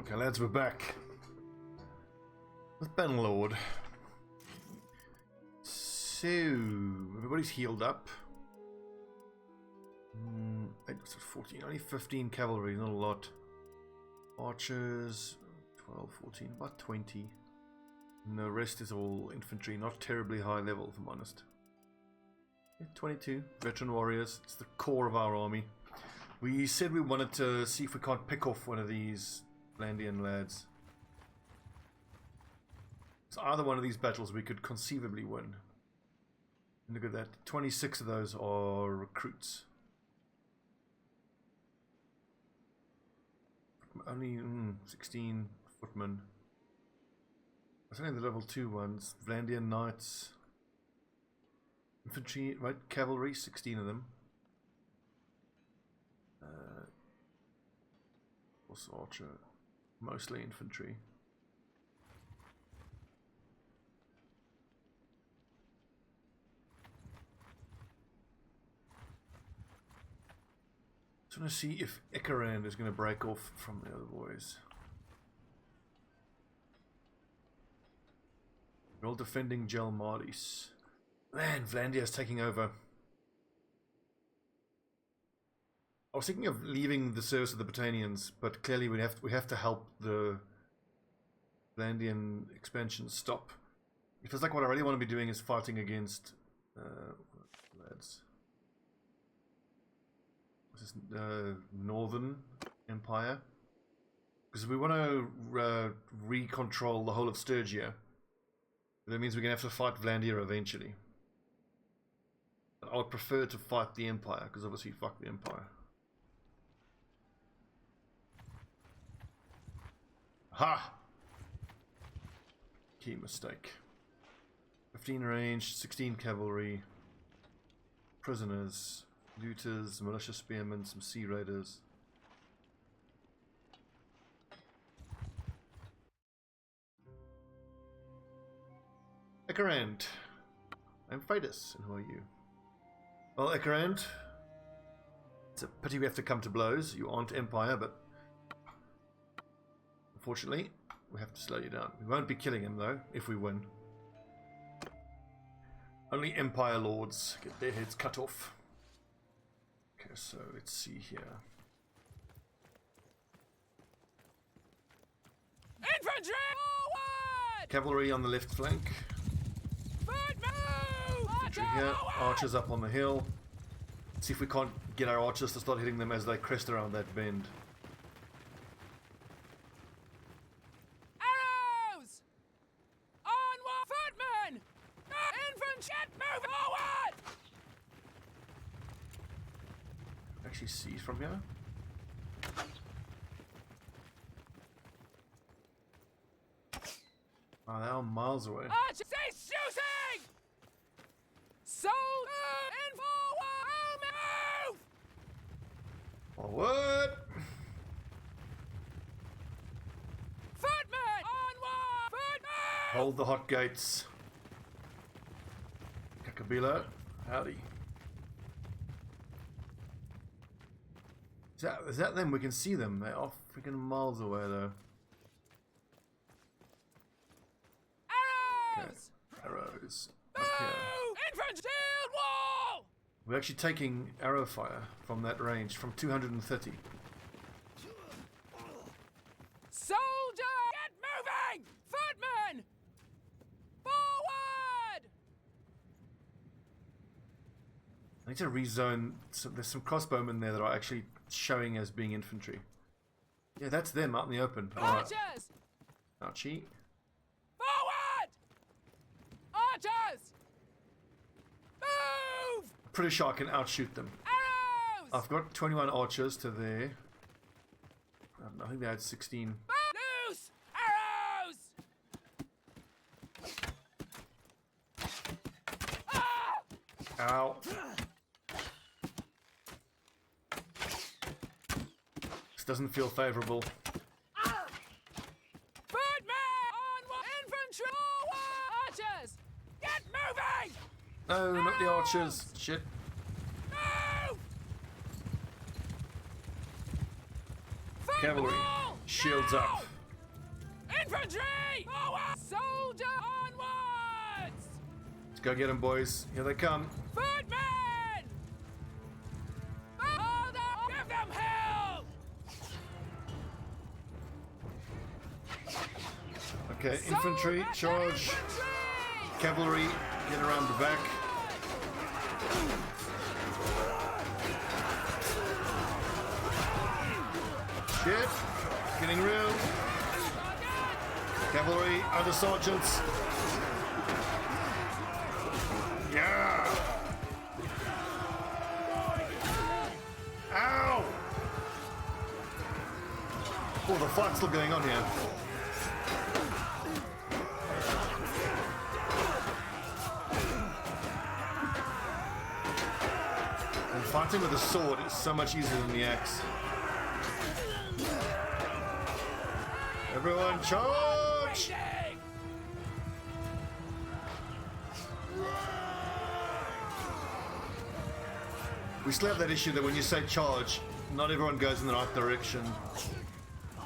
Okay, lads, we're back with Bannerlord. So, everybody's healed up. 14, only 15 cavalry, not a lot. Archers, 12, 14, about 20. And the rest is all infantry, not terribly high level, if I'm honest. Yeah, 22 veteran warriors, it's the core of our army. We said we wanted to see if we can't pick off one of these Landian lads. It's either one of these battles we could conceivably win. And look at that, 26 of those are recruits. Only 16 footmen. That's only the level 2 ones. Vlandian knights. Infantry, right? Cavalry, 16 of them. Horse archer, mostly infantry. Just want to see if Ikaran is going to break off from the other boys. We're all defending Gelmardis. Man, Vlandia's taking over. I was thinking of leaving the service of the Britannians, but clearly we have to help the Vlandian expansion stop. It feels like what I really want to be doing is fighting against lads. What's this, Northern Empire? Because we want to re-control the whole of Sturgia. That means we're going to have to fight Vlandia eventually. But I would prefer to fight the Empire, because obviously fuck the Empire. Ha! Key mistake. 15 range, 16 cavalry, prisoners, looters, militia spearmen, some sea raiders. Ekarand. I'm Freydis, and who are you? Well, Ekarand, it's a pity we have to come to blows. You aren't Empire, but unfortunately, we have to slow you down. We won't be killing him, though, if we win. Only Empire Lords get their heads cut off. Okay, so let's see here. Infantry! Forward! Cavalry on the left flank. Foot move! Infantry here. Archers up on the hill. Let's see if we can't get our archers to start hitting them as they crest around that bend. Arrows! Onward! Footmen! Infantry! Move forward! Actually see from here. Oh, they are miles away. Archers! Cease shooting! Soldier! In forward! Move! Forward! Footmen! Onward! Footmen! Hold the hot gates. Kakabila, howdy. Is that them? We can see them. They're off freaking miles away though. Arrows! Okay. Arrows. Move! Okay. Infantry! Shield wall! We're actually taking arrow fire from that range, from 230. Soldier! Get moving! Footmen! Forward! I need to rezone. So there's some crossbowmen there that are actually showing as being infantry. Yeah, that's them out in the open. Archers! Ouchie. Forward! Archers! Move! Pretty sure I can outshoot them. Arrows! I've got 21 archers to there. I think they had 16. Loose! Arrows! Ah! Ow. This doesn't feel favorable. Footmen! Onward! Infantry! Forward! Archers! Get moving! No, not the archers. Shit. Move! Cavalry. Shields up. Infantry! Forward! Soldier onwards! Let's go get them, boys. Here they come. Footmen! Hold up! Give them hell! Okay, infantry, charge. Infantry! Cavalry, get around the back. Shit. Getting real. Cavalry, other sergeants. Yeah. Ow. Oh, the fight's still going on here. And fighting with a sword is so much easier than the axe. Everyone charge! We still have that issue that when you say charge, not everyone goes in the right direction.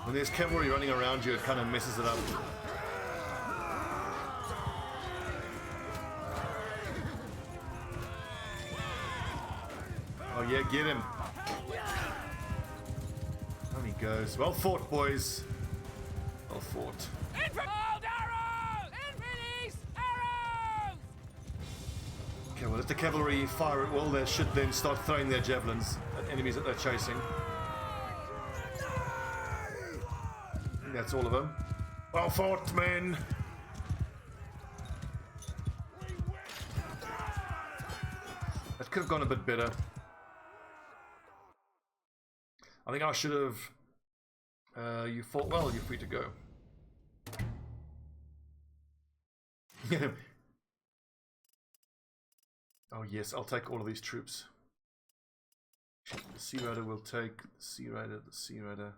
When there's cavalry running around you, it kind of messes it up. Oh yeah, get him. Down he goes. Well fought, boys. Well fought. Hold arrows! Infantry's arrows! Okay, well, if the cavalry fire at will, they should then start throwing their javelins at enemies that they're chasing. I think that's all of them. Well fought, men! That could have gone a bit better. I think I should have... you fought well, you're free to go. Oh yes, I'll take all of these troops. The Sea Raider will take the Sea Raider, the Sea Raider.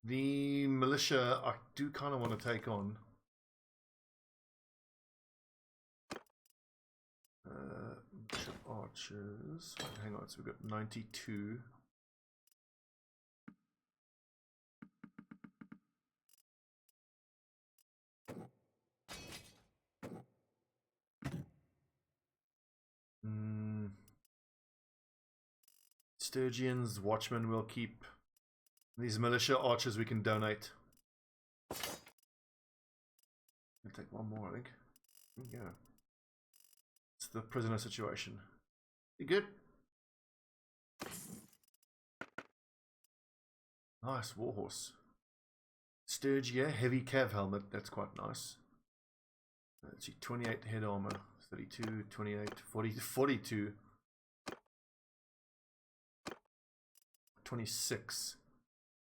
The militia I do kind of want to take on. Archers. Hang on, so we've got 92. Sturgians, watchmen will keep. These militia archers we can donate. I'll take one more, I think. There you go. It's the prisoner situation. You good? Nice warhorse. Sturgia, heavy cav helmet. That's quite nice. Let's see, 28 head armor. 32, 28, 40, 42. 26.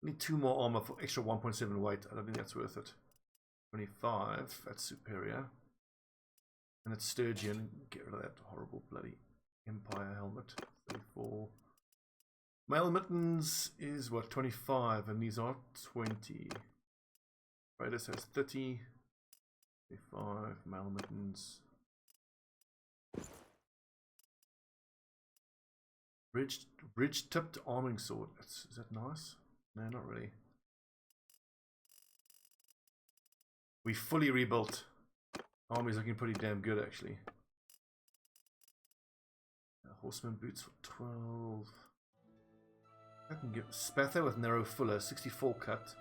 Need 2 more armor for extra 1.7 weight. I don't think that's worth it. 25. That's superior. And it's Sturgian. Get rid of that horrible bloody Empire helmet. 34. Mail mittens is what? 25. And these are 20. Freydis has 30. 35. Mail mittens. Ridge-tipped arming sword. Is that nice? No, not really. We fully rebuilt. Army's looking pretty damn good, actually. Horseman boots for 12. I can get Spather with narrow fuller, 64 cut.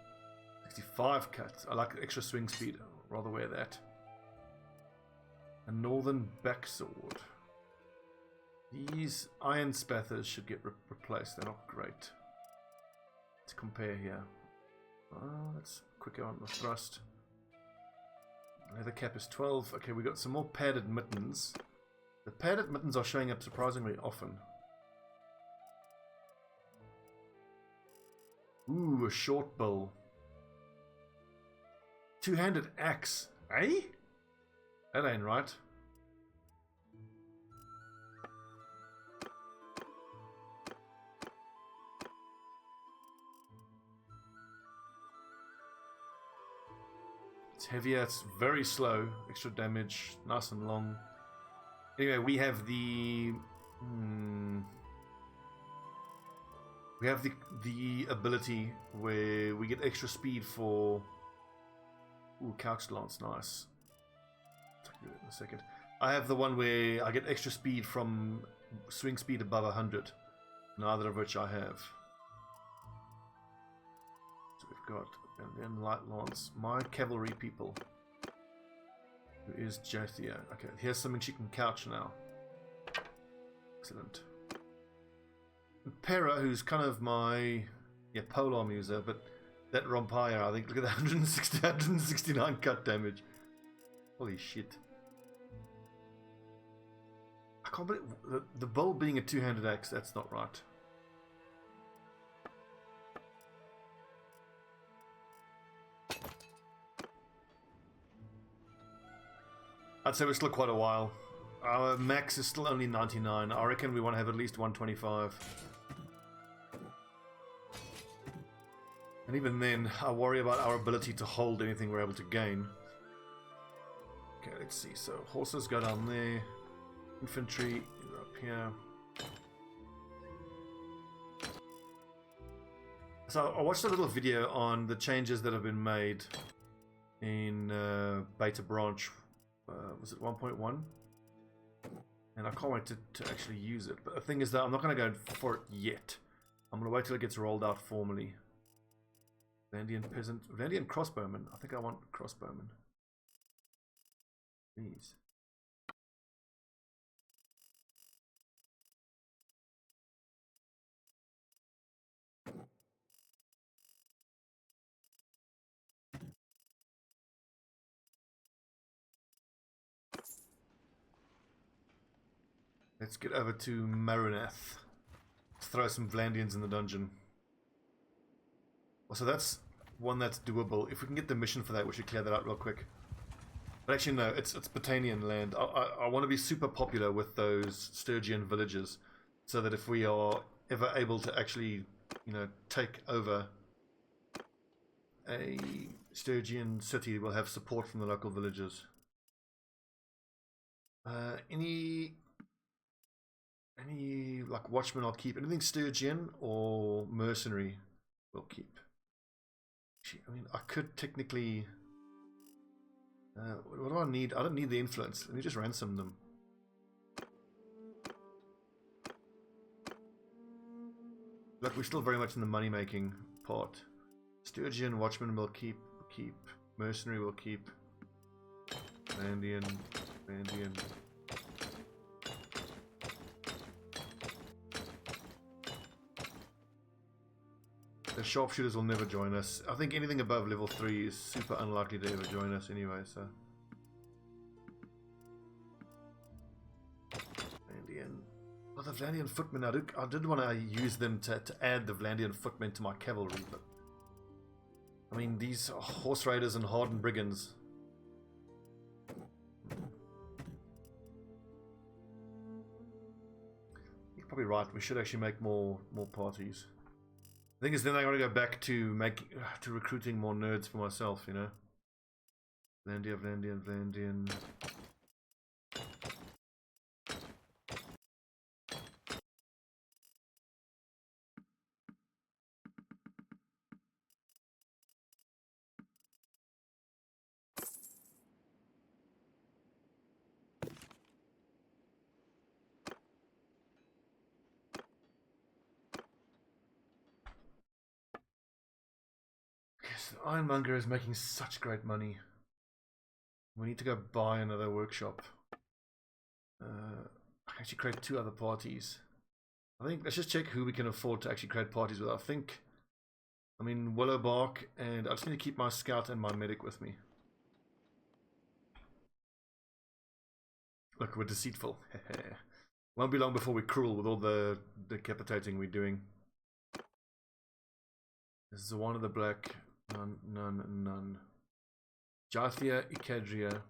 65 cut. I like extra swing speed. I'd rather wear that. A northern backsword. These iron spathers should get replaced. They're not great. Let's compare here. Oh, that's quicker on the thrust. Leather cap is 12. Okay, we got some more padded mittens. The padded mittens are showing up surprisingly often. Ooh, a short bow. Two-handed axe. Eh? That ain't right. It's heavier, it's very slow, extra damage, nice and long. Anyway, we have the We have the ability where we get extra speed for... Ooh, couch lance, nice. I'll do it in a second. I have the one where I get extra speed from swing speed above 100. Neither of which I have. So we've got, and then light lance. My cavalry people. Who is Jathia. Okay, here's something she can couch now. Excellent. Pera, who's kind of my polearm user, but that Rompire, I think, look at that 169 cut damage. Holy shit. I can't believe the bow being a two-handed axe, that's not right. I'd say we're still quite a while. Our max is still only 99. I reckon we want to have at least 125. And even then, I worry about our ability to hold anything we're able to gain. Okay, let's see. So, horses go down there. Infantry up here. So, I watched a little video on the changes that have been made in Beta Branch. Was it 1.1? And I can't wait to actually use it. But the thing is that I'm not going to go for it yet. I'm going to wait till it gets rolled out formally. Vandian peasant, Vandian crossbowman. I think I want crossbowman. Please. Let's get over to Marunath. Let's throw some Vlandians in the dungeon. So that's one that's doable. If we can get the mission for that, we should clear that out real quick. But actually, no, it's Botanian land. I want to be super popular with those Sturgian villages, so that if we are ever able to actually, you know, take over a Sturgian city, we'll have support from the local villagers. Any like watchmen I'll keep. Anything Sturgian or mercenary we'll keep. I mean, I could technically... what do I need? I don't need the influence. Let me just ransom them. Look, we're still very much in the money-making part. Sturgian, Watchman will keep. Mercenary will keep. Vandian. The sharpshooters will never join us. I think anything above level 3 is super unlikely to ever join us anyway, so. Vlandian. Well, the Vlandian footmen, I did want to use them to add the Vlandian footmen to my cavalry, but I mean, these are horse raiders and hardened brigands. You're probably right, we should actually make more parties. The thing is, then I gotta go back to recruiting more nerds for myself, you know. Vlandian. Ironmonger is making such great money. We need to go buy another workshop. I can actually create 2 other parties. I think let's just check who we can afford to actually create parties with. I mean Willowbark, and I just need to keep my scout and my medic with me. Look, we're deceitful. Won't be long before we're cruel with all the decapitating we're doing. This is one of the black. None. Jathia, Ikadria.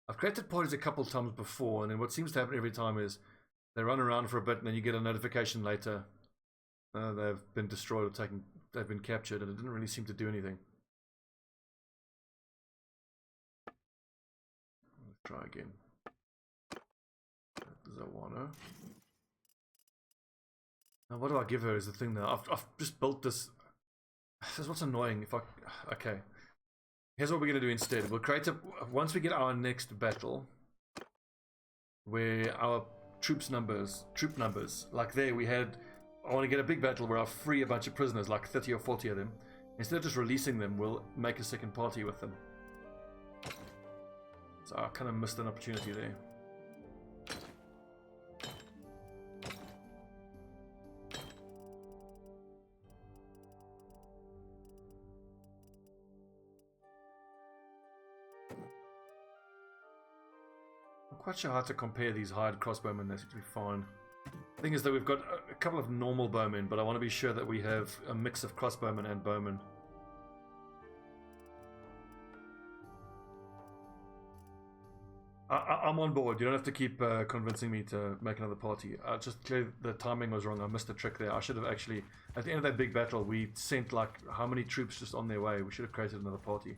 I've created parties a couple times before, and then what seems to happen every time is they run around for a bit, and then you get a notification later. They've been destroyed or they've been captured, and it didn't really seem to do anything. Let's try again. because I want to. Now, what do I give her is the thing now. I've just built this. This is what's annoying. Okay. Here's what we're going to do instead. We'll create a... Once we get our next battle, where our troop numbers, like there we had... I want to get a big battle where I'll free a bunch of prisoners, like 30 or 40 of them. Instead of just releasing them, we'll make a second party with them. So I kind of missed an opportunity there. I'm quite sure how to compare these hired crossbowmen. They seem to be fine. The thing is that we've got a couple of normal bowmen, but I want to be sure that we have a mix of crossbowmen and bowmen. I'm on board. You don't have to keep convincing me to make another party. Just clearly the timing was wrong. I missed a trick there. I should have actually, at the end of that big battle, we sent like how many troops just on their way. We should have created another party.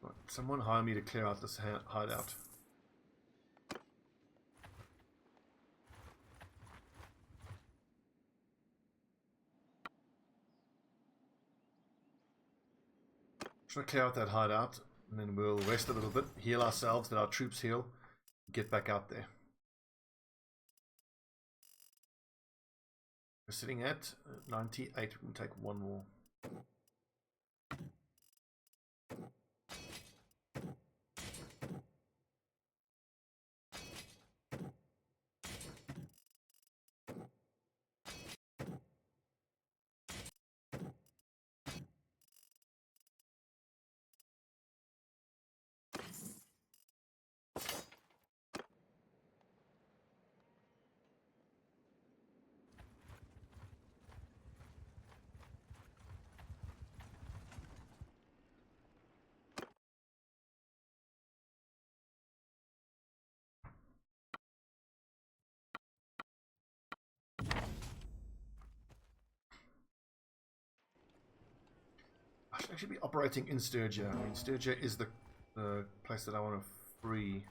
Right, someone hire me to clear out this hideout. Try to clear out that hideout, and then we'll rest a little bit, heal ourselves, let our troops heal, get back out there. We're sitting at 98, we can take one more. I should actually be operating in Sturgia. I mean, Sturgia is the place that I want to free.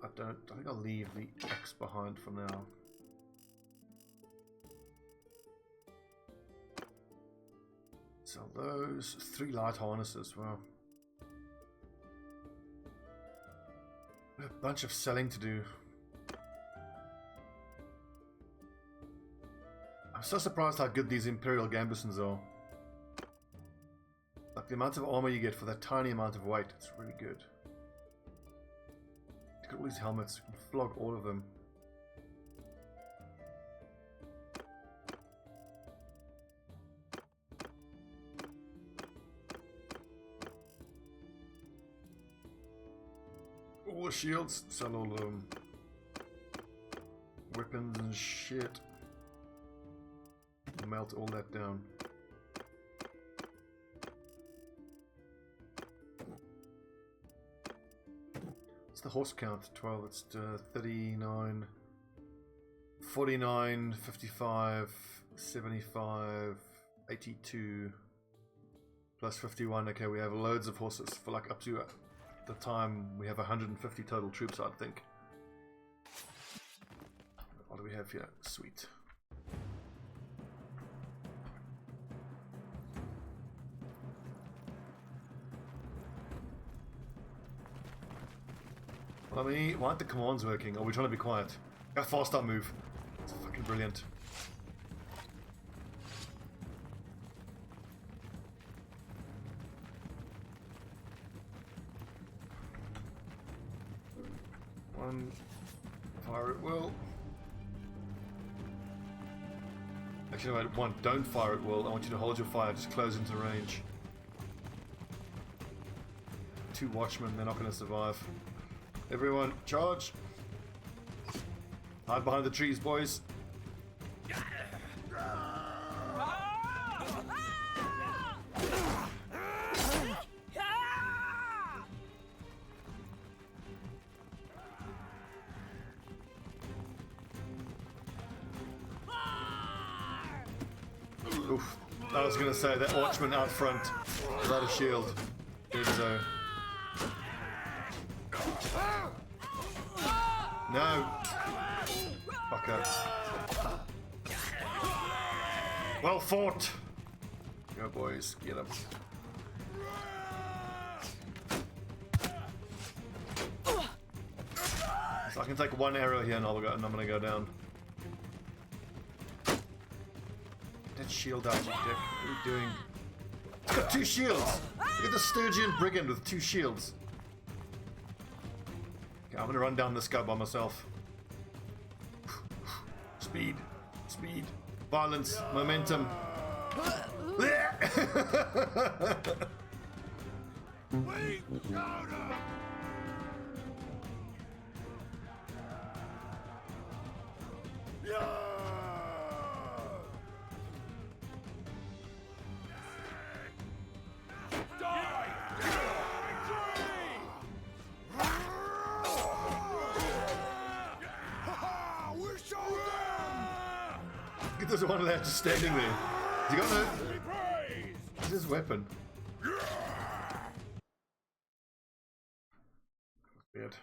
I think I'll leave the axe behind for now. Sell those. 3 light harnesses. Wow. A bunch of selling to do. I'm so surprised how good these Imperial gambesons are. Like the amount of armor you get for that tiny amount of weight, it's really good. Look at all these helmets, you can flog all of them. All the shields, sell all of them. Weapons and shit. Melt all that down. What's the horse count? 12, it's 39, 49, 55, 75, 82, plus 51. Okay, we have loads of horses for like up to the time we have 150 total troops, I think. What do we have here? Sweet. I mean, why aren't the commands working? Are we trying to be quiet? How fast I move. It's fucking brilliant. One. Fire at will. Actually, no, one. Don't fire at will. I want you to hold your fire. Just close into range. 2 watchmen. They're not going to survive. Everyone, charge! Hide behind the trees, boys. I was gonna say that watchman out front without a shield. There we go. No! Fucker. Well fought! Go boys, get him. So I can take one arrow here and I'm gonna go down. That shield out, you dick. What are you doing? It's got 2 shields! Look at the Sturgian brigand with 2 shields. Okay, I'm gonna run down this guy by myself. Speed. Speed. Violence. Momentum. There's one lad just standing there. Has he got no... What's his weapon? Weird.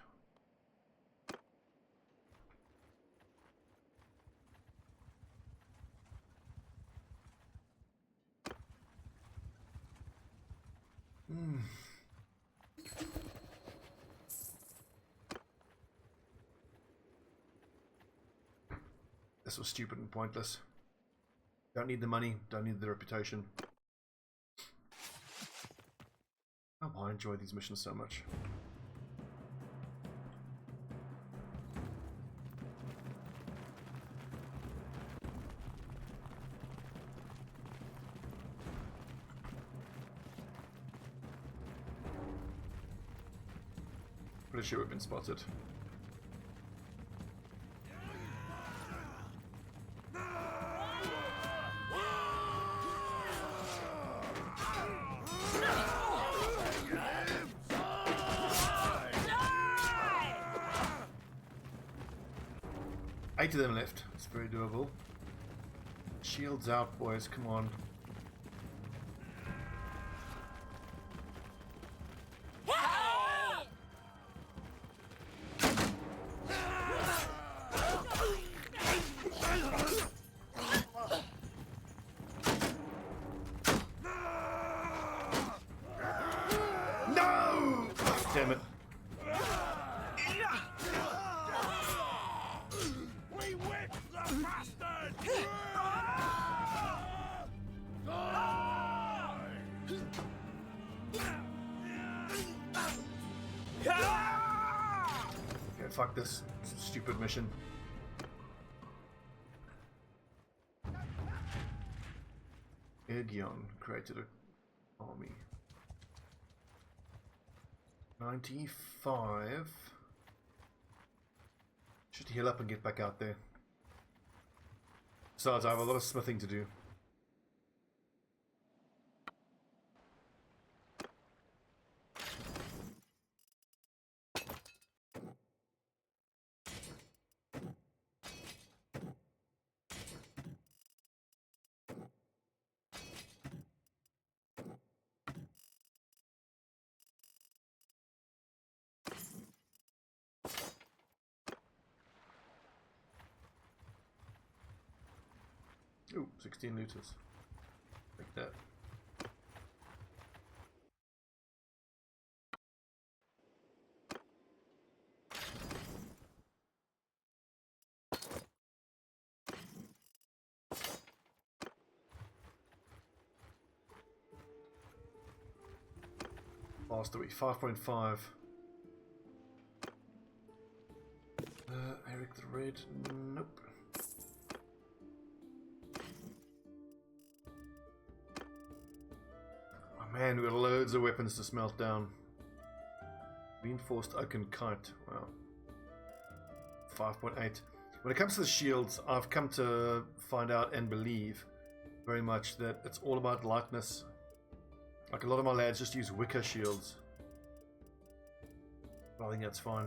This was stupid and pointless. Don't need the money, don't need the reputation. Oh, I enjoy these missions so much. Pretty sure we've been spotted. Eight of them left. It's very doable. Shields out, boys. Come on. No! Damn it. Fuck this stupid mission. Aegon created an army. 95. Should heal up and get back out there. Besides, I have a lot of smithing to do. Ooh, 16 looters. Like that. Master week 5.5. Eric the Red. Nope. Man, we've got loads of weapons to smelt down. Reinforced oaken kite. Wow. 5.8. When it comes to the shields, I've come to find out and believe very much that it's all about lightness. Like a lot of my lads just use wicker shields. But I think that's fine.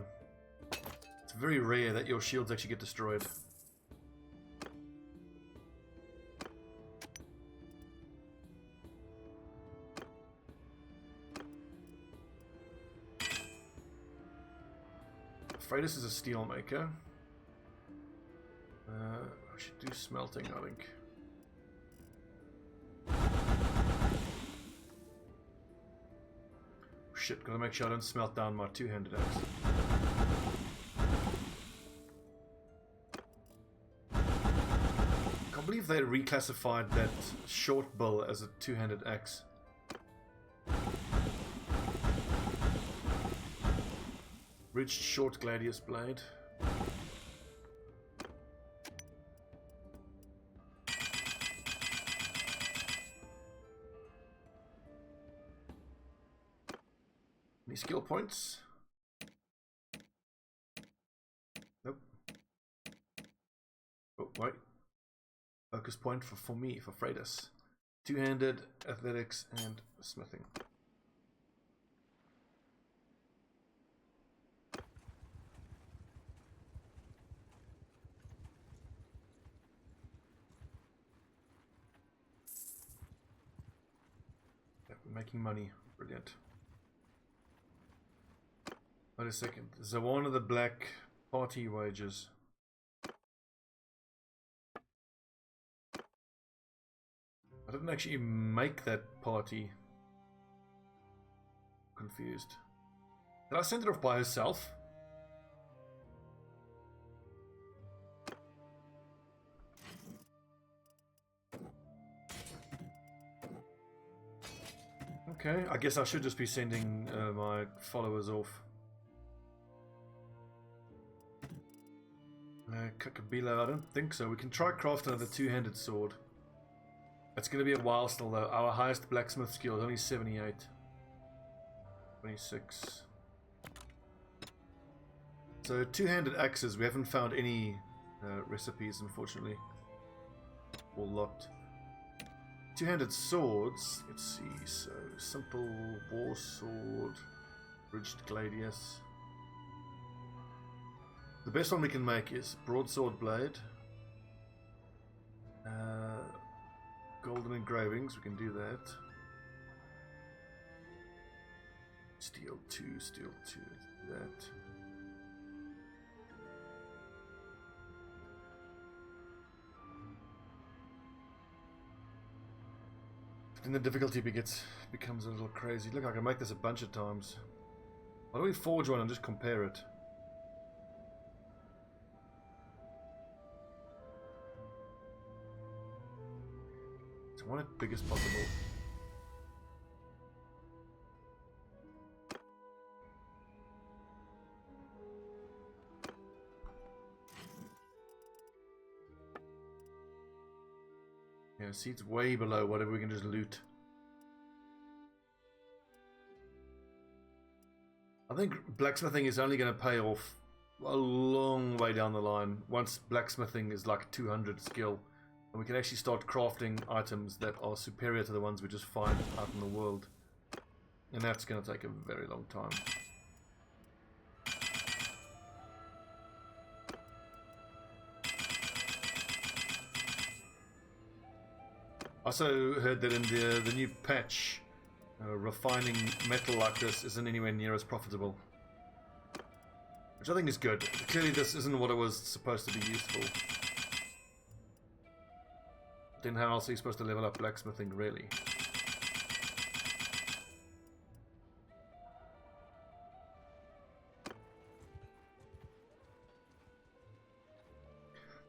It's very rare that your shields actually get destroyed. Freydis is a steel maker. I should do smelting, I think. Shit, gotta make sure I don't smelt down my two-handed axe. Can't believe they reclassified that short bill as a two-handed axe. Ridged short gladius blade. Any skill points? Nope. Oh, wait. Focus point for me, for Freydis. Two-handed, athletics, and smithing. Yep, we're making money. Brilliant. Wait a second. Is there one of the black party wages? I didn't actually make that party. Confused. Did I send it off by herself? Okay, I guess I should just be sending my followers off. Kakabila, I don't think so. We can try craft another two-handed sword. It's going to be a while still though. Our highest blacksmith skill is only 78. 26. So two-handed axes, we haven't found any recipes unfortunately. All locked. Two-handed swords, let's see, so simple war sword, ridged gladius. The best one we can make is broadsword blade. Golden engravings, we can do that. Steel 2, that. Then the difficulty becomes a little crazy. Look, I can make this a bunch of times. Why don't we forge one and just compare it? So I want it big as possible. Yeah, see, it's way below whatever we can just loot. I think blacksmithing is only going to pay off a long way down the line. Once blacksmithing is like 200 skill, and we can actually start crafting items that are superior to the ones we just find out in the world. And that's going to take a very long time. I also heard that in the new patch, refining metal like this isn't anywhere near as profitable. Which I think is good. Clearly this isn't what it was supposed to be used for. Then how else are you supposed to level up blacksmithing, really?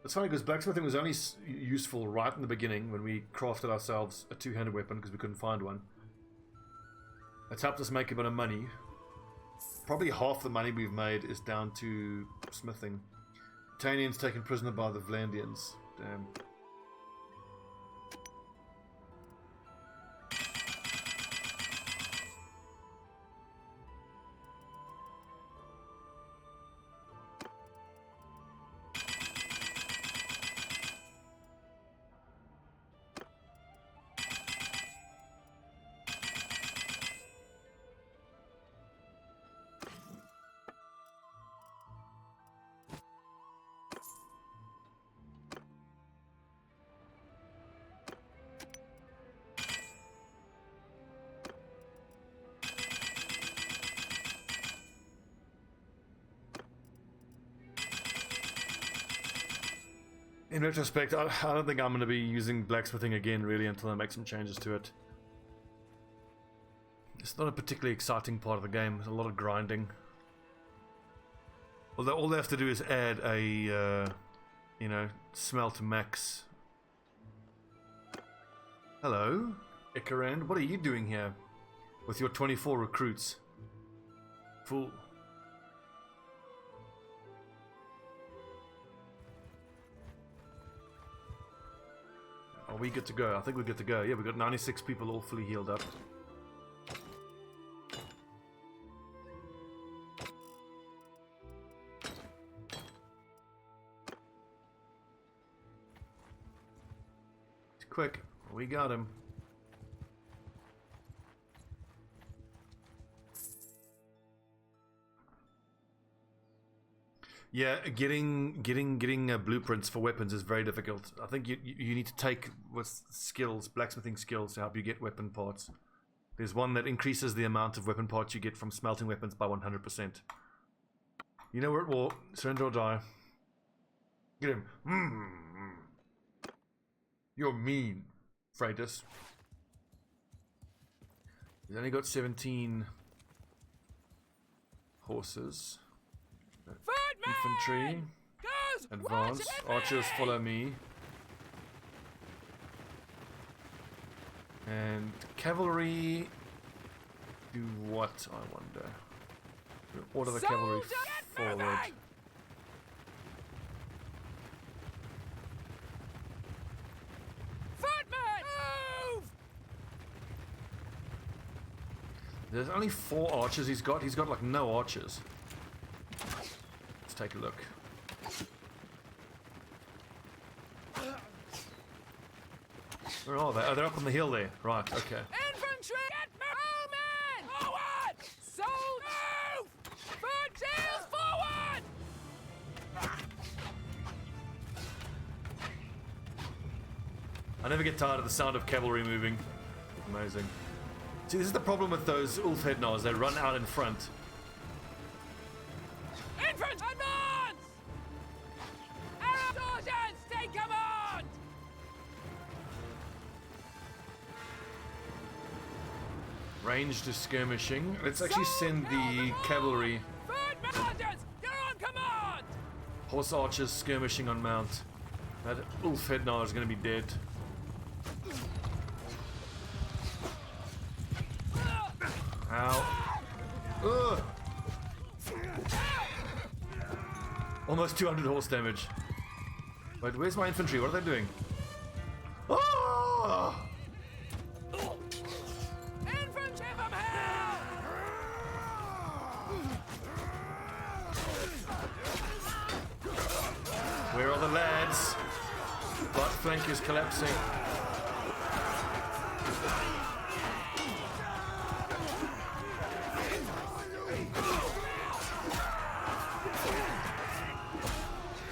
It's funny because blacksmithing was only useful right in the beginning when we crafted ourselves a two-handed weapon because we couldn't find one. It's helped us make a bit of money. Probably half the money we've made is down to smithing. Tanians taken prisoner by the Vlandians. Damn. In retrospect, I don't think I'm going to be using blacksmithing again, really, until I make some changes to it. It's not a particularly exciting part of the game. There's a lot of grinding. Although all they have to do is add a, you know, smelt max. Hello, Icarand. What are you doing here with your 24 recruits? Fool. Are we good to go? I think we're good to go. Yeah, we've got 96 people all fully healed up. Quick, we got him. Yeah, getting blueprints for weapons is very difficult. I think you need to take with skills, blacksmithing skills, to help you get weapon parts. There's one that increases the amount of weapon parts you get from smelting weapons by 100%. You know we're at war. Surrender or die. Get him. You're mean, Freydis. He's only got 17 horses. Infantry. Advance. Archers follow me. And cavalry do what, I wonder? Order the cavalry forward. There's only 4 archers he's got. He's got like no archers. Let's take a look. Where are they? Oh, they're up on the hill there. Right, okay. Infantry! Get moving! Forward! Soldiers! Move! Foot sails forward! I never get tired of the sound of cavalry moving. Amazing. See, this is the problem with those Ulfhednars. They run out in front. Infantry! Advance! Arrow soldiers! Take command! Ranged is skirmishing. Let's actually send the cavalry. Foot soldiers! You're on command! Horse archers skirmishing on mount. That Ulfhednar is going to be dead. Ow. Ugh. Almost 200 horse damage. Wait, where's my infantry? What are they doing? Oh! Infantry from hell! Where are the lads? Right flank is collapsing.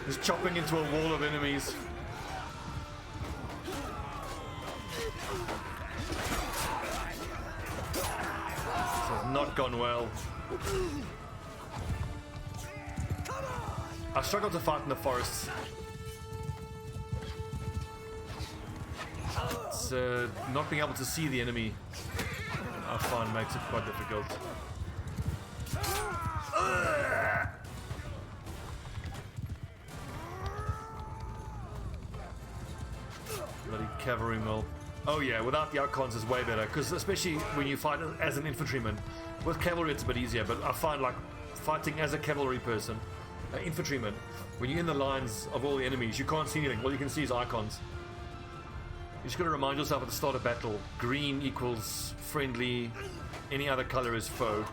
He's chopping into a wall of enemies. This has not gone well. I struggle to fight in the forests. It's not being able to see the enemy, I find, makes it quite difficult. Bloody cavalry mill. Oh yeah, without the outcons is way better, because especially when you fight as an infantryman. With cavalry it's a bit easier, but I find like fighting as a cavalry person, infantryman, when you're in the lines of all the enemies, you can't see anything. All you can see is icons. You just gotta remind yourself at the start of battle, green equals friendly, any other color is foe.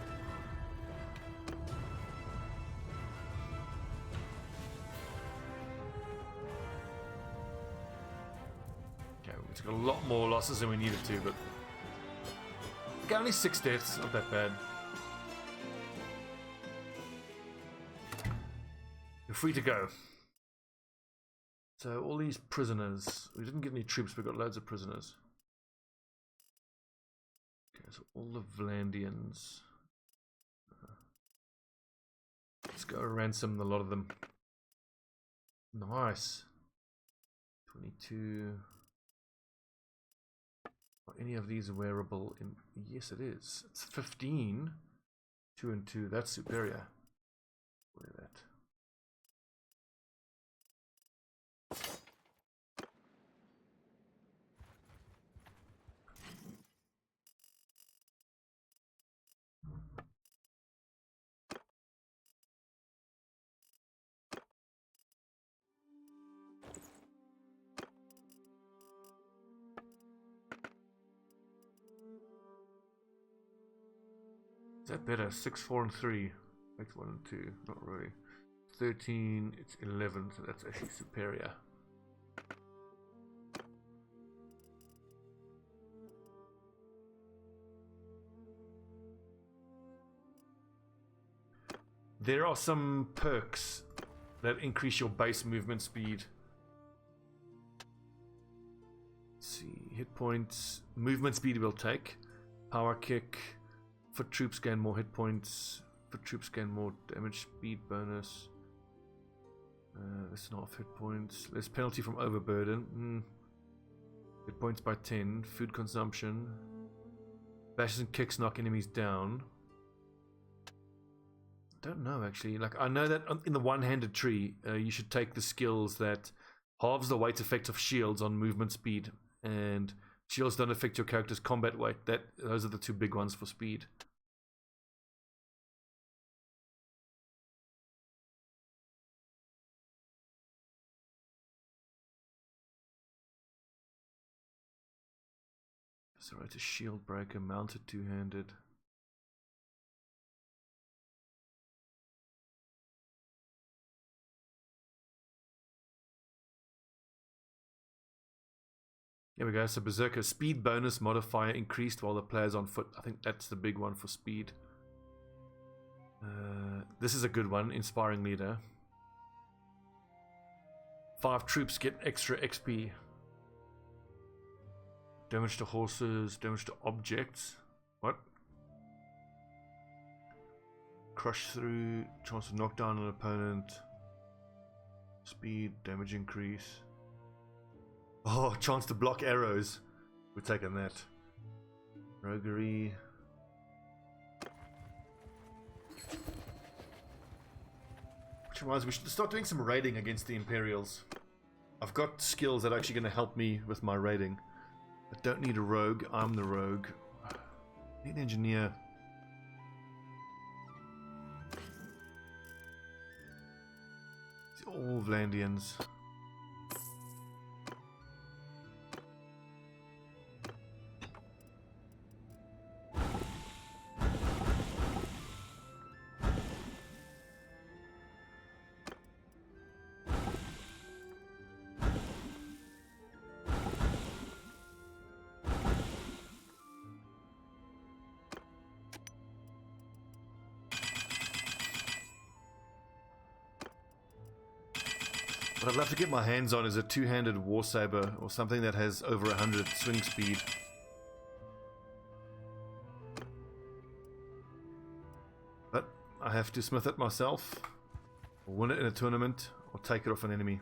We took a lot more losses than we needed to, but okay, only 6 deaths, not that bad. You're free to go. So all these prisoners, we didn't get any troops, we got loads of prisoners. Okay, so all the Vlandians. Let's go ransom a lot of them. Nice. 22. Are any of these wearable? Yes, it is. It's 15. 2 and 2. That's superior. Wear that. Is that better? 6, 4, and 3. Like 1 and 2. Not really. 13, it's 11, so that's actually superior. There are some perks that increase your base movement speed. Let's see, hit points, movement speed will take, power kick, foot troops gain more hit points, foot troops gain more damage speed bonus. Less than half hit points, less penalty from overburden. Hit points by 10, food consumption, bashes and kicks knock enemies down. Don't know actually. Like I know that in the one-handed tree, you should take the skills that halves the weight effect of shields on movement speed, and shields don't affect your character's combat weight. Those are the two big ones for speed. So it's a shield breaker mounted two-handed. There we go. So Berserker speed bonus modifier increased while the player's on foot. I think that's the big one for speed. This is a good one. Inspiring leader. 5 troops get extra XP. Damage to horses. Damage to objects. What? Crush through. Chance to knock down an opponent. Speed. Damage increase. Oh, chance to block arrows. We're taking that. Roguery. Which reminds me, we should start doing some raiding against the Imperials. I've got skills that are actually going to help me with my raiding. I don't need a rogue, I'm the rogue. I need an engineer. It's all Vlandians. What I'd love to get my hands on is a two-handed war saber or something that has over 100 swing speed. But I have to smith it myself, or win it in a tournament, or take it off an enemy.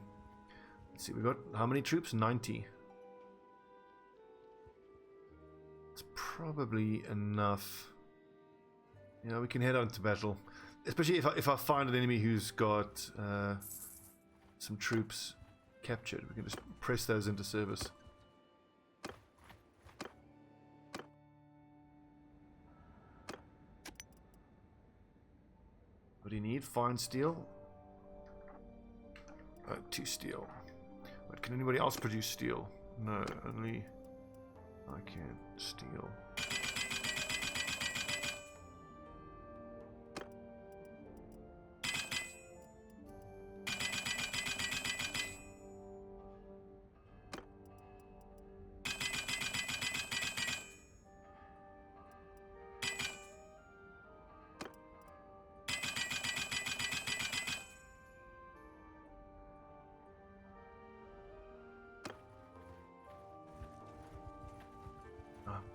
Let's see, we got how many troops? 90. It's probably enough. You know, we can head on to battle, especially if I find an enemy who's got some troops captured. We can just press those into service. What do you need? Fine steel? 2 steel. But can anybody else produce steel? No, only I can. Steel.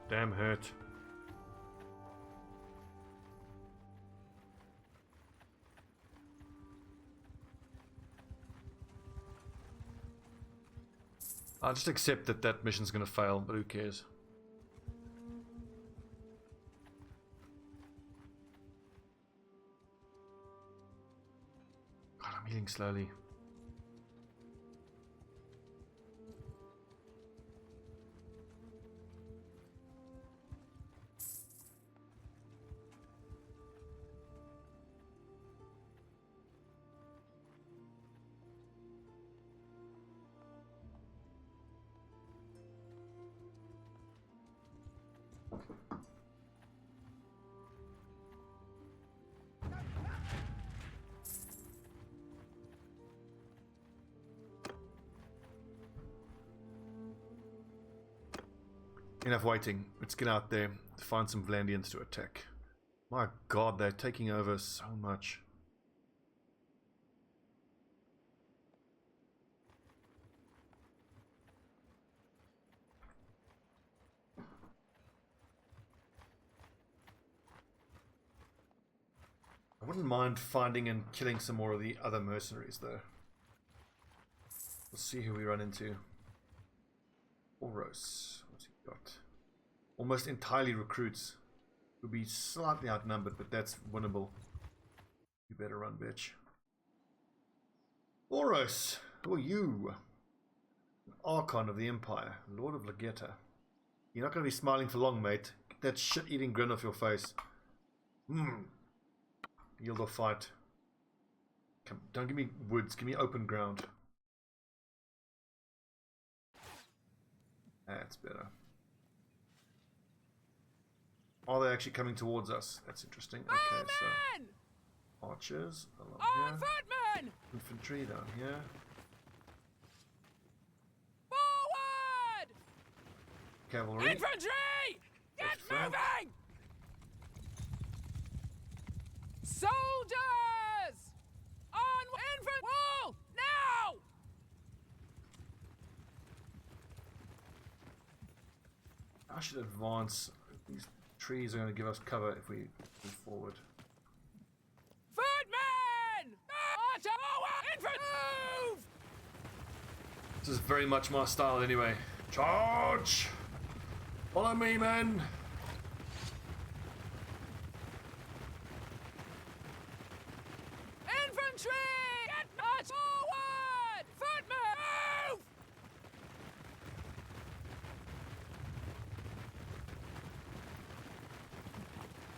Damn hurt. I'll just accept that that mission's gonna fail, but who cares? God, I'm healing slowly. Enough waiting. Let's get out there to find some Vlandians to attack. My god, they're taking over so much. I wouldn't mind finding and killing some more of the other mercenaries though. We'll see who we run into. Oros. What's he got? Almost entirely recruits. Would be slightly outnumbered, but that's winnable. You better run, bitch. Oros. Who are you? An Archon of the Empire. Lord of Legetta. You're not going to be smiling for long, mate. Get that shit-eating grin off your face. Yield or fight. Come, don't give me woods. Give me open ground. That's better. Are they actually coming towards us? That's interesting. Okay, so archers along here. Footmen! Infantry down here. Forward! Cavalry. Infantry! Get Left moving! Soldiers! On infantry! Wall! Now! I should advance. These trees are going to give us cover if we move forward. Footmen! Archer! Forward! Infantry! Move! This is very much my style anyway. Charge! Follow me, men! Infantry! Get march forward! Footmen! Move!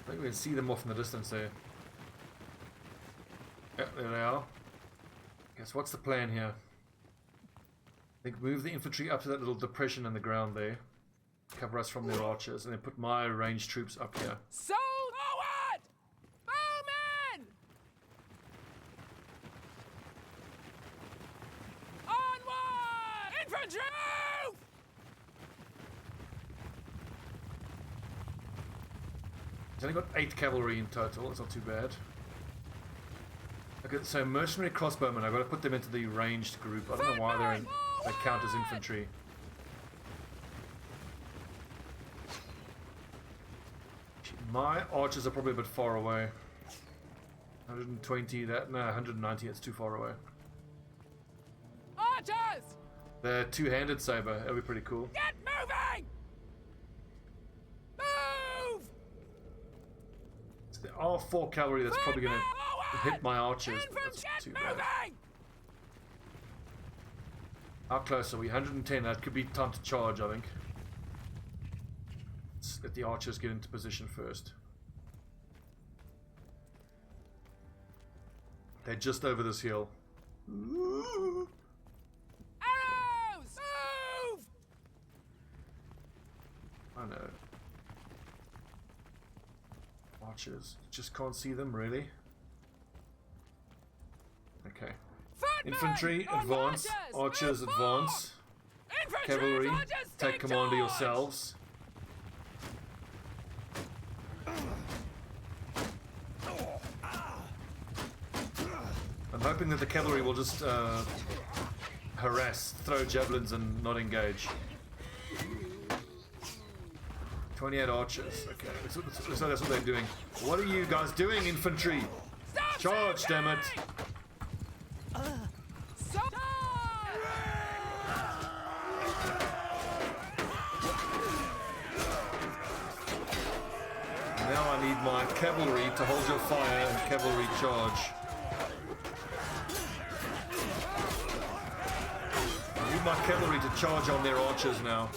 I think we can see them off in the distance there. Yep, there they are. Guess what's the plan here? I think move the infantry up to that little depression in the ground there. Cover us from their archers, and then put my ranged troops up here. So forward! Bowmen! Onward! Infantry! Move! He's only got 8 cavalry in total, it's not too bad. Okay, so mercenary crossbowmen, I've got to put them into the ranged group. I don't know why they count as infantry. My archers are probably a bit far away. 120, no, 190, it's too far away. Archers! The two-handed saber, that'll be pretty cool. Get moving! Move! So there are 4 cavalry that's probably going to hit my archers, but that's not too bad. Moving! How close are we? 110, that could be time to charge, I think. Let's let the archers get into position first. They're just over this hill. Arrows! Move! I know. Archers. Just can't see them, really. Okay. Footmen! Infantry, On advance. Archers, Move advance. forward! Infantry, Cavalry, archers, take command of charge! yourselves. I'm hoping that the cavalry will just harass, throw javelins and not engage. 28 archers. Okay, so that's what they're doing. What are you guys doing, infantry? Stop Charge, damn it! Now I need my cavalry to hold your fire and cavalry charge. I need my cavalry to charge on their archers now.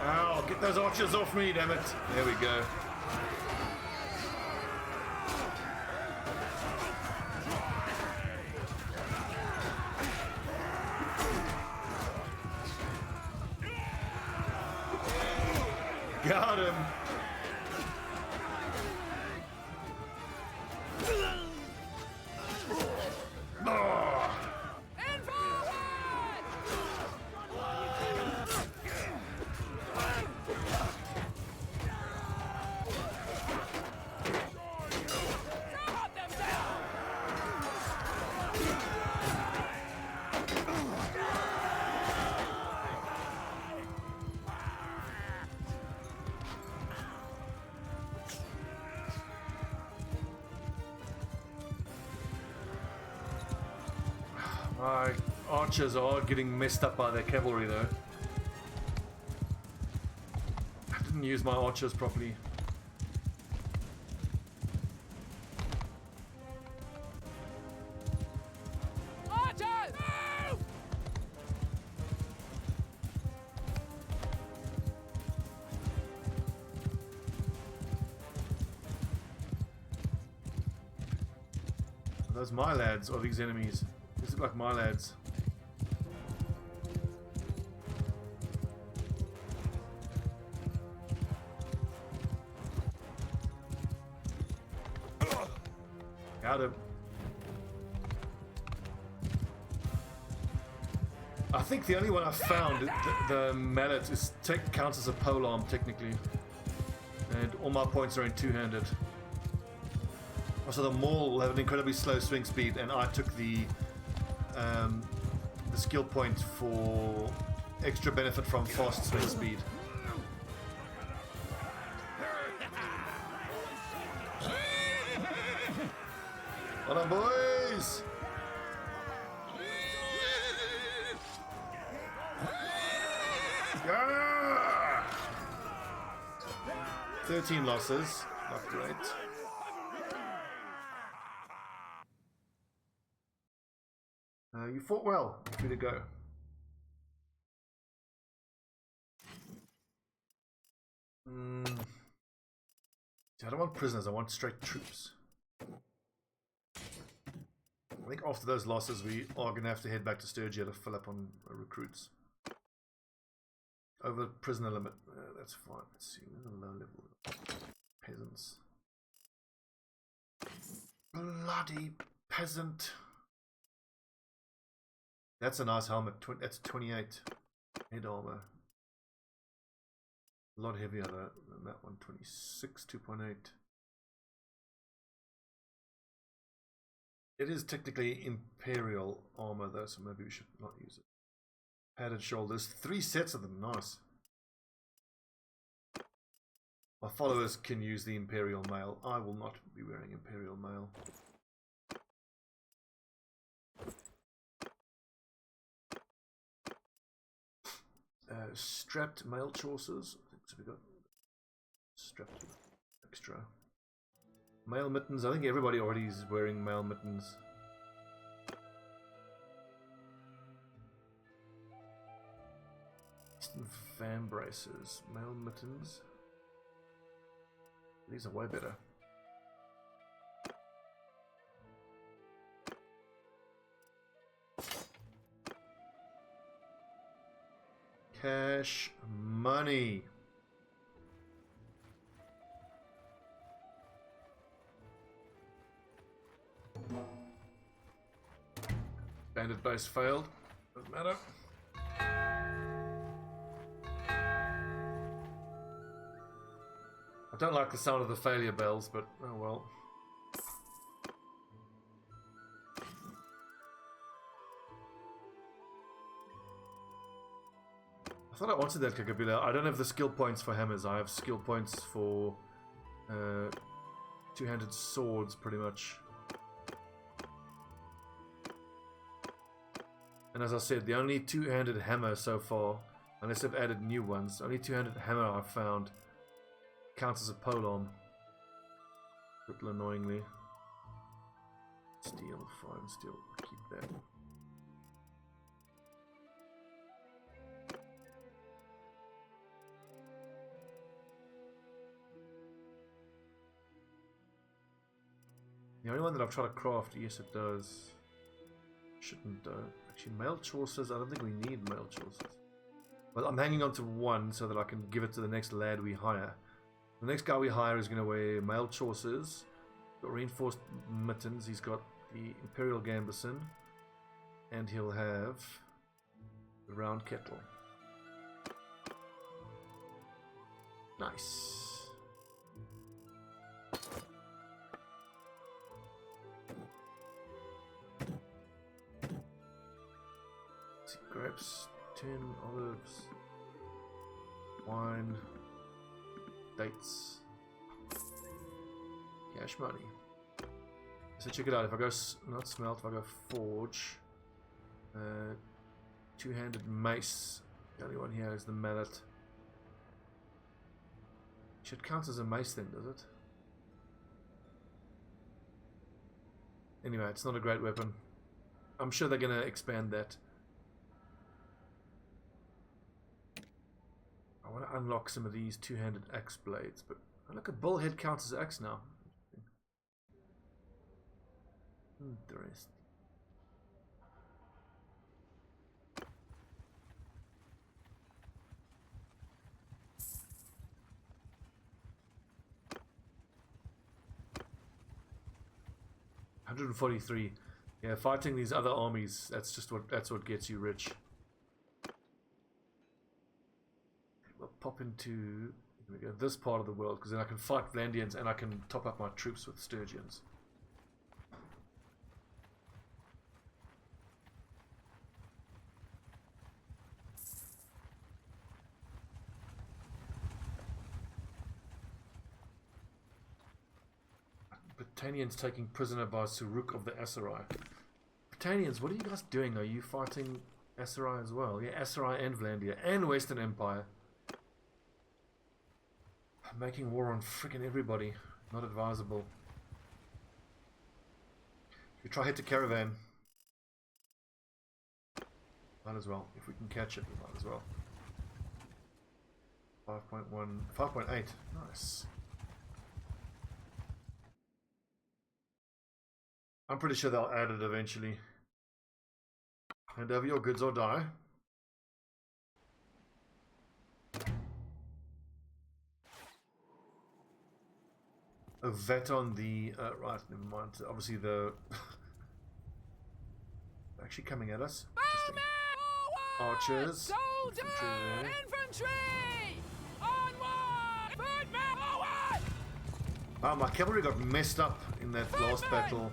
Ow, get those archers off me, damn it. There we go. Got him. My archers are getting messed up by their cavalry though. I didn't use my archers properly. Archers! Move! Are those my lads or these enemies? These look like my lads. Got him. I think the only one I found, the mallet, counts as a polearm technically. And all my points are in two-handed. Also the maul have an incredibly slow swing speed, and I took the skill point for extra benefit from fast swing speed. Hold on, boys! Yeah! 13 losses, not great. You fought well. Good to go. I don't want prisoners, I want straight troops. I think after those losses we are going to have to head back to Sturgia to fill up on recruits. Over prisoner limit. That's fine. Let's see. We're low level. Peasants. Bloody peasant. That's a nice helmet. That's 28 head armor. A lot heavier though than that one. 26, 2.8. It is technically Imperial armor though, so maybe we should not use it. Padded shoulders. 3 sets of them. Nice. My followers can use the Imperial mail. I will not be wearing Imperial mail. Strapped mail chaucers. So we got strapped extra. Mail mittens. I think everybody already is wearing mail mittens. Fan braces. Mail mittens. These are way better. Cash money. Bandit base failed. Doesn't matter. I don't like the sound of the failure bells, but oh well. I thought I wanted that Kakabila. I don't have the skill points for hammers. I have skill points for two-handed swords, pretty much. And as I said, the only two-handed hammer so far Unless they've added new ones. Only 200 hammer I've found. Counts as a polearm. A little annoyingly. Steel, fine, steel. Keep that. The only one that I've tried to craft, yes it does. Shouldn't though. Actually, mail choices, I don't think we need mail choices. Well, I'm hanging on to one so that I can give it to the next lad we hire. The next guy we hire is going to wear mail choices, got reinforced mittens, he's got the Imperial Gambeson, and he'll have the round kettle. Nice. Grapes, 10 olives, wine, dates, cash money. So check it out. If I go not smelt, if I go forge, two-handed mace. The only one here is the mallet. Should count as a mace then, does it? Anyway, it's not a great weapon. I'm sure they're gonna expand that. I want to unlock some of these two-handed axe blades, but look, a bullhead counts as axe now. Interesting. $143. Yeah, fighting these other armies, that's what gets you rich. We'll pop into this part of the world because then I can fight Vlandians and I can top up my troops with Sturgians. Britannians taking prisoner by Suruk of the Aserai. Britannians, what are you guys doing? Are you fighting Aserai as well? Yeah, Aserai and Vlandia and Western Empire. Making war on freaking everybody. Not advisable. We try hit the caravan. Might as well. If we can catch it, we might as well. 5.1, 5.8. Nice. I'm pretty sure they'll add it eventually. Hand over your goods or die. A vet on the right, never mind. Obviously the actually coming at us. Archers, infantry, onward! Ah, my cavalry got messed up in that last battle.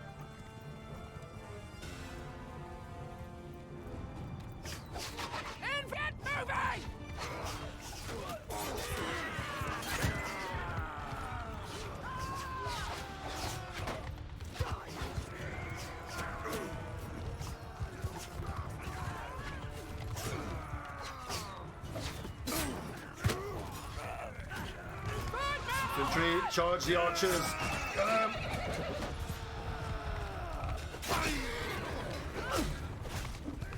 Charge the archers!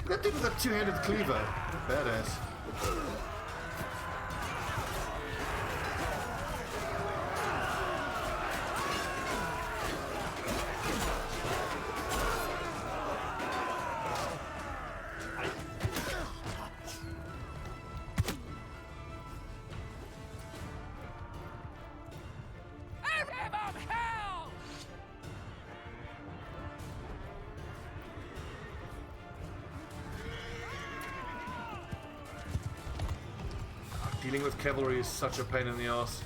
That dude with a two-handed cleaver. Badass. Dealing with cavalry is such a pain in the ass.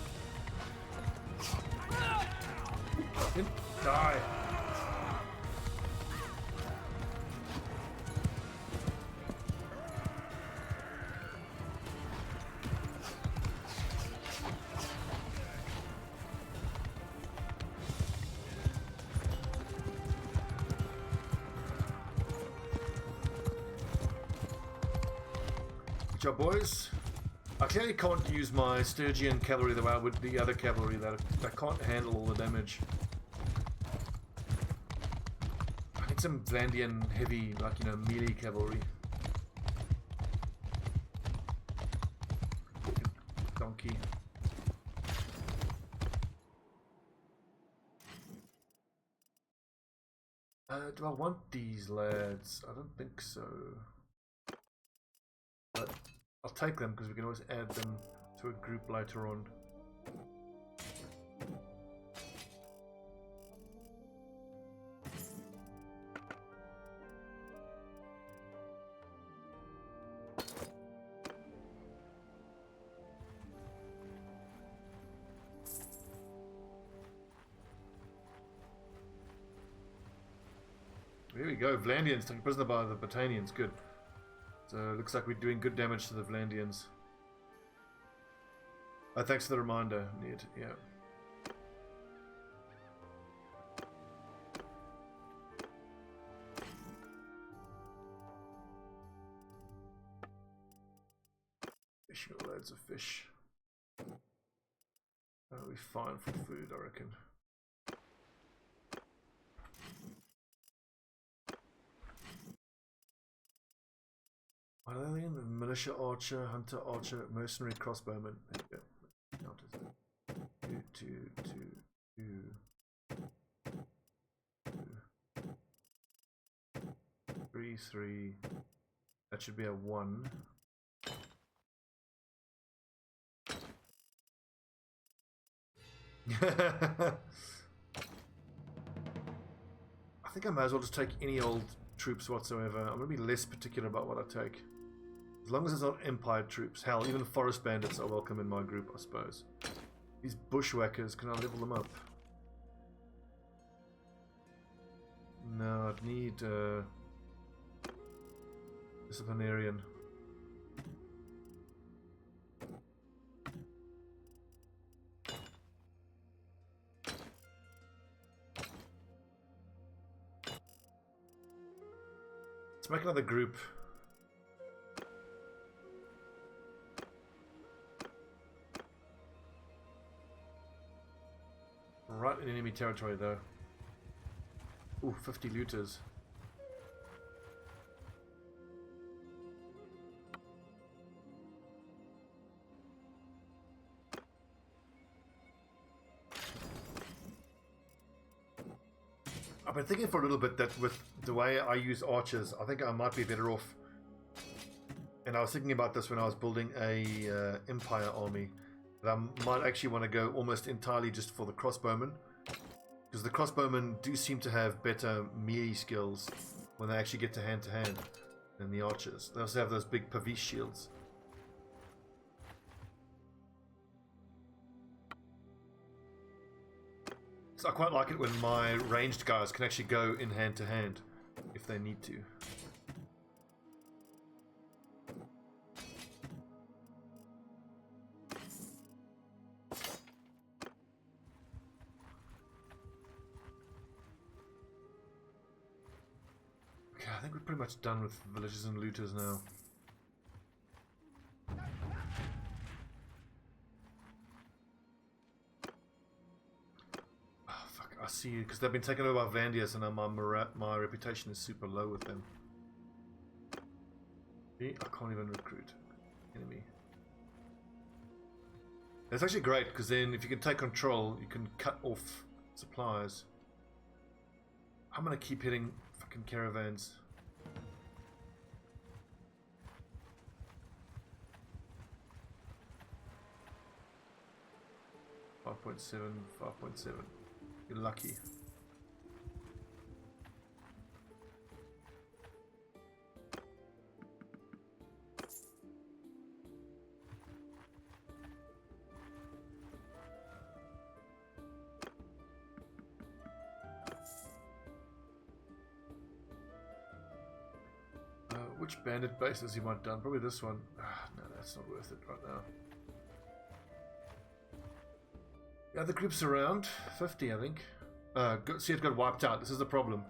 Die. up, boys. I clearly can't use my Sturgian cavalry the way I would the other cavalry. That can't handle all the damage. I need some Vlandian heavy, like, you know, melee cavalry. Donkey. Do I want these lads? I don't think so. But I'll take them because we can always add them to a group later on. There we go, Vlandians taken prisoner by the Botanians, good. So looks like we're doing good damage to the Vlandians. Thanks for the reminder, Ned, yeah. Fishing loads of fish. That'll be fine for food, I reckon. What are they in? Militia archer, hunter archer, mercenary crossbowman. There you go. 2, 2, 3, 3. That should be a 1. I think I might as well just take any old troops whatsoever. I'm going to be less particular about what I take. As long as it's not Empire troops. Hell, even forest bandits are welcome in my group, I suppose. These bushwhackers, can I level them up? No, I'd need disciplinarian. Let's make another group. Right in enemy territory though. Ooh, 50 looters. I've been thinking for a little bit that with the way I use archers, I think I might be better off. And I was thinking about this when I was building a Empire army. That I might actually want to go almost entirely just for the crossbowmen. Because the crossbowmen do seem to have better melee skills when they actually get to hand than the archers. They also have those big Pavis shields. So I quite like it when my ranged guys can actually go in hand to hand if they need to. I think we're pretty much done with villagers and looters now. Oh, fuck, I see you, because they've been taken over by Vandias and my reputation is super low with them. See, I can't even recruit enemy. That's actually great, because then if you can take control, you can cut off supplies. I'm going to keep hitting fucking caravans. .7, 5.7. You're lucky. Which bandit base has he want done? Probably this one. No, that's not worth it right now. Yeah, the group's around 50, I think. See, it got wiped out. This is the problem.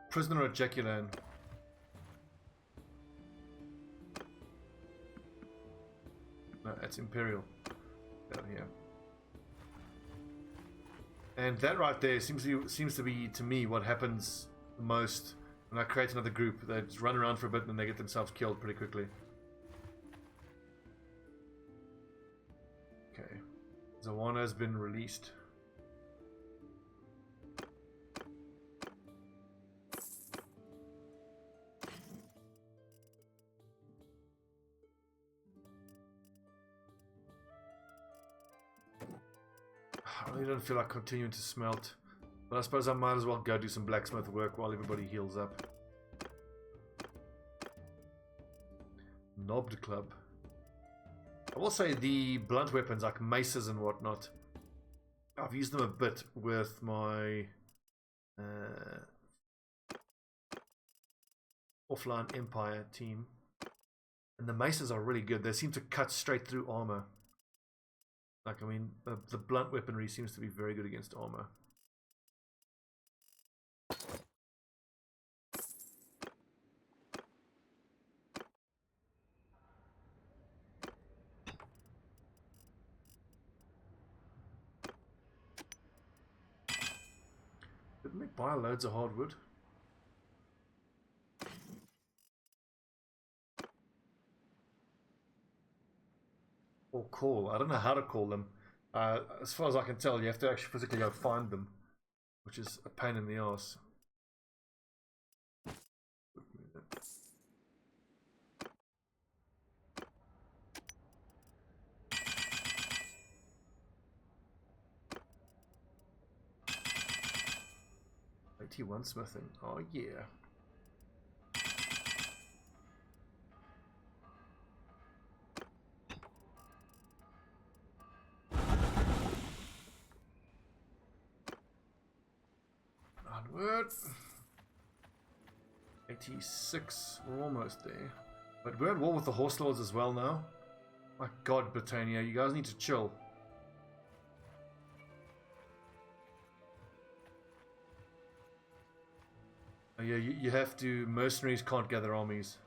Prisoner at Jaculan. No, it's Imperial. Down here. And that right there seems to be to me what happens the most when I create another group. They just run around for a bit and then they get themselves killed pretty quickly. Okay. Zawana has been released. I really don't feel like continuing to smelt, but I suppose I might as well go do some blacksmith work while everybody heals up. Knobbed club. I will say the blunt weapons like maces and whatnot, I've used them a bit with my offline Empire team, and the maces are really good. They seem to cut straight through armor. Like, I mean, the blunt weaponry seems to be very good against armor. Didn't we buy loads of hardwood? Or call. I don't know how to call them. As far as I can tell, you have to actually physically go find them, which is a pain in the ass. Pt21 smithing. Oh yeah. Onward. 86. We're almost there. But we're at war with the Horse Lords as well now. My god, Britannia, you guys need to chill. Oh yeah, you have to... Mercenaries can't gather armies.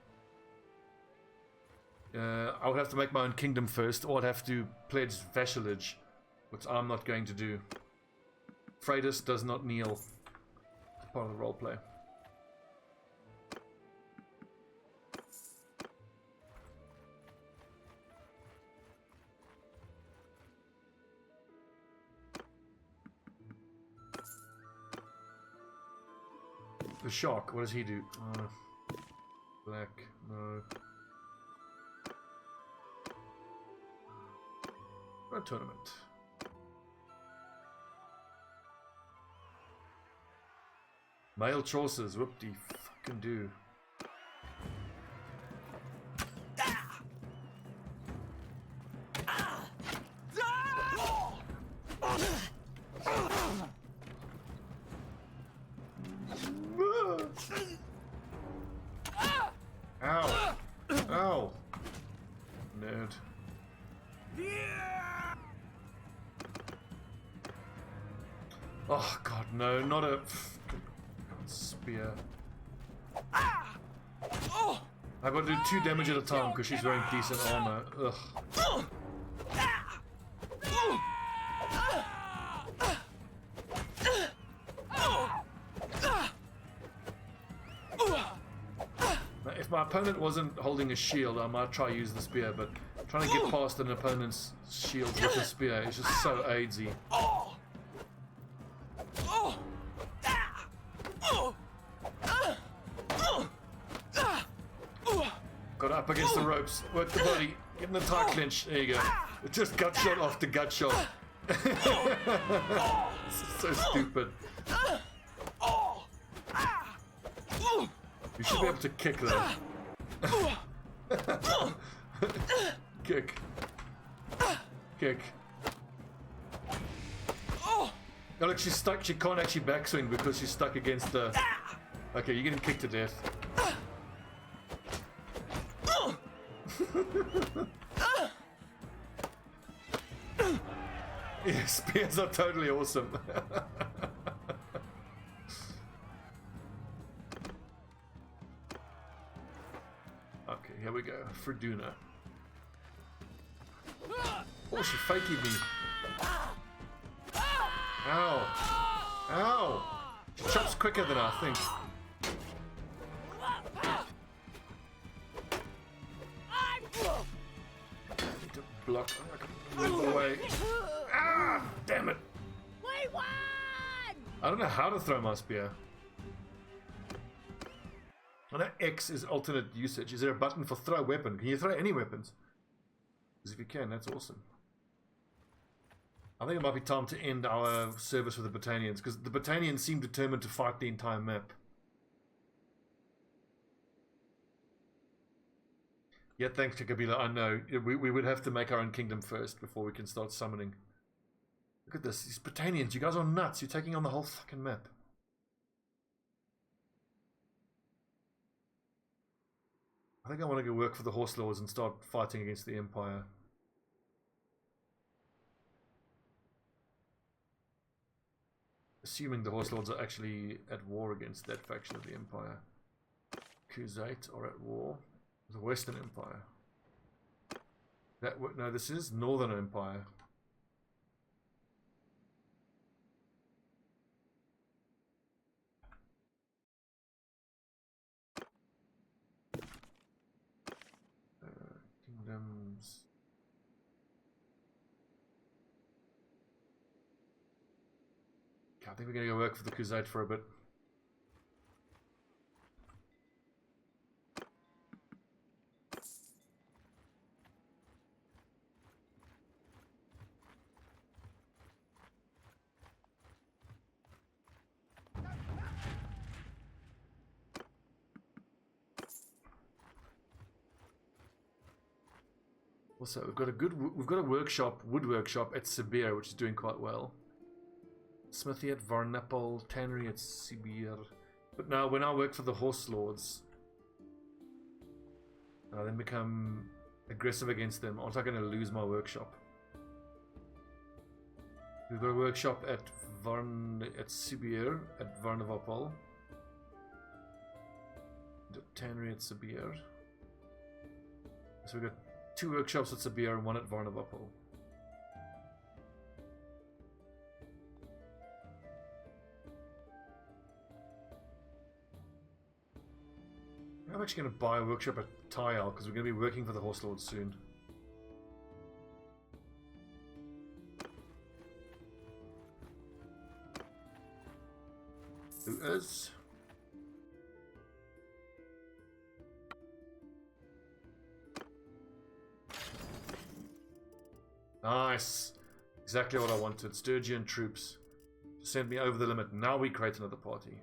I would have to make my own kingdom first, or I'd have to pledge vassalage, which I'm not going to do. Freydis does not kneel. It's part of the roleplay. The shark, what does he do? Black, no. A tournament. Male choices, whoop-de-fucking do. Ow! Ow! Nerd. Oh god, no, not a spear. I've got to do 2 damage at a time because she's wearing decent armor. Ugh. Now, if my opponent wasn't holding a shield, I might try use the spear, but trying to get past an opponent's shield with a spear is just so aidsy. Got up against the ropes, work the body, get in the tight clinch, there you go. It's just gut shot after gut shot. So stupid. You should be able to kick though. Kick. Kick. Oh look, she's stuck, she can't actually backswing because she's stuck against the... Okay, you're getting kicked to death. Yeah, spears are totally awesome. Okay, here we go. Freduna. Oh, she faked me. Ow. Ow. She chops quicker than I think. I need to block. I can move away. Ah! Damn it. We won! I don't know how to throw my spear. I know X is alternate usage. Is there a button for throw weapon? Can you throw any weapons? Because if you can, that's awesome. I think it might be time to end our service with the Battanians, because the Battanians seem determined to fight the entire map. Yeah, thanks to Kabila. I know. We would have to make our own kingdom first before we can start summoning. Look at this. These Battanians, you guys are nuts. You're taking on the whole fucking map. I think I want to go work for the Horse Lords and start fighting against the Empire. Assuming the Horse Lords are actually at war against that faction of the Empire. Khuzait are at war. The Western Empire. No, this is Northern Empire. Kingdoms. I think we're going to go work for the Khuzait for a bit. Also, we've got a wood workshop at Sibir, which is doing quite well. Smithy at Varnapol, tannery at Sibir. But now, when I work for the Horse Lords, and I then become aggressive against them, aren't I going to lose my workshop? We've got a workshop at Sibir, at Varnavapol. Tannery at Sibir. So we've got 2 workshops at Sibir and 1 at Varnavapol. I'm actually going to buy a workshop at Tile because we're going to be working for the Horse Lords soon. Who is? Nice. Exactly what I wanted. Sturgian troops. Send me over the limit. Now we create another party.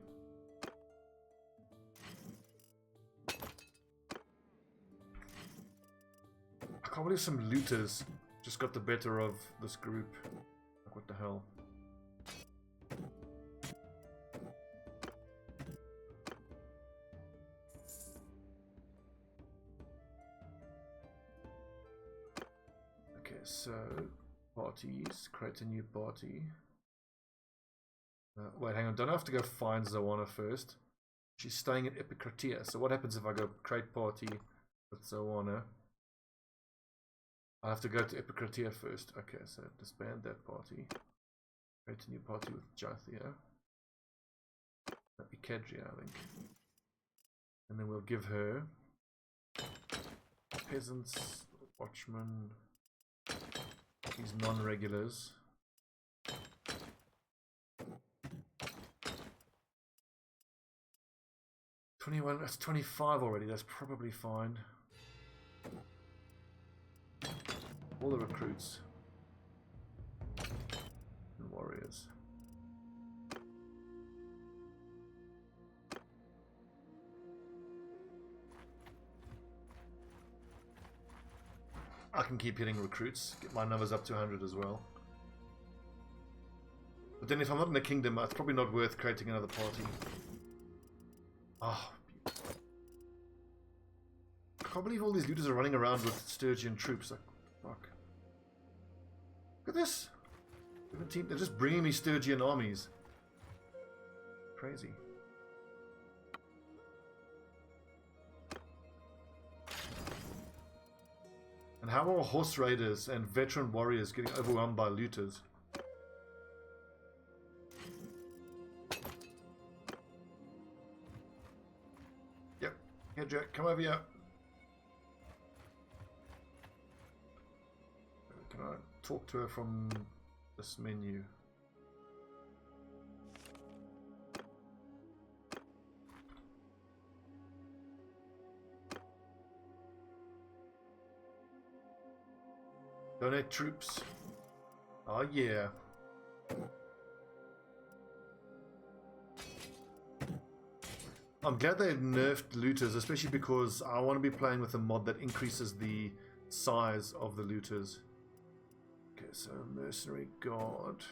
I can't believe some looters just got the better of this group. Like, what the hell? Okay, so parties, create a new party. Wait, hang on, don't I have to go find Zoana first? She's staying at Epicratia, so what happens if I go create party with Zoana? I have to go to Epicratia first. Okay, so disband that party. Create a new party with Jathia. Ecadria, I think. And then we'll give her peasants, watchmen, these non-regulars. 21, that's 25 already, that's probably fine. All the recruits and warriors. I can keep hitting recruits, get my numbers up to 100 as well. But then if I'm not in a kingdom, it's probably not worth creating another party. Oh, I can't believe all these looters are running around with Sturgian troops. Like, fuck. Look at this. 17, they're just bringing me Sturgian armies. Crazy. And how are horse raiders and veteran warriors getting overwhelmed by looters? Yep. Here, Jack, come over here. Can I talk to her from this menu? Donate troops. Oh yeah. I'm glad they nerfed looters, especially because I want to be playing with a mod that increases the size of the looters. Okay, so mercenary guard.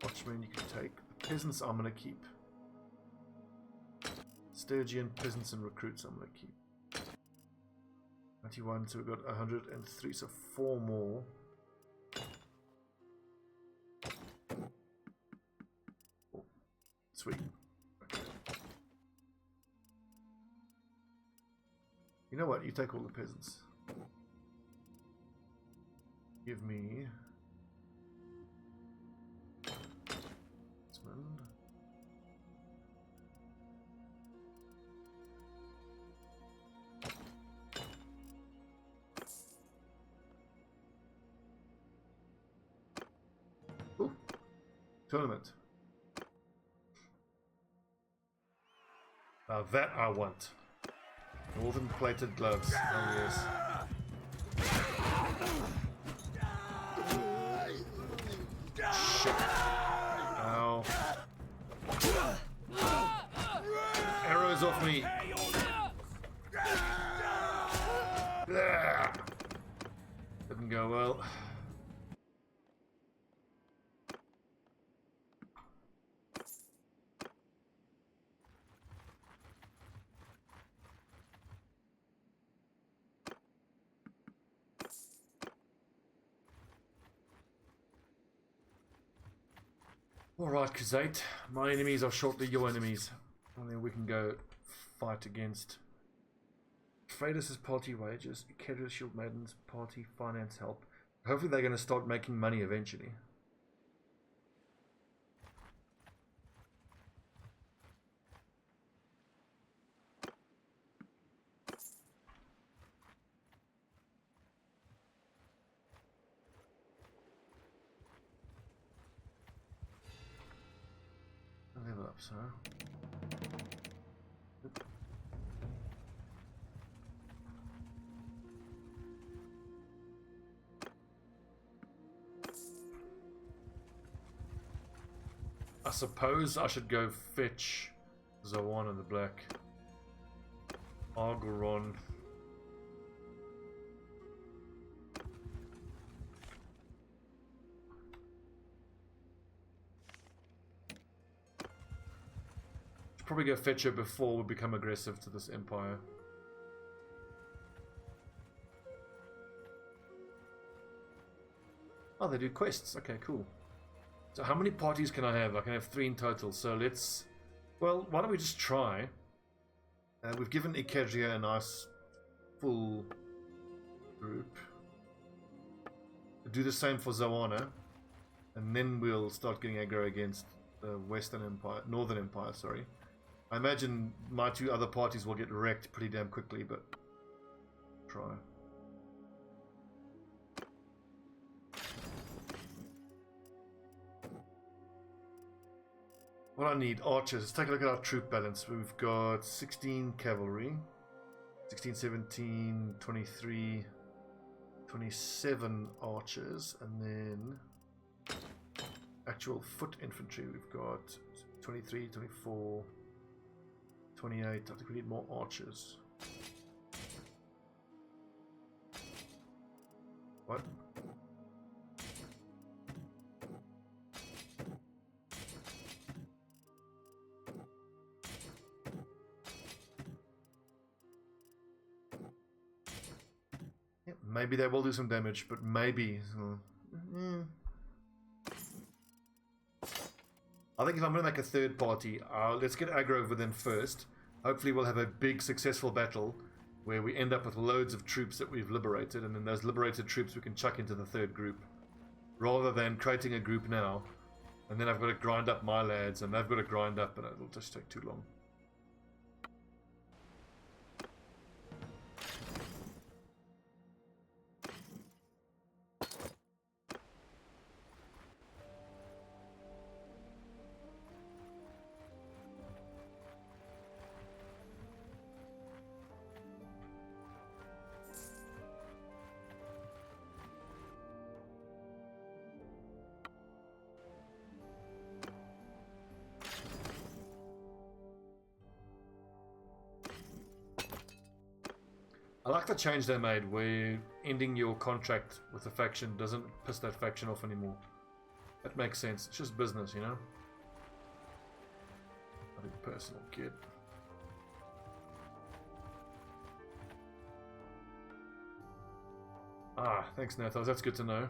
Watchmen you can take. The peasants I'm going to keep. Sturgian peasants and recruits I'm going to keep. 91, so we've got 103, so 4 more. Oh, sweet. Okay. You know what? You take all the peasants. Give me... Ooh. Tournament. Now that I want. Northern plated gloves. Oh yes. Shit. Ow. Arrows off me. Didn't go well. Alright, Kazate. My enemies are shortly your enemies. And then we can go fight against Freydis' party wages, Kedra Shield Maiden's party finance help. Hopefully they're going to start making money eventually. Level up, sir. I suppose I should go fetch Zawan in the black. Argoron. Probably go fetch her before we become aggressive to this empire. Oh, they do quests. Okay, cool. So how many parties can I have? I can have 3 in total. So let's... Well, why don't we just try? We've given Ikeria a nice full group. Do the same for Zawana. And then we'll start getting aggro against the Western Empire, Northern Empire, sorry. I imagine my 2 other parties will get wrecked pretty damn quickly, but try. What I need, archers. Let's take a look at our troop balance. We've got 16 cavalry, 16, 17, 23, 27 archers, and then actual foot infantry. We've got 23, 24, 28. I think we need more archers. What? Yeah, maybe they will do some damage, but maybe. I think if I'm going to make a third party, let's get aggro over them first. Hopefully we'll have a big successful battle where we end up with loads of troops that we've liberated, and then those liberated troops we can chuck into the third group, rather than creating a group now, and then I've got to grind up my lads, and they've got to grind up, and it'll just take too long. I like the change they made where ending your contract with a faction doesn't piss that faction off anymore. That makes sense. It's just business, you know? Nothing personal, kid. Ah, thanks, Nathos. That's good to know.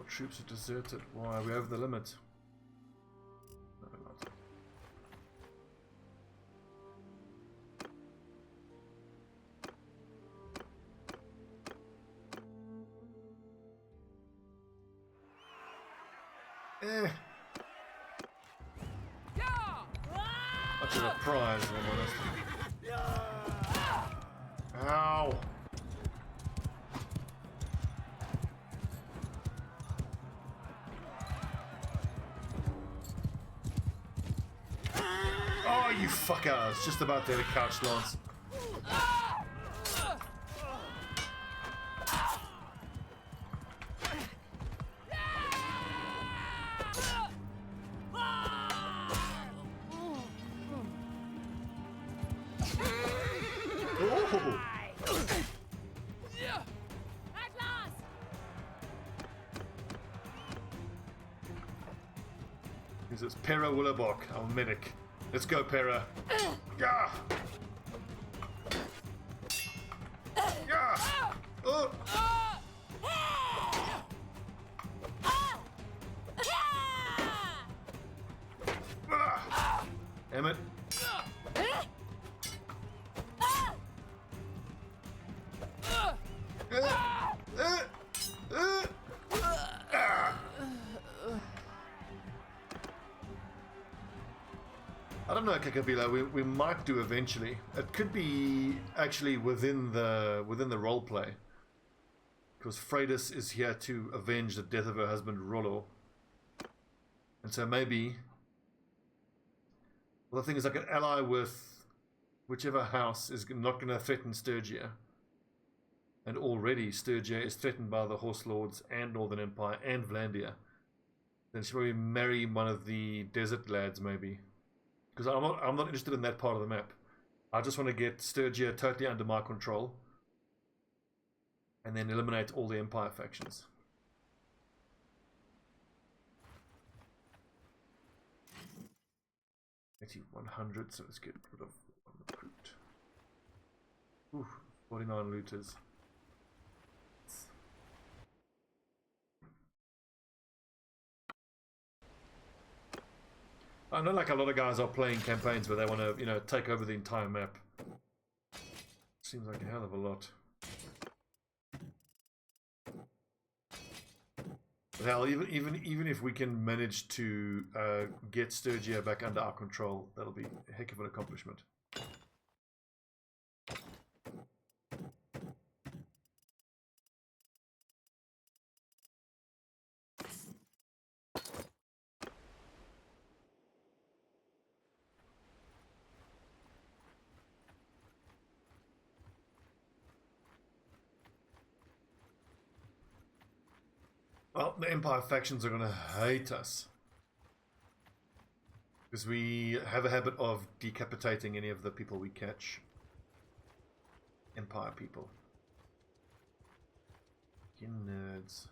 Troops are deserted. Why? Are we over the limit? No, we're not. Much of a prize, if I'm honest. Ow! You fucker! I was just about there to couch lance. This is Pera Willabok, our medic. Let's go, Pera. Yeah. Yeah. Damn it. I don't know, Kakabila. We might do eventually. It could be actually within the role play, because Freydis is here to avenge the death of her husband Rollo, and so maybe. Well, the thing is, I could ally with whichever house is not going to threaten Sturgia, and already Sturgia is threatened by the Horse Lords and Northern Empire and Vlandia. Then she probably marry one of the desert lads, maybe. Because I'm not interested in that part of the map. I just want to get Sturgia totally under my control, and then eliminate all the Empire factions. $8100, so let's get rid of one recruit. Ooh, 49 looters. I know, like, a lot of guys are playing campaigns where they want to, you know, take over the entire map. Seems like a hell of a lot. But hell, even if we can manage to get Sturgia back under our control, that'll be a heck of an accomplishment. Well, the Empire factions are going to hate us. Because we have a habit of decapitating any of the people we catch. Empire people. You nerds.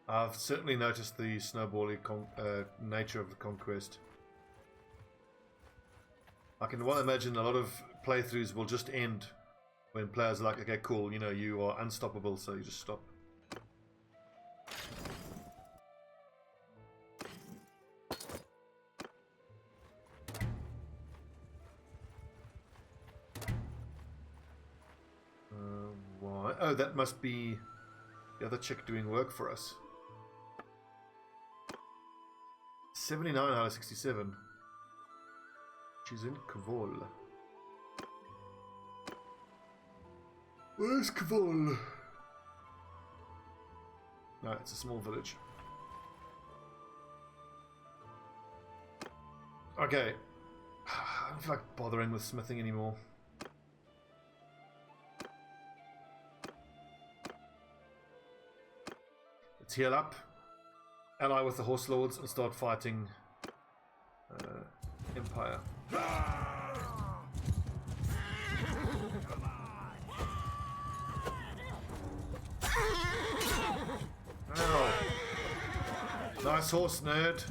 I've certainly noticed the snowbally nature of the Conquest. I can well imagine a lot of playthroughs will just end when players are like, okay, cool, you know, you are unstoppable, so you just stop. Why? Oh, that must be the other chick doing work for us. 79 out of 67. She's in Kvol. Where's Kvol? No, it's a small village. Okay. I don't feel like bothering with smithing anymore. Let's heal up. Ally with the Horse Lords and start fighting Empire. Ow. Nice horse, nerd.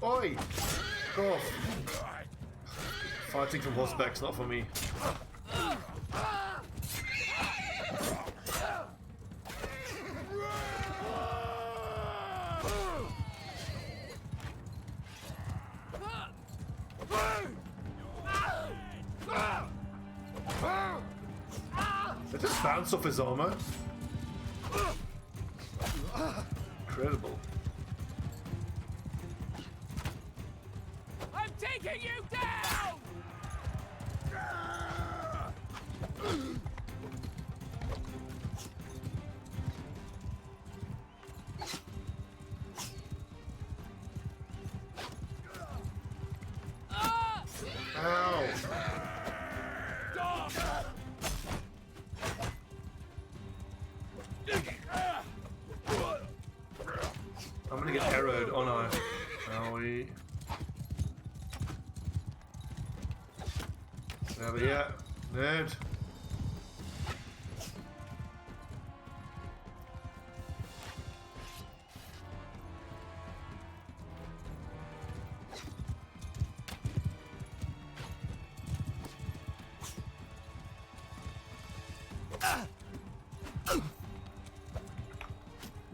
Oi! Go off. Fighting from horseback's not for me. Did it bounce off his armor? Incredible. I'm taking you down! Ow! I'm gonna get arrowed, oh no. Owie. Over here, nerd.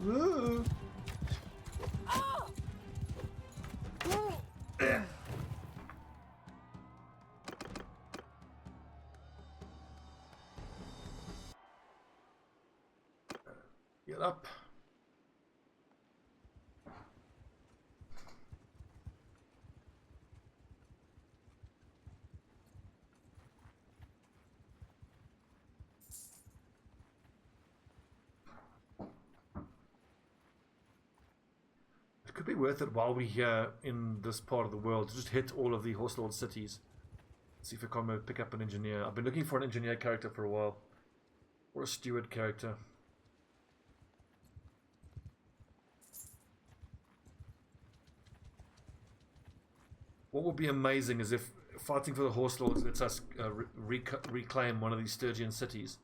Ooh. Get up. It could be worth it while we're here in this part of the world to just hit all of the Horse Lord cities. See if I can pick up an engineer. I've been looking for an engineer character for a while. Or a steward character. What would be amazing is if fighting for the Horse Lords lets us reclaim one of these Sturgian cities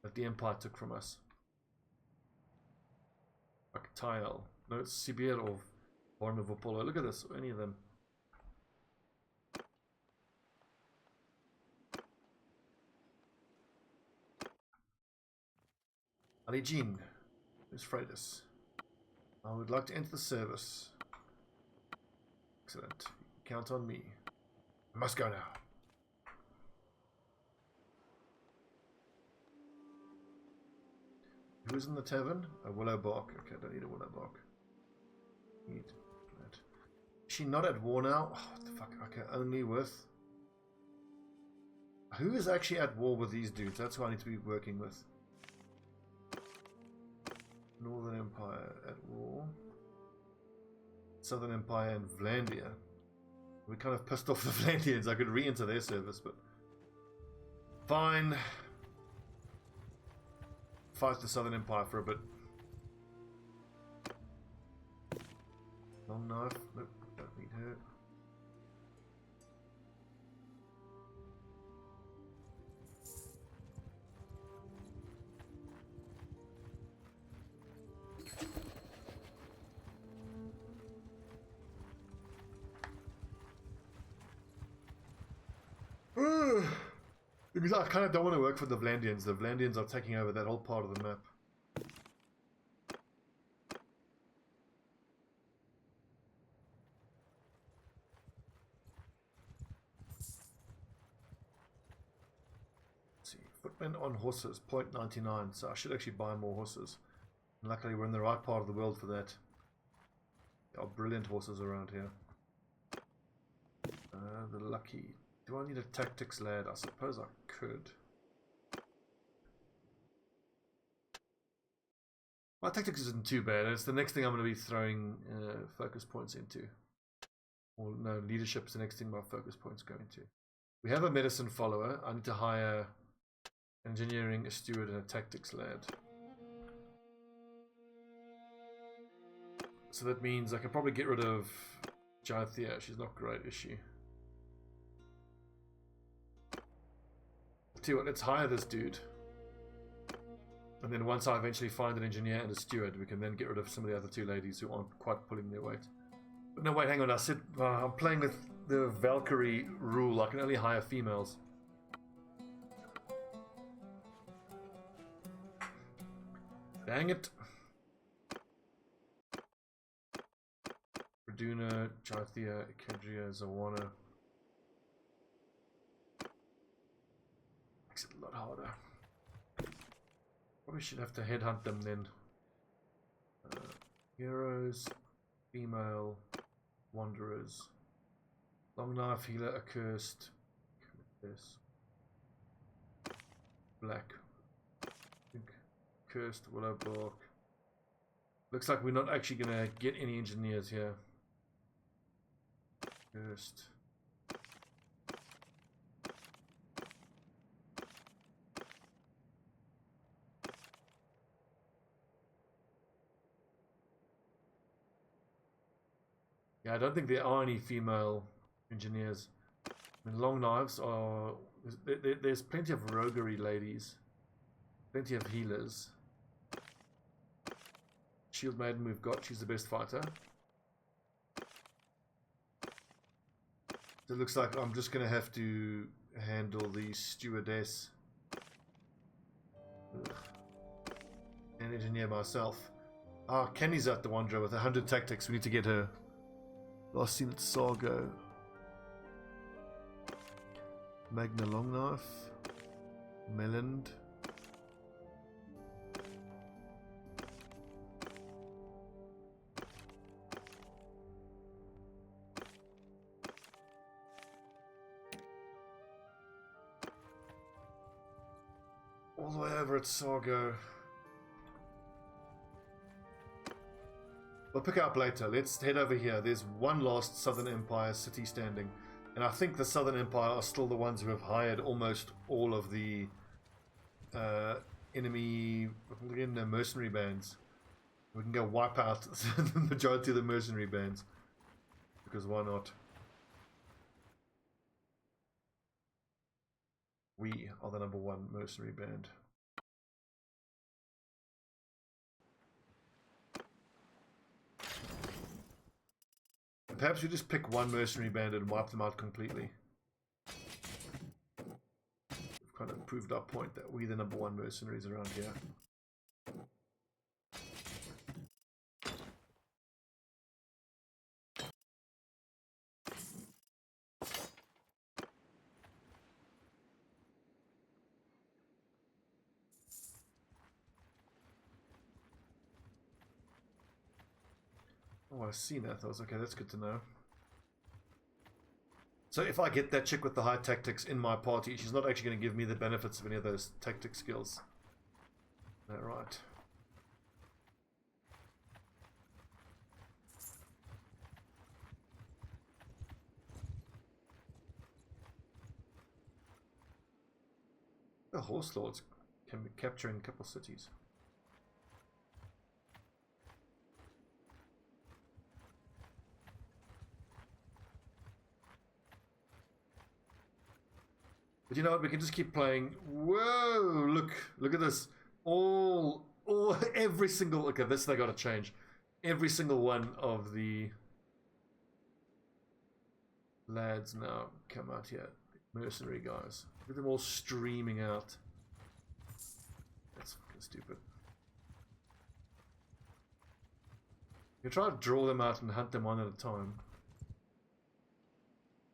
that the Empire took from us. Like Tile. No, it's Sibir or Varnovopolo. Look at this, any of them. Ali Jean. Who's Freydis? I would like to enter the service. Excellent. Count on me. I must go now. Who is in the tavern? A willow bark. Okay, don't need a willow bark. Need that. she not at war now? Oh, what the fuck? Okay, only with... Who is actually at war with these dudes? That's who I need to be working with. Northern Empire at war. Southern Empire and Vlandia. We kind of pissed off the Vlandians. I could re-enter their service, but... Fine. Fight the Southern Empire for a bit. Long knife. Nope, don't need her. Because I kind of don't want to work for the Vlandians. The Vlandians are taking over that whole part of the map. Let's see. Footmen on horses, 0.99. So I should actually buy more horses. And luckily we're in the right part of the world for that. There are brilliant horses around here. The lucky... Do I need a tactics lad? I suppose I could. My tactics isn't too bad. It's the next thing I'm going to be throwing focus points into. Or no, leadership is the next thing my focus points go into. We have a medicine follower. I need to hire engineering, a steward, and a tactics lad. So that means I can probably get rid of Jaithia. She's not great, is she? Tell you what, let's hire this dude. And then once I eventually find an engineer and a steward, we can then get rid of some of the other two ladies who aren't quite pulling their weight. But no, wait, hang on. I said I'm playing with the Valkyrie rule. I can only hire females. Dang it. Raduna, Jaithia, Kedria, Zawana. Makes it a lot harder. Probably should have to headhunt them then. Heroes, female, wanderers, long knife, healer, accursed, this, black, cursed, willow block. Looks like we're not actually gonna get any engineers here. Cursed. Yeah, I don't think there are any female engineers. I mean, long knives are... There's plenty of roguery ladies. Plenty of healers. Shield Maiden we've got. She's the best fighter. So it looks like I'm just going to have to handle the stewardess. Ugh. And engineer myself. Ah, Kenny's at the Wanderer with 100 tactics. We need to get her. Last seen at Sargo. Magna Longknife. Melland. All the way over at Sargo. We'll pick it up later. Let's head over here. There's one last Southern Empire city standing. And I think the Southern Empire are still the ones who have hired almost all of the enemy mercenary bands. We can go wipe out the majority of the mercenary bands. Because why not? We are the #1 mercenary band. Perhaps we just pick one mercenary band and wipe them out completely. We've kind of proved our point that we're the #1 mercenaries around here. Oh, I've seen that. I was okay, that's good to know. So if I get that chick with the high tactics in my party, she's not actually going to give me the benefits of any of those tactic skills. Alright. The Horse Lords can be capturing a couple cities. But you know what? We can just keep playing. Whoa! Look at this. Every single. Okay, this they got to change. Every single one of the lads now come out here. Mercenary guys. Look at them all streaming out. That's fucking stupid. You try to draw them out and hunt them one at a time.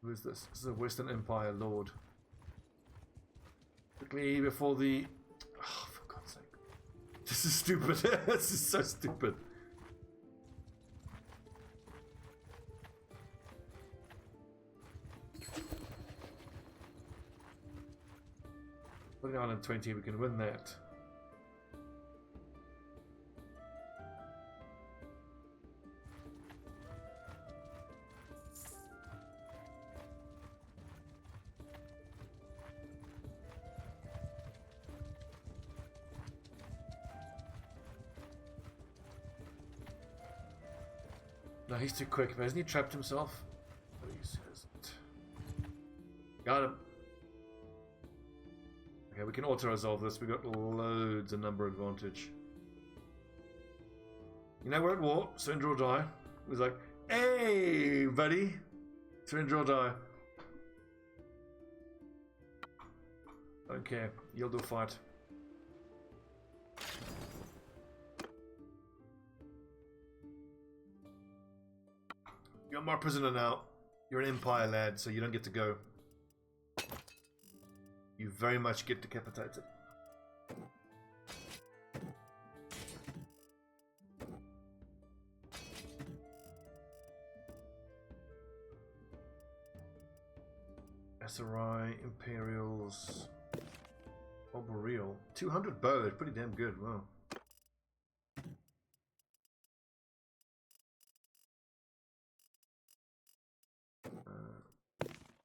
Who is this? This is a Western Empire Lord. Quickly before the... Oh, for God's sake. This is stupid. This is so stupid. Putting on 20, we can win that. No, he's too quick, but hasn't he trapped himself? Oh, he hasn't. Got him. Okay, we can auto-resolve this. We've got loads of number advantage. You know, we're at war. Surrender or die. It was like, hey, buddy. Surrender or die. Don't care. Yield or fight. You're my prisoner now. You're an Empire lad, so you don't get to go. You very much get decapitated. SRI, Imperials, Bombard, 200 bow, pretty damn good, wow.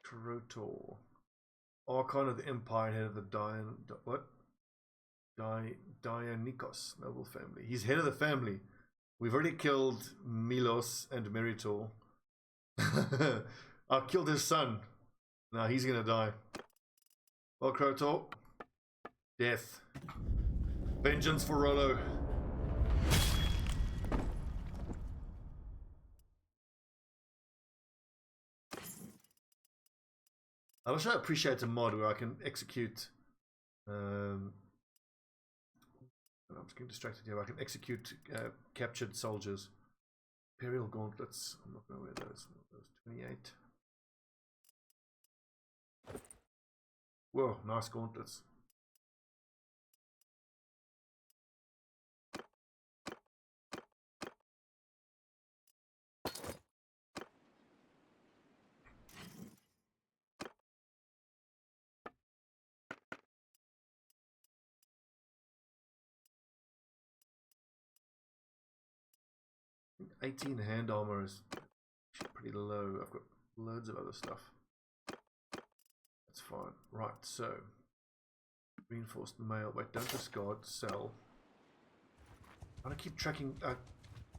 Trotor. Archon of the Empire, head of the Dionysos noble family. He's head of the family. We've already killed Milos and Meritor. I killed his son. Now he's gonna die. Well, Crotor. Death. Vengeance for Rollo. I wish I appreciate a mod where I can execute. I'm just getting distracted here. I can execute captured soldiers. Imperial gauntlets. I'm not going to wear those. Those 28. Whoa, nice gauntlets. I think 18 hand armor is pretty low. I've got loads of other stuff. That's fine. Right, so reinforced mail. Wait, don't discard. Sell. I'm gonna keep tracking,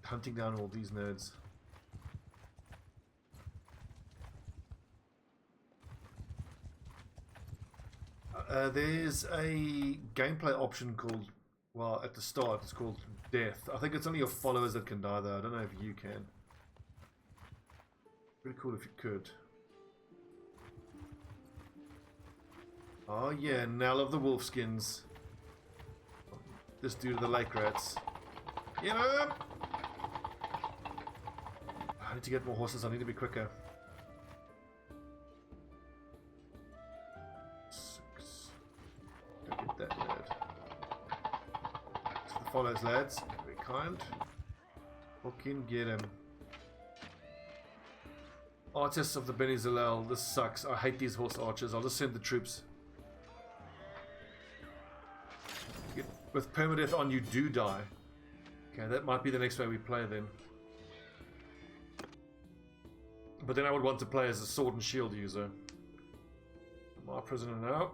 hunting down all these nerds. There's a gameplay option called, well, at the start it's called death. I think it's only your followers that can die though. I don't know if you can. Pretty cool if you could. Oh yeah, Nell of the Wolfskins. This dude of the lake rats. You know, I need to get more horses. I need to be quicker. 6. Don't get that lad. So the follows, lads. Very kind. Fucking get him. Oh, Artists of the Beni Zalel, this sucks. I hate these horse archers. I'll just send the troops. With permadeath on, you do die. Okay, that might be the next way we play then. But then I would want to play as a sword and shield user. My prisoner now.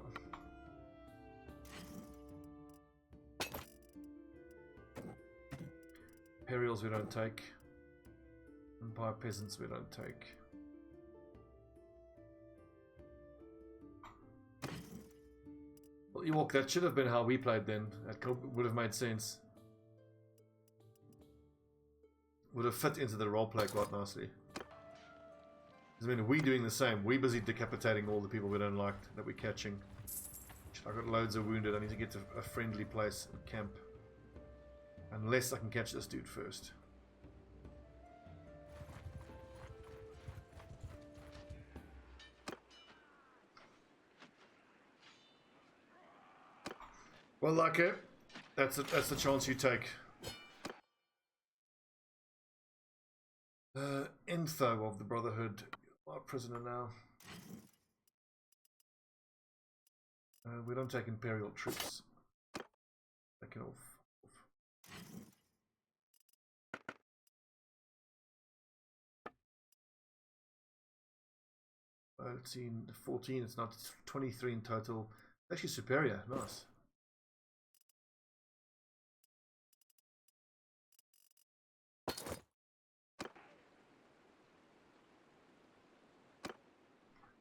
Imperials we don't take. Empire peasants we don't take. Well, Ewok, that should have been how we played then. That would have made sense. Would have fit into the roleplay quite nicely. I mean, we doing the same. We busy decapitating all the people we don't like that we're catching. I've got loads of wounded. I need to get to a friendly place and camp. Unless I can catch this dude first. Well, like it. That's the chance you take. Info of the Brotherhood. Our prisoner now. We don't take Imperial troops. Taken off. 14, it's not 23 in total. Actually superior, nice.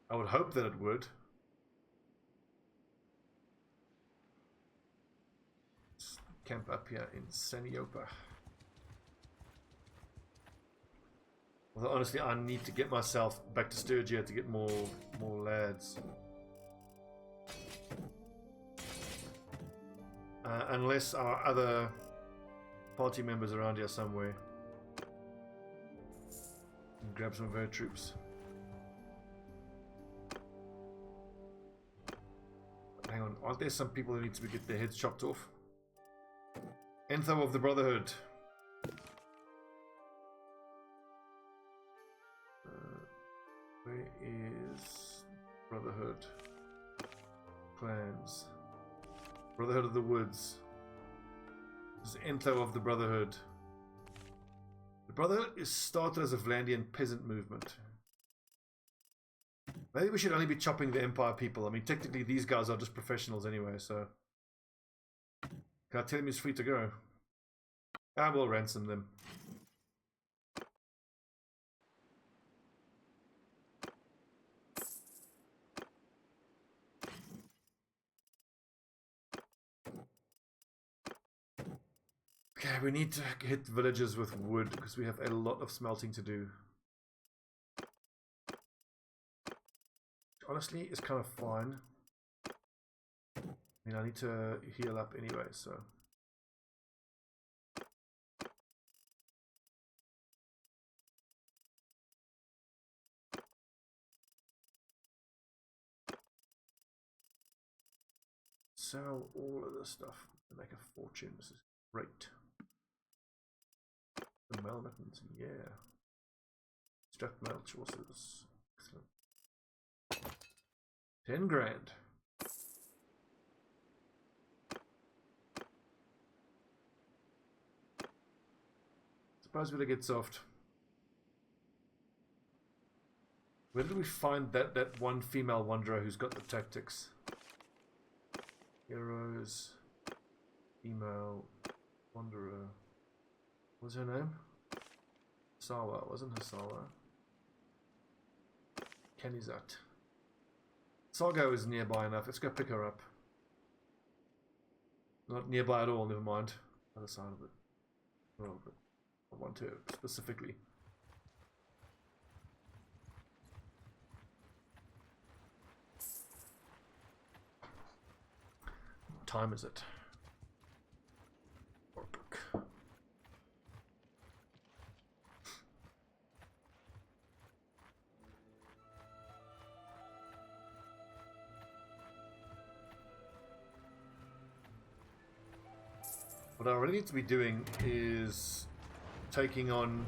I would hope that it would. Let's camp up here in Saniopa. Although honestly, I need to get myself back to Sturgia to get more lads. Unless our other party members around here somewhere. And grab some of her troops. Hang on, aren't there some people who need to get their heads chopped off? Anthem of the Brotherhood. Where is Brotherhood? Clans. Brotherhood of the Woods. This is Entho of the Brotherhood. The Brotherhood is started as a Vlandian peasant movement. Maybe we should only be chopping the Empire people. I mean, technically these guys are just professionals anyway, so... Can I tell him he's free to go? I will ransom them. Okay, we need to hit villages with wood because we have a lot of smelting to do. Honestly, it's kind of fine. I mean, I need to heal up anyway, so. Sell all of this stuff to make a fortune. This is great. The mail mittens, yeah. Strapped mail choices. Excellent. 10 grand. Suppose we'll get soft. Where did we find that one female wanderer who's got the tactics? Heroes, female wanderer. What's her name? Sawa, wasn't her Sawa? Kenizat. Sargo is nearby enough. Let's go pick her up. Not nearby at all, never mind. Other side of it. Well, but I want to specifically. What time is it? Workbook. What I really need to be doing is taking on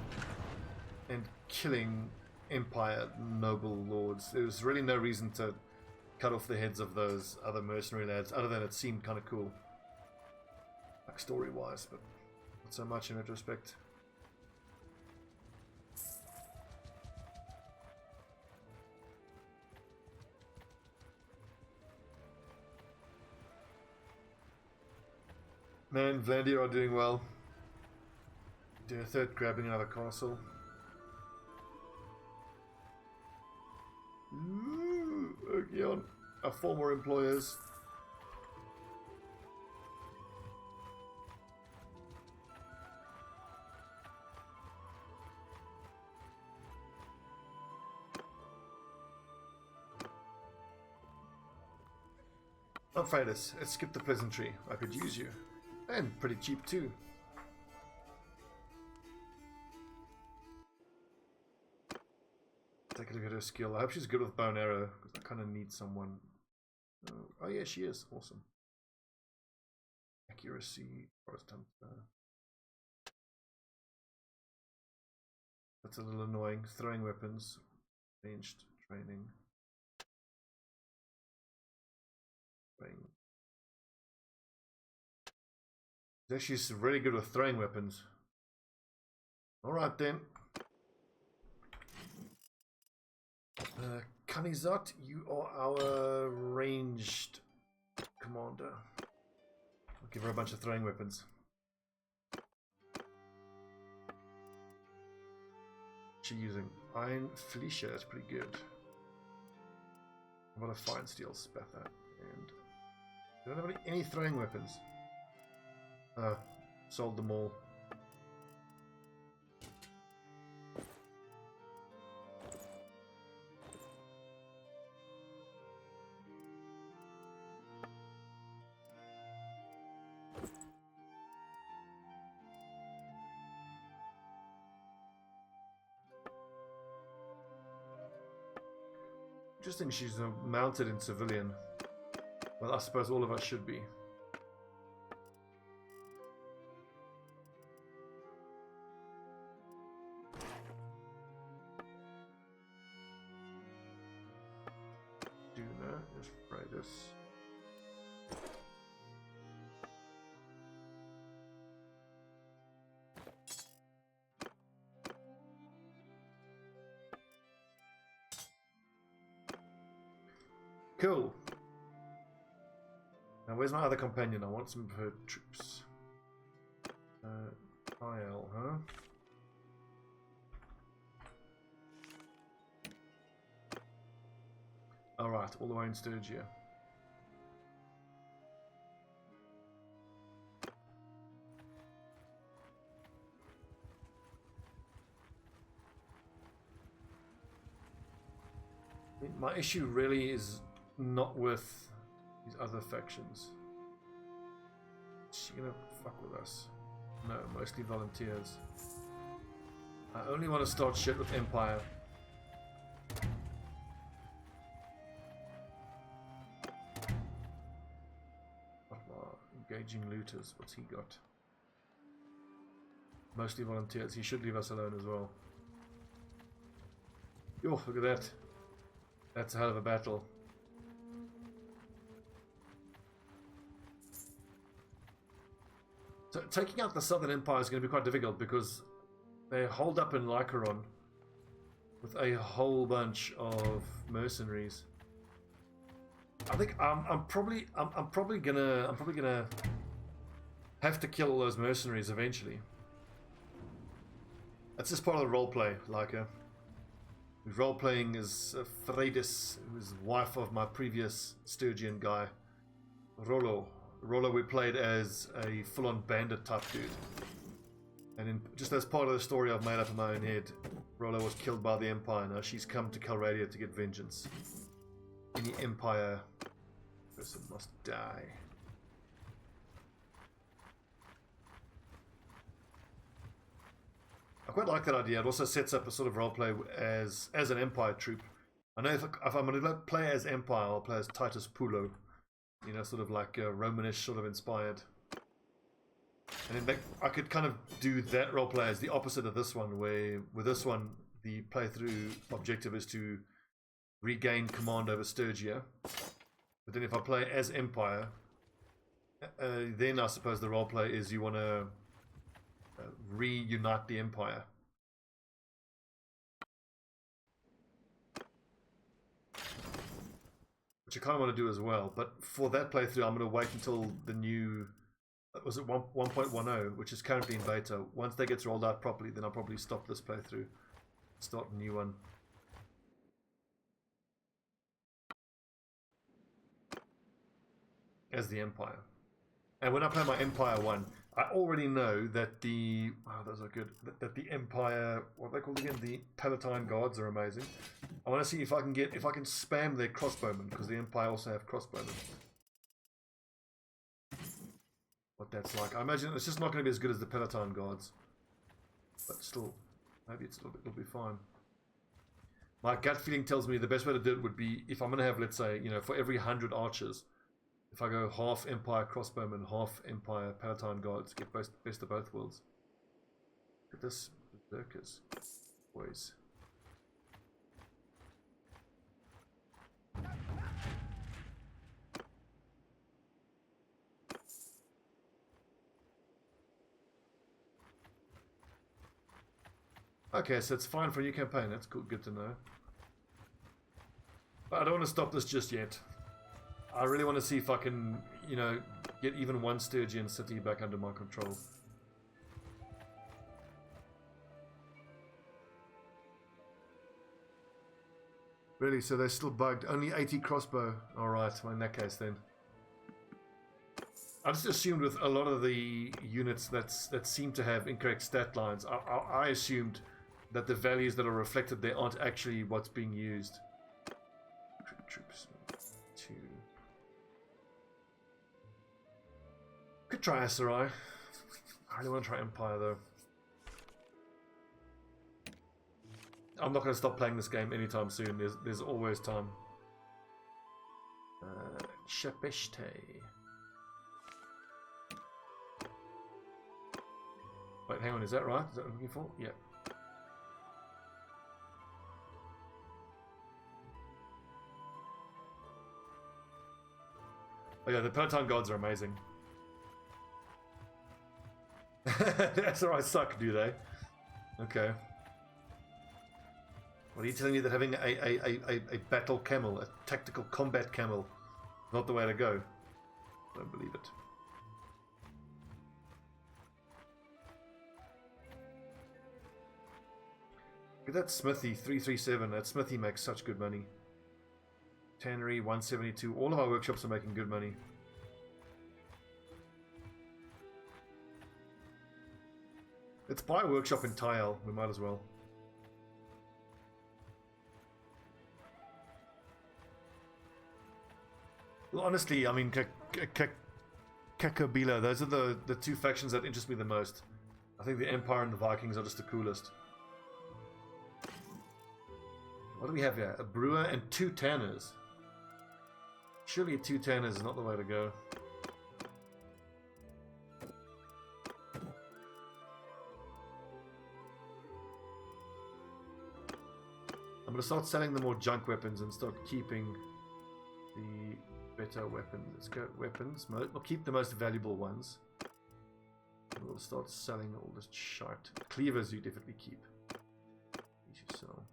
and killing Empire noble lords. There was really no reason to cut off the heads of those other mercenary lads, other than it seemed kind of cool, like story-wise, but not so much in retrospect. Man, Vlandir are doing well. Do a third, grabbing another castle. Ooh, okay, on our former employers. Oh, Freydis, let's skip the pleasantry. I could use you. And pretty cheap too. Take a look at her skill. I hope she's good with bow and arrow, because I kind of need someone. Oh yeah, she is. Awesome. Accuracy. That's a little annoying. Throwing weapons. Ranged training. She's really good with throwing weapons. Alright then. Kanizat, you are our ranged commander. I'll give her a bunch of throwing weapons. She's using Iron Felicia, that's pretty good. What a fine steel Spatha. And do I have any throwing weapons? Sold them all. Interesting, she's mounted in civilian. Well, I suppose all of us should be. Duna is Freydis. Cool. Now, where's my other companion? I want some of her troops. IL, huh? Alright, all the way in Sturgia. My issue really is not with these other factions. Is she gonna fuck with us? No, mostly volunteers. I only want to start shit with Empire. Engaging looters, what's he got? Mostly volunteers, he should leave us alone as well. Yo, look at that. That's a hell of a battle. So taking out the Southern Empire is going to be quite difficult because they hold up in Lycaron with a whole bunch of mercenaries. I think I'm probably gonna have to kill all those mercenaries eventually. That's just part of the roleplay, Leica. Role-playing is Freydis, who is the wife of my previous Sturgian guy, Rollo. Rollo we played as a full-on bandit type dude. And just as part of the story I've made up in my own head, Rollo was killed by the Empire. Now she's come to Calradia to get vengeance. Any Empire person must die. I quite like that idea. It also sets up a sort of roleplay as an Empire troop. I know if I'm going to play as Empire, I'll play as Titus Pulo. You know, sort of like Romanish, sort of inspired. And then I could kind of do that roleplay as the opposite of this one, where with this one, the playthrough objective is to regain command over Sturgia. But then if I play as Empire, then I suppose the roleplay is you want to reunite the Empire. Which I kind of want to do as well. But for that playthrough, I'm going to wait until the new... was it 1.10, which is currently in beta. Once that gets rolled out properly, then I'll probably stop this playthrough. Start a new one. As the Empire. And when I play my Empire one, I already know that the... oh, those are good. That the Empire... what are they called again? The Palatine Guards are amazing. I want to see if I can get... if I can spam their crossbowmen, because the Empire also have crossbowmen. What that's like. I imagine it's just not going to be as good as the Palatine Guards. But still, maybe it'll be fine. My gut feeling tells me the best way to do it would be, if I'm going to have, let's say, you know, for every 100 archers, if I go half Empire crossbowmen, half Empire Palatine Guards, get best of both worlds. Look at this, berserkers, boys. Okay, so it's fine for a new campaign. That's cool, good to know. But I don't want to stop this just yet. I really want to see if I can, you know, get even one Sturgian city back under my control. Really? So they're still bugged? Only 80 crossbow? Alright, well in that case then. I just assumed with a lot of the units that seem to have incorrect stat lines, I assumed that the values that are reflected there aren't actually what's being used. Troops 2. Could try Asarai. I really want to try Empire though. I'm not going to stop playing this game anytime soon. There's always time. Shepeshte. Wait, hang on, is that right? Is that what I'm looking for? Yeah. Oh yeah, the Palatine Guards are amazing. That's alright, suck, do they? Okay. What are you telling me that having a battle camel, a tactical combat camel, is not the way to go? I don't believe it. Look at that smithy, 337. That smithy makes such good money. Tannery, 172. All of our workshops are making good money. Let's buy a workshop in Tile. We might as well. Well, honestly, I mean, Kakabila, those are the two factions that interest me the most. I think the Empire and the Vikings are just the coolest. What do we have here? A brewer and 2 tanners. Surely 2 tanners is not the way to go. I'm going to start selling the more junk weapons and start keeping the better weapons. Let's go weapons. We'll keep the most valuable ones. And we'll start selling all this shite. Cleavers you definitely keep. You should sell.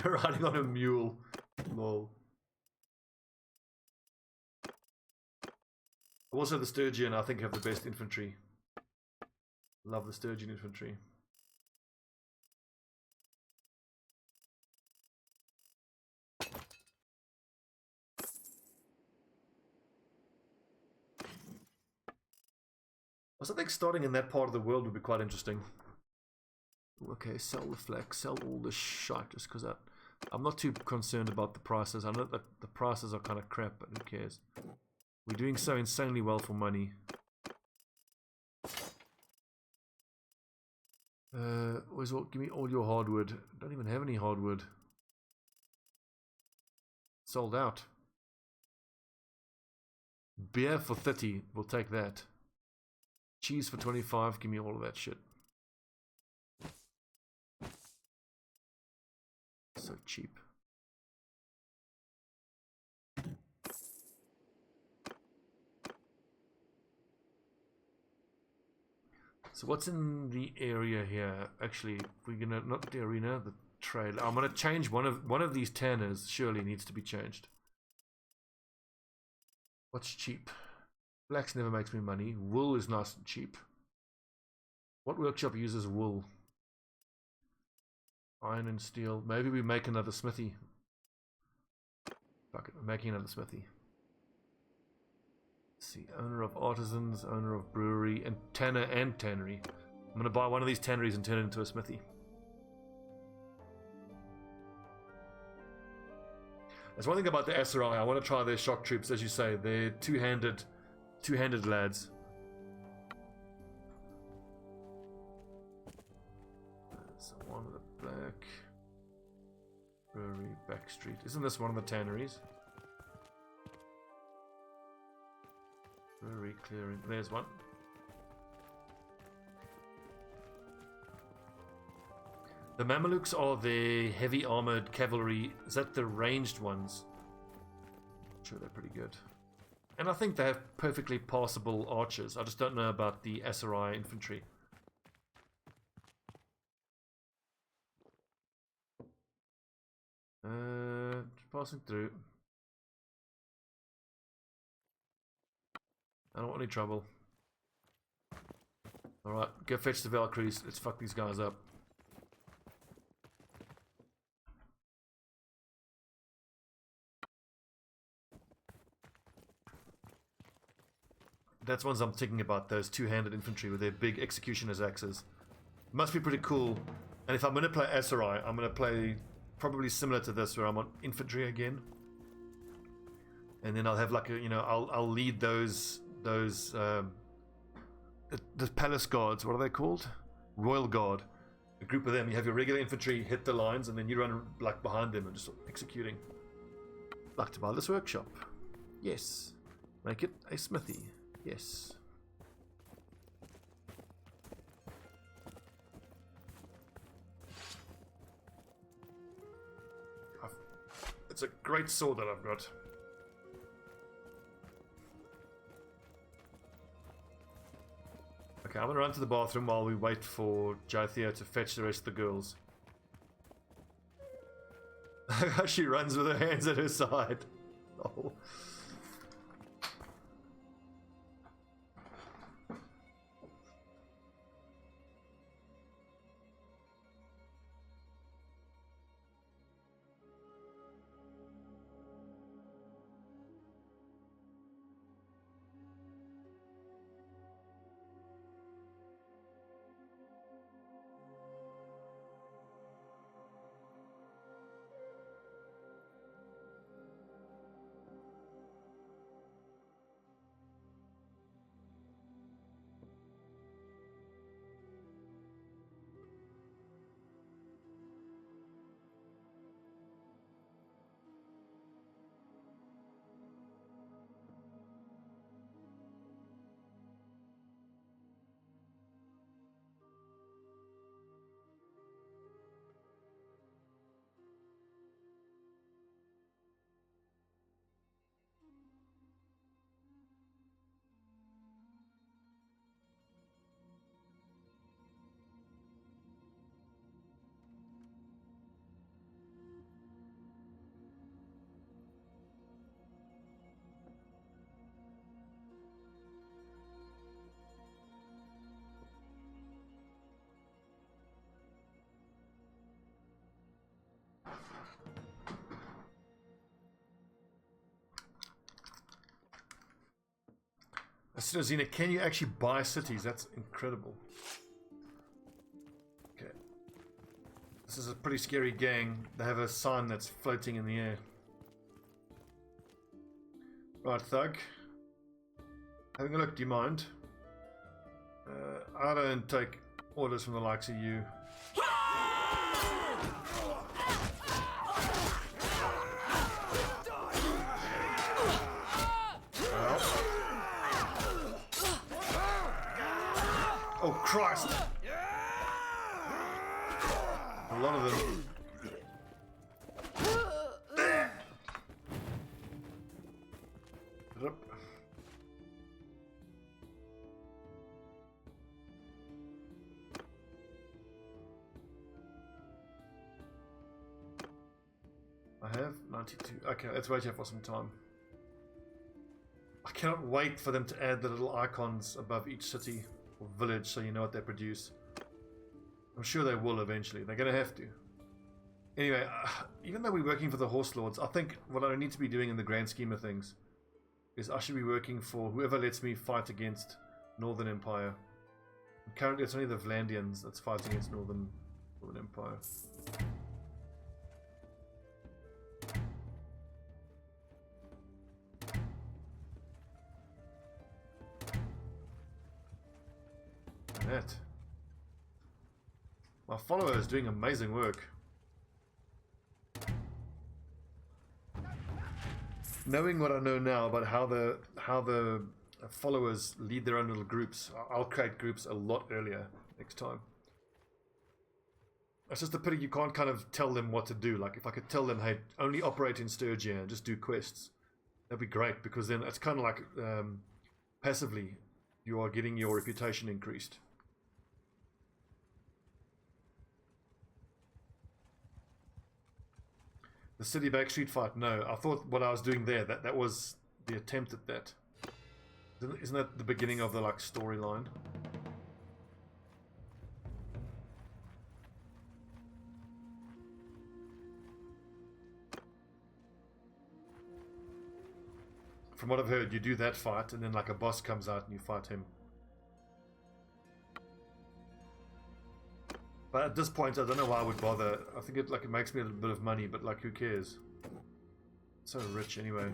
Riding on a mule. Lol. Also the Sturgian I think have the best infantry. Love the Sturgian infantry. I think starting in that part of the world would be quite interesting. Okay, sell the flax, sell all the shite, just because I'm not too concerned about the prices. I know that the prices are kind of crap, but who cares? We're doing so insanely well for money. Give me all your hardwood. Don't even have any hardwood. Sold out. Beer for 30, we'll take that. Cheese for 25, give me all of that shit. So cheap. So what's in the area here? Actually, we're gonna, not the arena, the trade. I'm gonna change one of these tanners. Surely needs to be changed. What's cheap? Flax never makes me money. Wool is nice and cheap. What workshop uses wool? Iron and steel. Maybe we make another smithy. Fuck it, we're making another smithy. Let's see, owner of artisans, owner of brewery, and tanner and tannery. I'm gonna buy one of these tanneries and turn it into a smithy. There's one thing about the SRI, I want to try their shock troops, as you say, they're two-handed lads. There's one with a black brewery, back street. Isn't this one of the tanneries? Brewery clearing. There's one. The Mamelukes are the heavy armored cavalry. Is that the ranged ones? I'm sure they're pretty good. And I think they have perfectly passable archers. I just don't know about the SRI infantry. Passing through. I don't want any trouble. Alright, go fetch the Valkyries. Let's fuck these guys up. That's ones I'm thinking about, those two-handed infantry with their big executioner's axes. Must be pretty cool. And if I'm going to play SRI, I'm going to play probably similar to this, where I'm on infantry again. And then I'll have like a, you know, I'll lead those the palace guards. What are they called? Royal Guard. A group of them. You have your regular infantry hit the lines, and then you run like behind them and just executing. Like to buy this workshop. Yes. Make it a smithy. Yes. It's a great sword that I've got. Okay, I'm gonna run to the bathroom while we wait for Jathia to fetch the rest of the girls. She runs with her hands at her side. Oh. Zina, can you actually buy cities? That's incredible. Okay. This is a pretty scary gang. They have a sign that's floating in the air. Right, Thug. Having a look, do you mind? I don't take orders from the likes of you. Well. Christ! A lot of them. I have 92. Okay, let's wait here for some time. I cannot wait for them to add the little icons above each city or village so you know what they produce. I'm sure they will eventually. They're going to have to. Anyway, even though we're working for the Horse Lords, I think what I need to be doing in the grand scheme of things is I should be working for whoever lets me fight against Northern Empire. And currently it's only the Vlandians that's fighting against Northern Empire. That. My follower is doing amazing work. Knowing what I know now about how the followers lead their own little groups, I'll create groups a lot earlier next time. It's just a pity you can't kind of tell them what to do. Like if I could tell them, hey, only operate in Sturgia and just do quests, that'd be great, because then it's kind of like passively you are getting your reputation increased. The city back street fight? No, I thought what I was doing there, that was the attempt at that. Isn't that the beginning of the like storyline? From what I've heard, you do that fight and then like a boss comes out and you fight him. But at this point, I don't know why I would bother. I think it makes me a little bit of money, but like who cares? It's so rich anyway.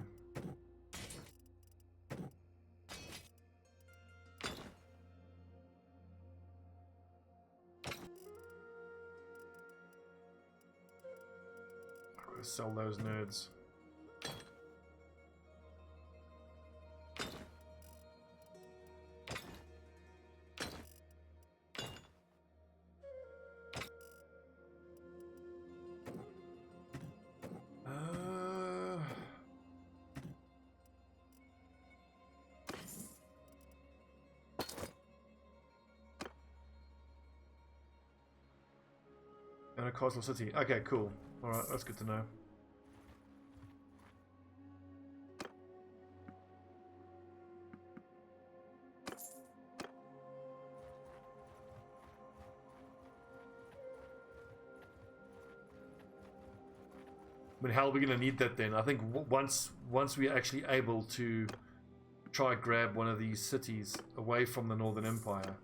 I'm gonna sell those nerds. And a Castle City. Okay, cool. Alright, that's good to know. I mean, how are we going to need that then? I think once we're actually able to try grab one of these cities away from the Northern Empire,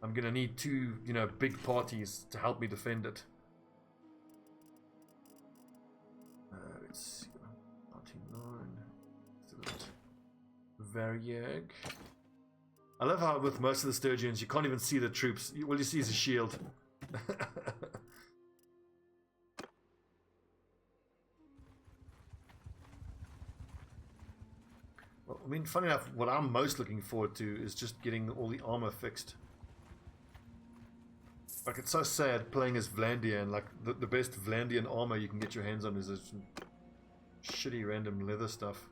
I'm going to need two, you know, big parties to help me defend it. Let's see, 99. Variag. I love how with most of the Sturgians you can't even see the troops. All you see is a shield. Well, I mean, funny enough, what I'm most looking forward to is just getting all the armor fixed. Like, it's so sad playing as Vlandian. Like, the best Vlandian armor you can get your hands on is this shitty random leather stuff.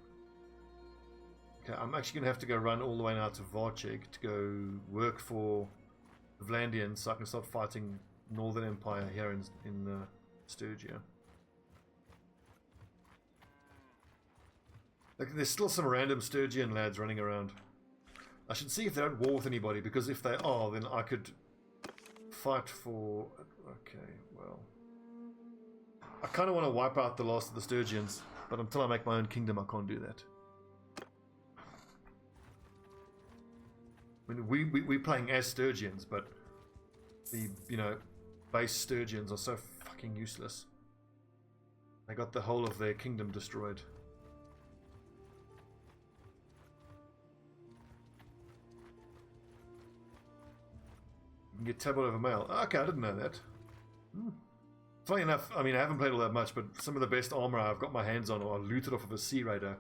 Okay, I'm actually going to have to go run all the way now to Varcheg to go work for the Vlandians so I can start fighting Northern Empire here in Sturgia. Like, there's still some random Sturgian lads running around. I should see if they don't war with anybody, because if they are, then I could fight for... Okay, well... I kind of want to wipe out the last of the Sturgians, but until I make my own kingdom, I can't do that. I mean, we're playing as Sturgians, but the, you know, base Sturgians are so fucking useless. They got the whole of their kingdom destroyed. You can get tablet over mail. Okay, I didn't know that. Funny enough, I mean, I haven't played all that much, but some of the best armor I've got my hands on are looted off of a Sea Raider.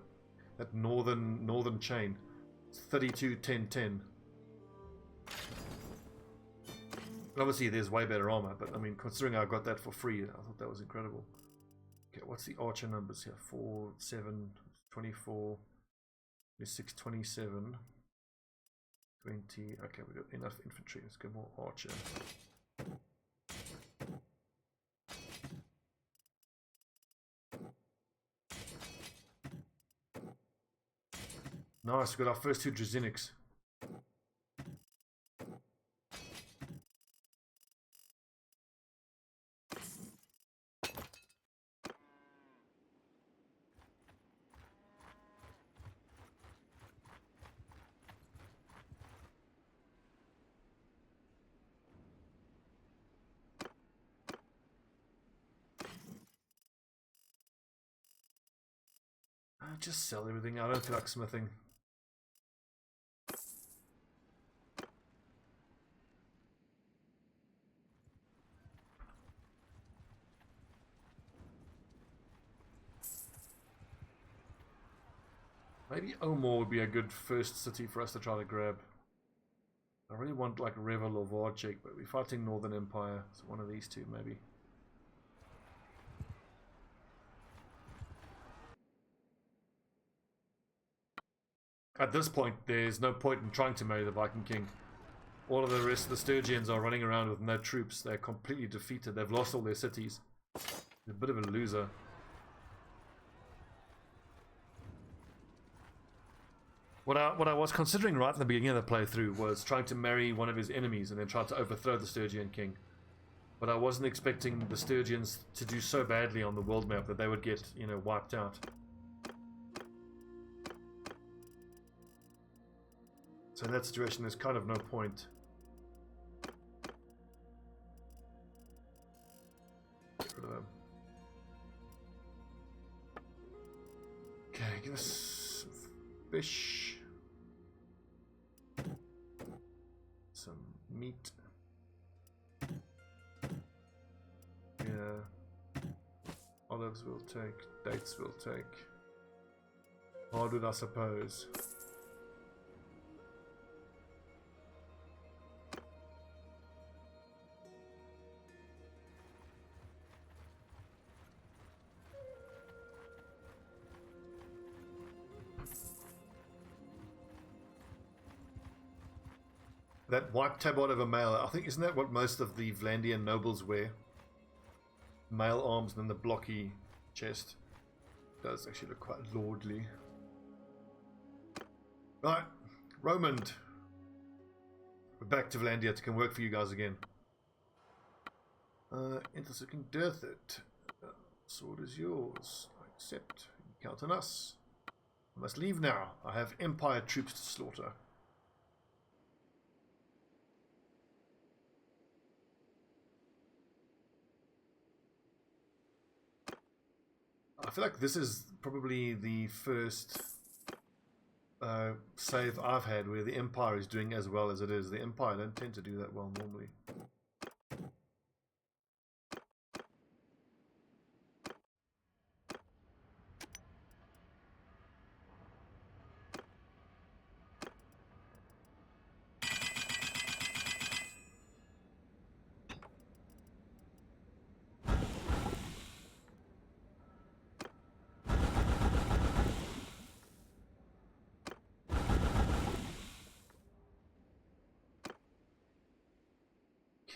That northern chain. It's 32-10-10. Obviously, there's way better armor, but I mean, considering I got that for free, I thought that was incredible. Okay, what's the archer numbers here? 4, 7, 24, 26, 27, 20. Okay, we got enough infantry. Let's go more archer. Nice, we got our first 2 Draziniks. Just sell everything. I don't feel like smithing. Maybe Omor would be a good first city for us to try to grab. I really want like Revel or Varchek, but we're fighting Northern Empire, so one of these two maybe. At this point, there's no point in trying to marry the Viking King. All of the rest of the Sturgians are running around with no troops. They're completely defeated. They've lost all their cities. They're a bit of a loser. What I was considering right in the beginning of the playthrough was trying to marry one of his enemies and then try to overthrow the Sturgian king. But I wasn't expecting the Sturgians to do so badly on the world map that they would get, you know, wiped out. So in that situation, there's kind of no point. Get rid of them. Okay, give us some fish. Some meat. Yeah. Olives will take. Dates will take. Hardwood, I suppose. That white tabard over mail, I think, isn't that what most of the Vlandian nobles wear? Mail arms and then the blocky chest. Does actually look quite lordly. Right, Romand. We're back to Vlandia to come work for you guys again. Interseeking Dirthit. Sword is yours. I accept. You count on us. I must leave now. I have Empire troops to slaughter. I feel like this is probably the first save I've had where the Empire is doing as well as it is. The Empire don't tend to do that well normally.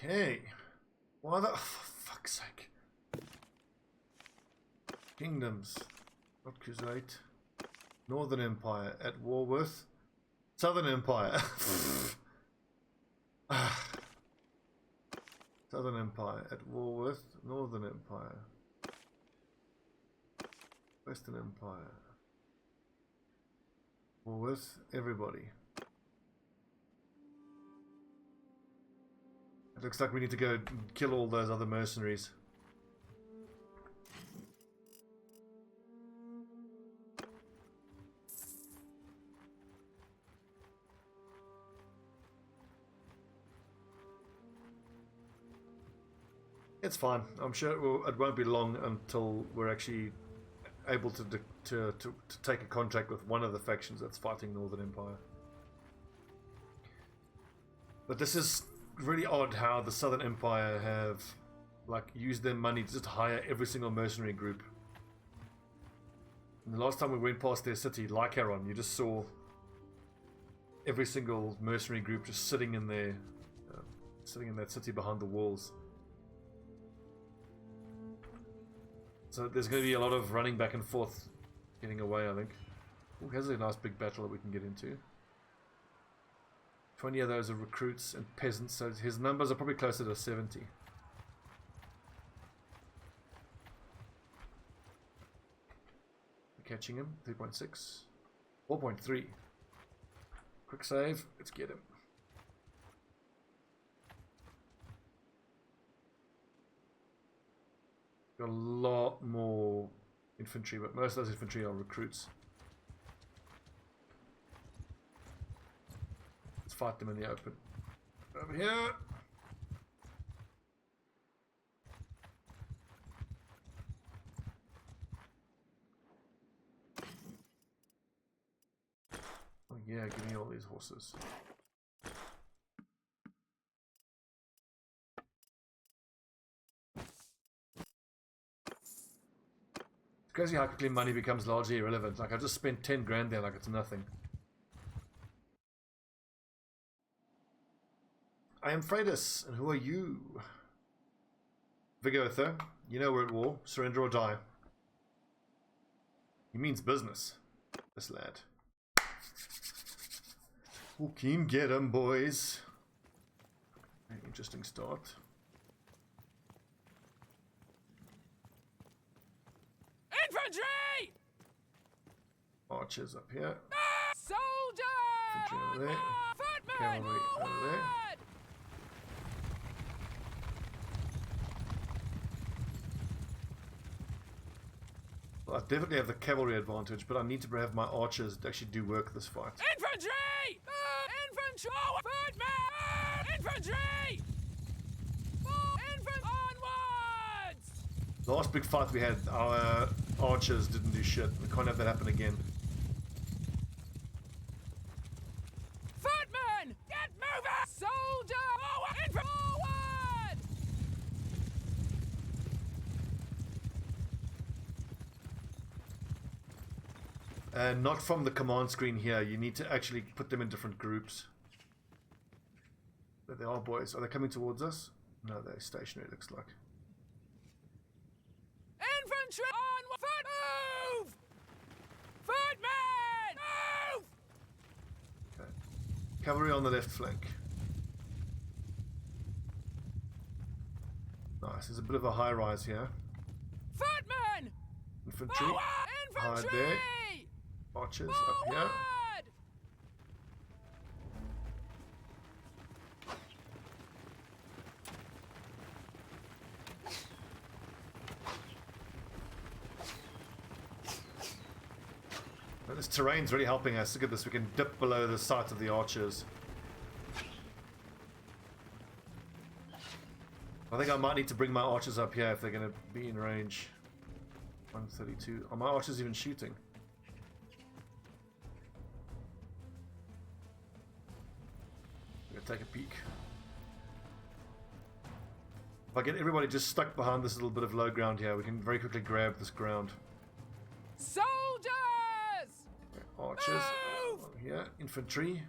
Okay. Why the... Oh, for fuck's sake. Kingdoms. Not Crusade. Northern Empire at war with Southern Empire. Southern Empire at war with Northern Empire. Western Empire. War with everybody. It looks like we need to go kill all those other mercenaries. It's fine. I'm sure it won't be long until we're actually able to take a contract with one of the factions that's fighting Northern Empire. But this is really odd how the Southern Empire have like used their money to just hire every single mercenary group. And the last time we went past their city, Lycaron, you just saw every single mercenary group just sitting in there, sitting in that city behind the walls. So there's going to be a lot of running back and forth, getting away, I think. Oh, here's a nice big battle that we can get into. 20 of those are recruits and peasants, so his numbers are probably closer to 70. We're catching him, 3.6. 4.3. Quick save, let's get him. Got a lot more infantry, but most of those infantry are recruits. Let's fight them in the open. Over here. Oh yeah, give me all these horses. It's crazy how quickly money becomes largely irrelevant. Like I just spent 10 grand there like it's nothing. I am Freydis, and who are you? Vigotha, you know we're at war. Surrender or die. He means business, this lad. Okay, get him, boys. Very interesting start. Infantry! Archers up here. Soldiers! Infantry over there. Footmen! Cavalry over there. Well, I definitely have the cavalry advantage, but I need to have my archers to actually do work this fight. Infantry! Infantry! Footmen! Infantry! Onwards! The last big fight we had, our archers didn't do shit. We can't have that happen again. Footmen! Get moving! Soldier! Forward! Forward! Not from the command screen here. You need to actually put them in different groups. There they are, boys. Are they coming towards us? No, they're stationary, looks like. Infantry! On foot! Move! Footmen! Move! Okay. Cavalry on the left flank. Nice. There's a bit of a high rise here. Footmen! Infantry. Forward! Hide Infantry! there. Archers up here. Forward! Now, this terrain's really helping us. Look at this. We can dip below the sight of the archers. I think I might need to bring my archers up here if they're going to be in range. 132. Are my archers even shooting? Take a peek. If I get everybody just stuck behind this little bit of low ground here, we can very quickly grab this ground. Soldiers! Okay, archers over here, infantry.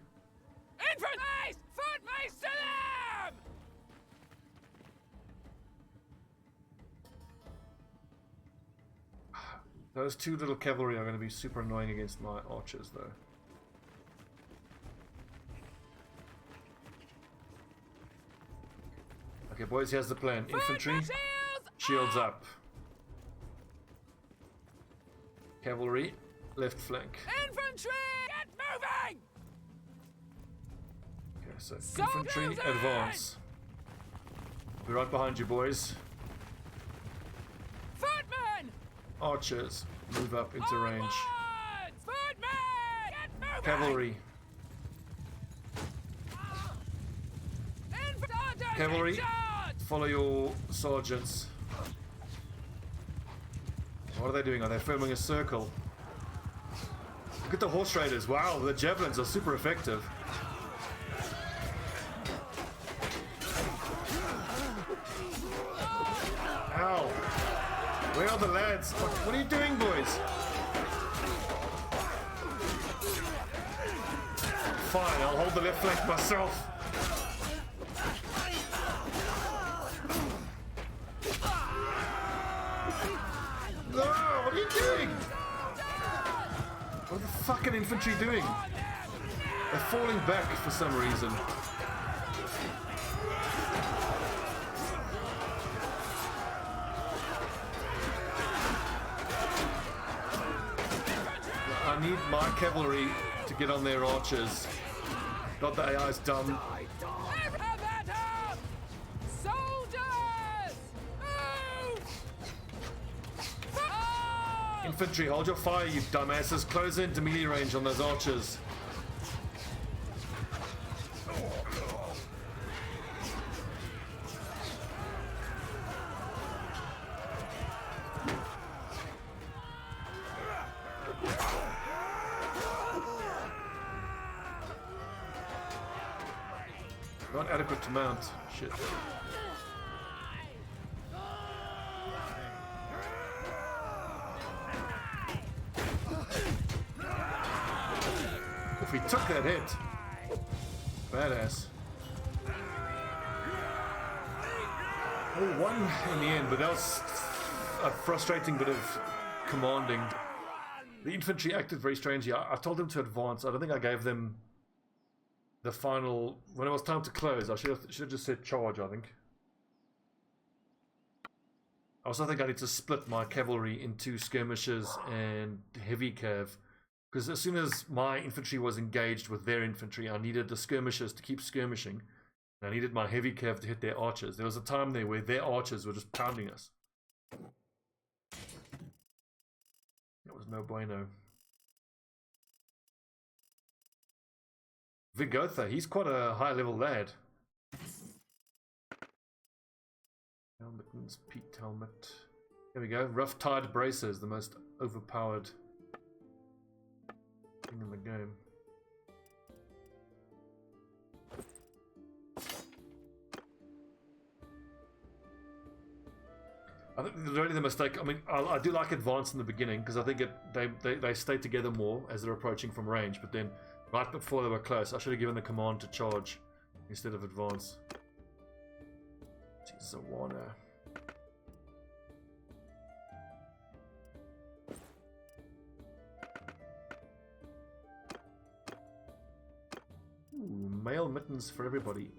Infantry! Foot mace to them! Those two little cavalry are going to be super annoying against my archers, though. Okay, boys, here's the plan. Infantry, shields up. Cavalry, left flank. Infantry! Get moving! Okay, so infantry, advance. We're right behind you, boys. Footmen! Archers, move up into range. Onwards! Footmen! Get moving! Cavalry. Cavalry, follow your sergeants. What are they doing? Are they forming a circle? Look at the horse raiders. Wow, the javelins are super effective. Ow! Where are the lads? What are you doing, boys? Fine, I'll hold the left flank myself. No, what are you doing? What are the fucking infantry doing? They're falling back for some reason. I need my cavalry to get on their archers. Not the AI's dumb. Infantry, hold your fire, you dumbasses. Close in to melee range on those archers. Not adequate to mount. Shit. If we took that hit, badass. Oh, one in the end, but that was a frustrating bit of commanding. The infantry acted very strangely. I told them to advance. I don't think I gave them the final. When it was time to close, I should have just said charge. I think. I also think I need to split my cavalry into skirmishes and heavy cav. Because as soon as my infantry was engaged with their infantry, I needed the skirmishers to keep skirmishing. And I needed my heavy cav to hit their archers. There was a time there where their archers were just pounding us. That was no bueno. Vigotha, he's quite a high level lad. Helmet's peaked helmet. There we go. Rough tied braces, the most overpowered thing in the game. I think really the mistake. I mean, I do like advance in the beginning because I think they stay together more as they're approaching from range. But then, right before they were close, I should have given the command to charge instead of advance. Jesus, Awana. Ooh, mail mittens for everybody.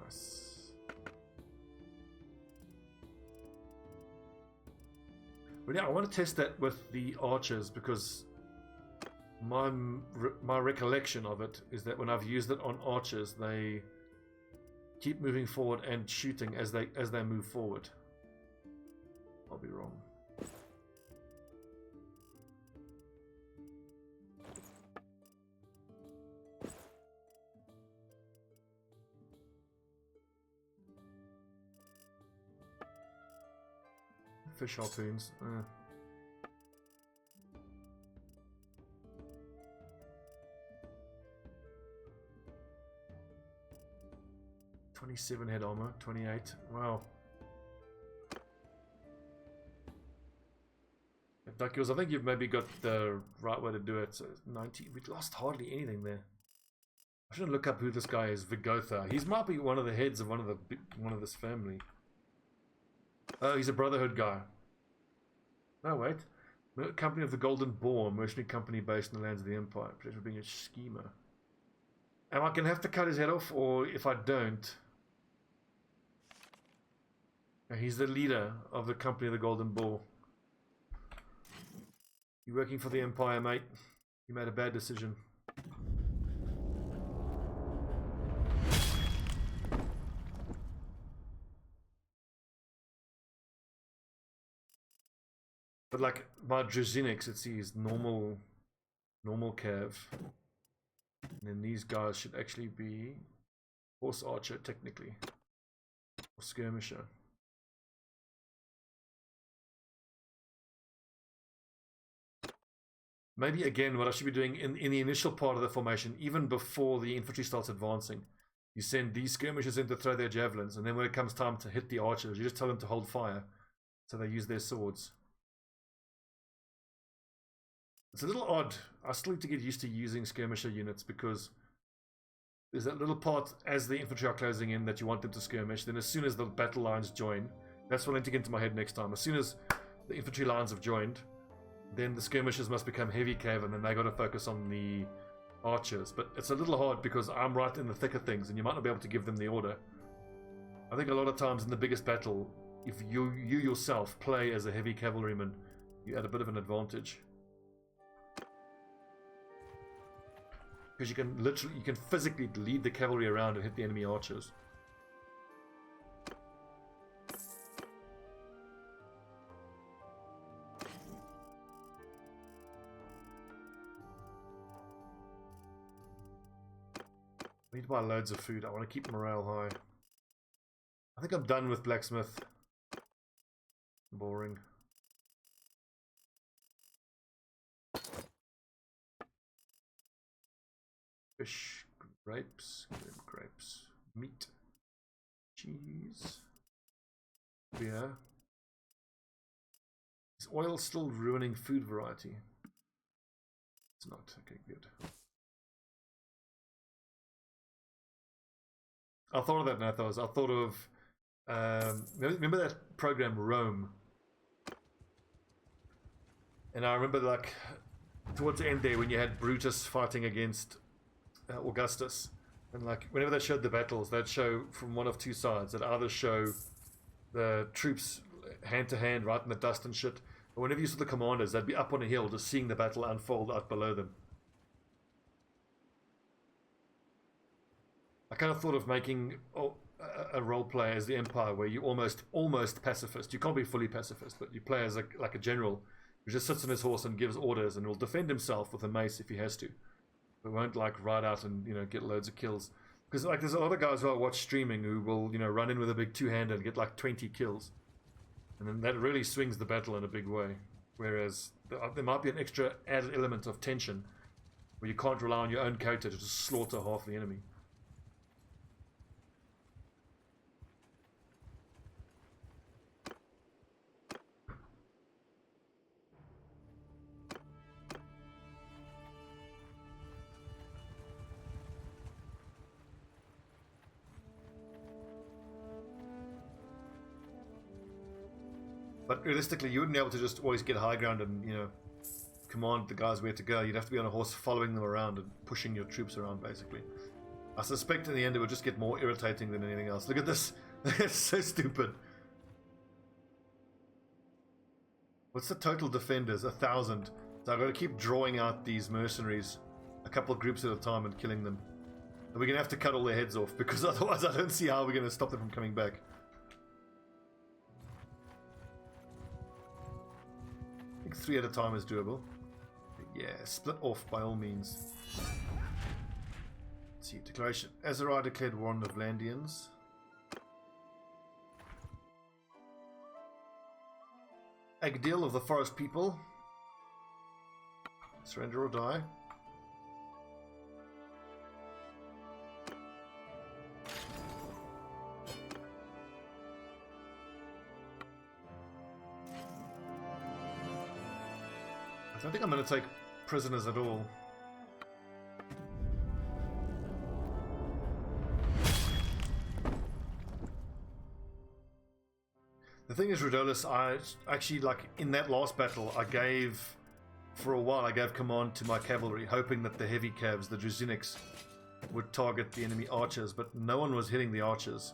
Nice. But yeah, I want to test that with the archers because my recollection of it is that when I've used it on archers, they keep moving forward and shooting as they move forward. I'll be wrong. Fish harpoons. 27 head armor, 28. Wow. Duckills, I think you've maybe got the right way to do it. So 90. We lost hardly anything there. I should look up who this guy is. Vigotha. He might be one of the heads of one of this family. Oh, he's a Brotherhood guy. No, wait. Company of the Golden Boar, mercenary company based in the lands of the Empire. Protected for being a schemer. Am I going to have to cut his head off, or if I don't? He's the leader of the Company of the Golden Boar. You're working for the Empire, mate. You made a bad decision. But like my Drazinix, it sees normal cav. And then these guys should actually be horse archer technically. Or skirmisher. Maybe again what I should be doing in the initial part of the formation, even before the infantry starts advancing, you send these skirmishers in to throw their javelins, and then when it comes time to hit the archers, you just tell them to hold fire. So they use their swords. It's a little odd. I still need to get used to using skirmisher units because there's that little part as the infantry are closing in that you want them to skirmish. Then as soon as the battle lines join, that's what I need to get into my head next time. As soon as the infantry lines have joined, then the skirmishers must become heavy cav, and then they got to focus on the archers. But it's a little hard because I'm right in the thick of things, and you might not be able to give them the order. I think a lot of times in the biggest battle, if you yourself play as a heavy cavalryman, you add a bit of an advantage. Because you can physically lead the cavalry around and hit the enemy archers. I need to buy loads of food. I want to keep morale high. I think I'm done with blacksmith. Boring. Fish, grapes, meat, cheese, beer. Is oil still ruining food variety? It's not. Okay, good. I thought of that, Nathos. I thought of remember that program Rome? And I remember, like, towards the end there when you had Brutus fighting against Augustus, and like whenever they showed the battles, they'd show from one of two sides. They'd either show the troops hand to hand right in the dust and shit, or whenever you saw the commanders, they'd be up on a hill just seeing the battle unfold out below them. I kind of thought of making a role play as the Empire where you almost pacifist. You can't be fully pacifist, but you play as like a general who just sits on his horse and gives orders and will defend himself with a mace if he has to. But won't like ride out and get loads of kills. Because like there's a lot of guys who I watch streaming who will run in with a big two-hander and get like 20 kills, and then that really swings the battle in a big way. Whereas there might be an extra added element of tension where you can't rely on your own character to just slaughter half the enemy. But realistically, you wouldn't be able to just always get high ground and, command the guys where to go. You'd have to be on a horse following them around and pushing your troops around, basically. I suspect in the end it would just get more irritating than anything else. Look at this. It's so stupid. What's the total defenders? 1,000. So I've got to keep drawing out these mercenaries a couple of groups at a time and killing them. And we're going to have to cut all their heads off, because otherwise I don't see how we're going to stop them from coming back. I think 3 at a time is doable. Yeah, split off by all means. Let's see, declaration. Azari declared war on the Vlandians. Agdil of the Forest People. Surrender or die. I don't think I'm going to take prisoners at all. The thing is, Rhodolus, I actually, like, in that last battle, for a while, I gave command to my cavalry, hoping that the heavy cavs, the Druzinics, would target the enemy archers, but no one was hitting the archers.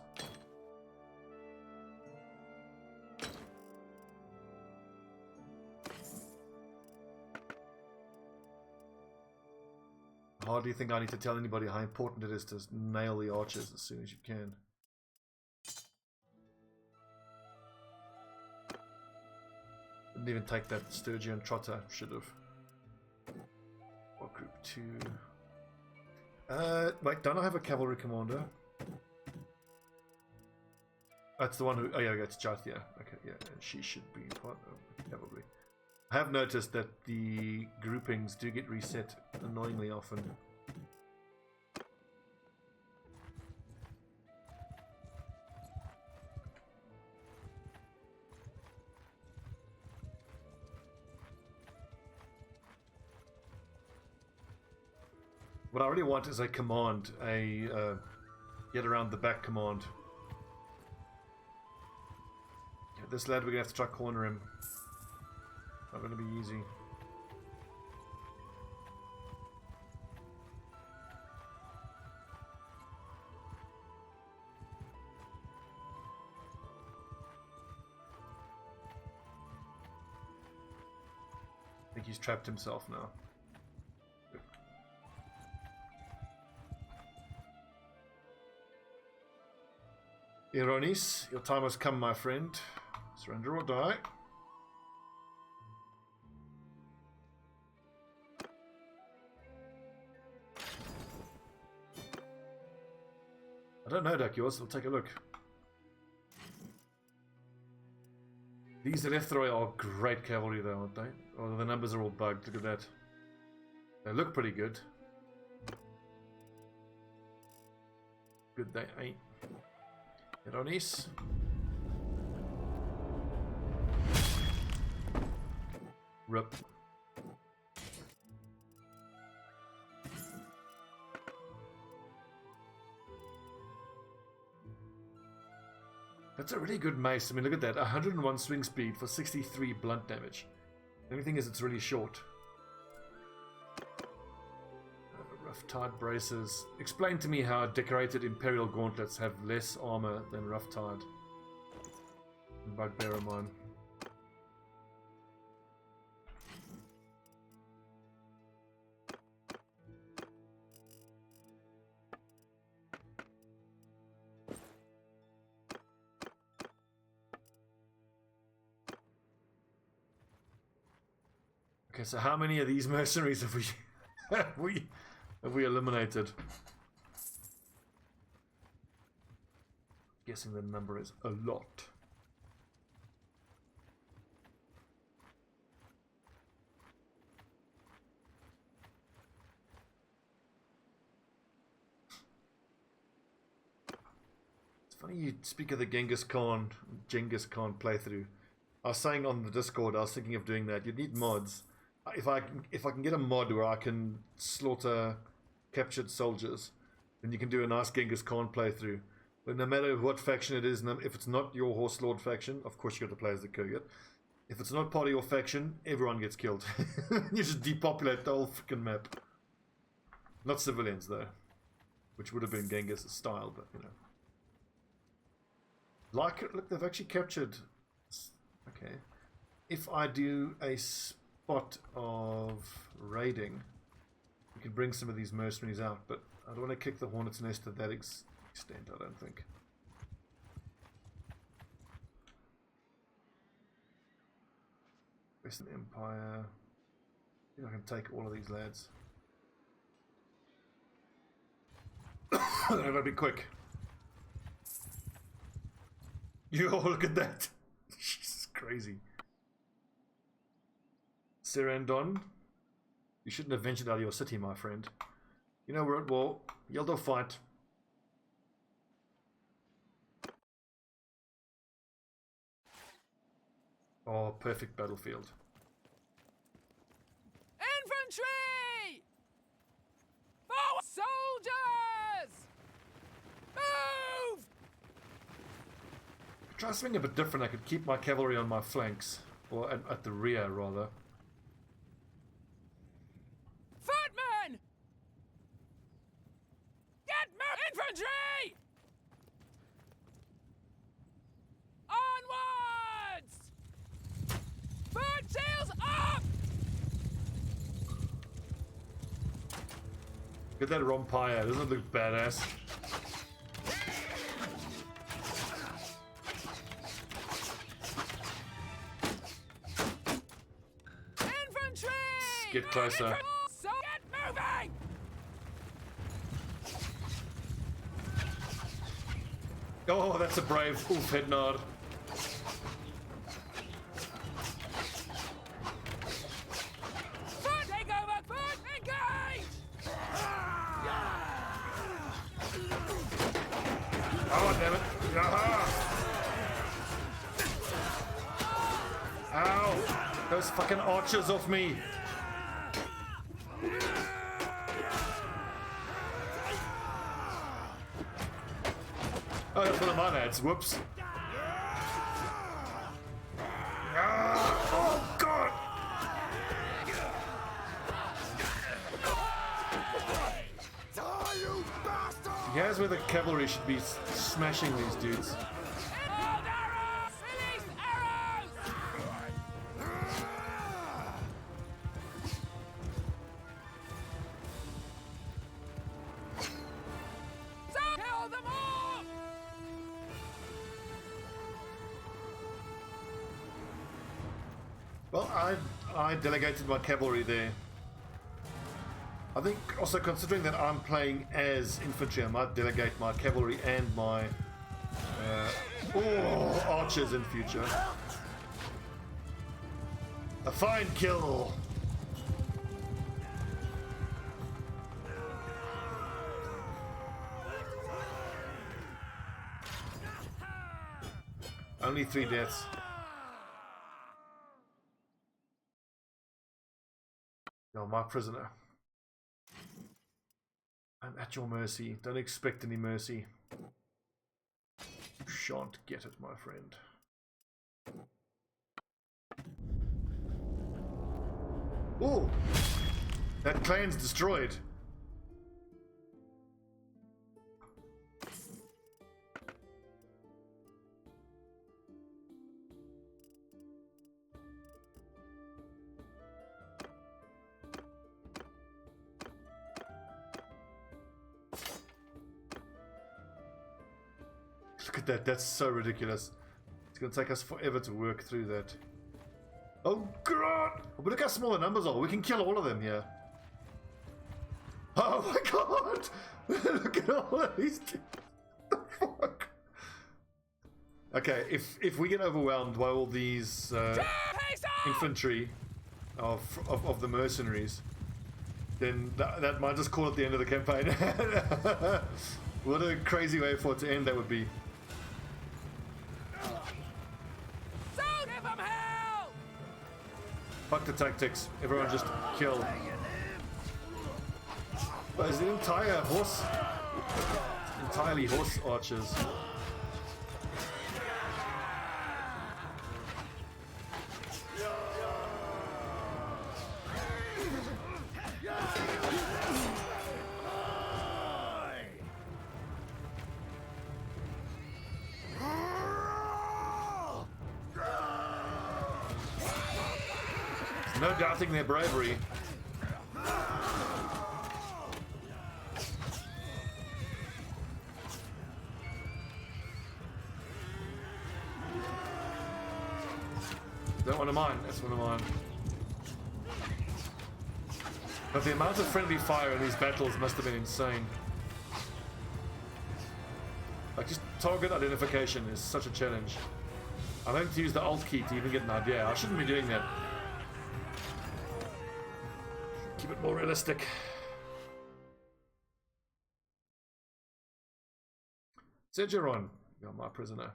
I hardly think I need to tell anybody how important it is to nail the archers as soon as you can. Didn't even take that Sturgian trotter, should have. What group 2? Wait, don't I have a cavalry commander? That's the one who. Oh yeah, it's Jathia. Okay, yeah, and she should be part of the cavalry. I have noticed that the groupings do get reset annoyingly often. What I really want is a command, get around the back command. Yeah, this lad, we're gonna have to try corner him. Not gonna be easy. I think he's trapped himself now. Ironis, your time has come, my friend. Surrender or die. I don't know, Dakios. We'll take a look. These Elethroi are great cavalry though, aren't they? Oh, the numbers are all bugged. Look at that. They look pretty good. Good they ain't. Ironis. Rip. That's a really good mace. I mean, look at that. 101 swing speed for 63 blunt damage. The only thing is it's really short. Rough tide braces. Explain to me how decorated Imperial gauntlets have less armor than rough tide. Bugbear of mine. Okay, so how many of these mercenaries have we have we eliminated? Guessing the number is a lot. It's funny you speak of the Genghis Khan playthrough. I was saying on the Discord, I was thinking of doing that. You'd need mods. If I can get a mod where I can slaughter captured soldiers, then you can do a nice Genghis Khan playthrough. But no matter what faction it is, if it's not your Horse Lord faction, of course you got to play as the Kurgan. If it's not part of your faction, everyone gets killed. You just depopulate the whole freaking map. Not civilians though, which would have been Genghis' style, but you know. Like, look, they've actually captured. Okay, if I do a spot of raiding, we can bring some of these mercenaries out, but I don't want to kick the hornet's nest to that extent, I don't think. Western Empire. I think I can take all of these lads. I've got to be quick. Yo, look at that. Jesus, crazy. Serendon, you shouldn't have ventured out of your city, my friend. You know we're at war. Yeldo fight. Oh, perfect battlefield. Infantry! Forward! Soldiers! Move! Try something a bit different. I could keep my cavalry on my flanks, or at the rear rather. Footmen! Get infantry! Onwards! Foot sails up! Get that Rompire, doesn't it look badass? Infantry! Get closer. So get moving! Oh, that's a brave Ulfhednard. Foot take over! Foot engage! Oh, damn it. Aha. Ow! Those fucking archers off me! Oh, that's one of my lads. Whoops. Oh, God! Here's where the cavalry should be smashing these dudes. Well, I delegated my cavalry there. I think also considering that I'm playing as infantry, I might delegate my cavalry and my archers in future. A fine kill. Only 3 deaths. No, my prisoner. I'm at your mercy. Don't expect any mercy. You shan't get it, my friend. Oh! That clan's destroyed. Look at that, that's so ridiculous. It's going to take us forever to work through that. Oh god! Oh, but look how small the numbers are, we can kill all of them here. Oh my god! Look at all of these things. What the fuck? Okay, if we get overwhelmed by all these infantry of the mercenaries, then that might just call it the end of the campaign. What a crazy way for it to end that would be. Fuck the tactics. Everyone just kill. But is it entire horse? Entirely horse archers. No doubting their bravery. That one of mine, that's one of mine. But the amount of friendly fire in these battles must have been insane. Like, just target identification is such a challenge. I'm having to use the Alt key to even get an idea. I shouldn't be doing that. Keep it more realistic. Segeron, you're my prisoner.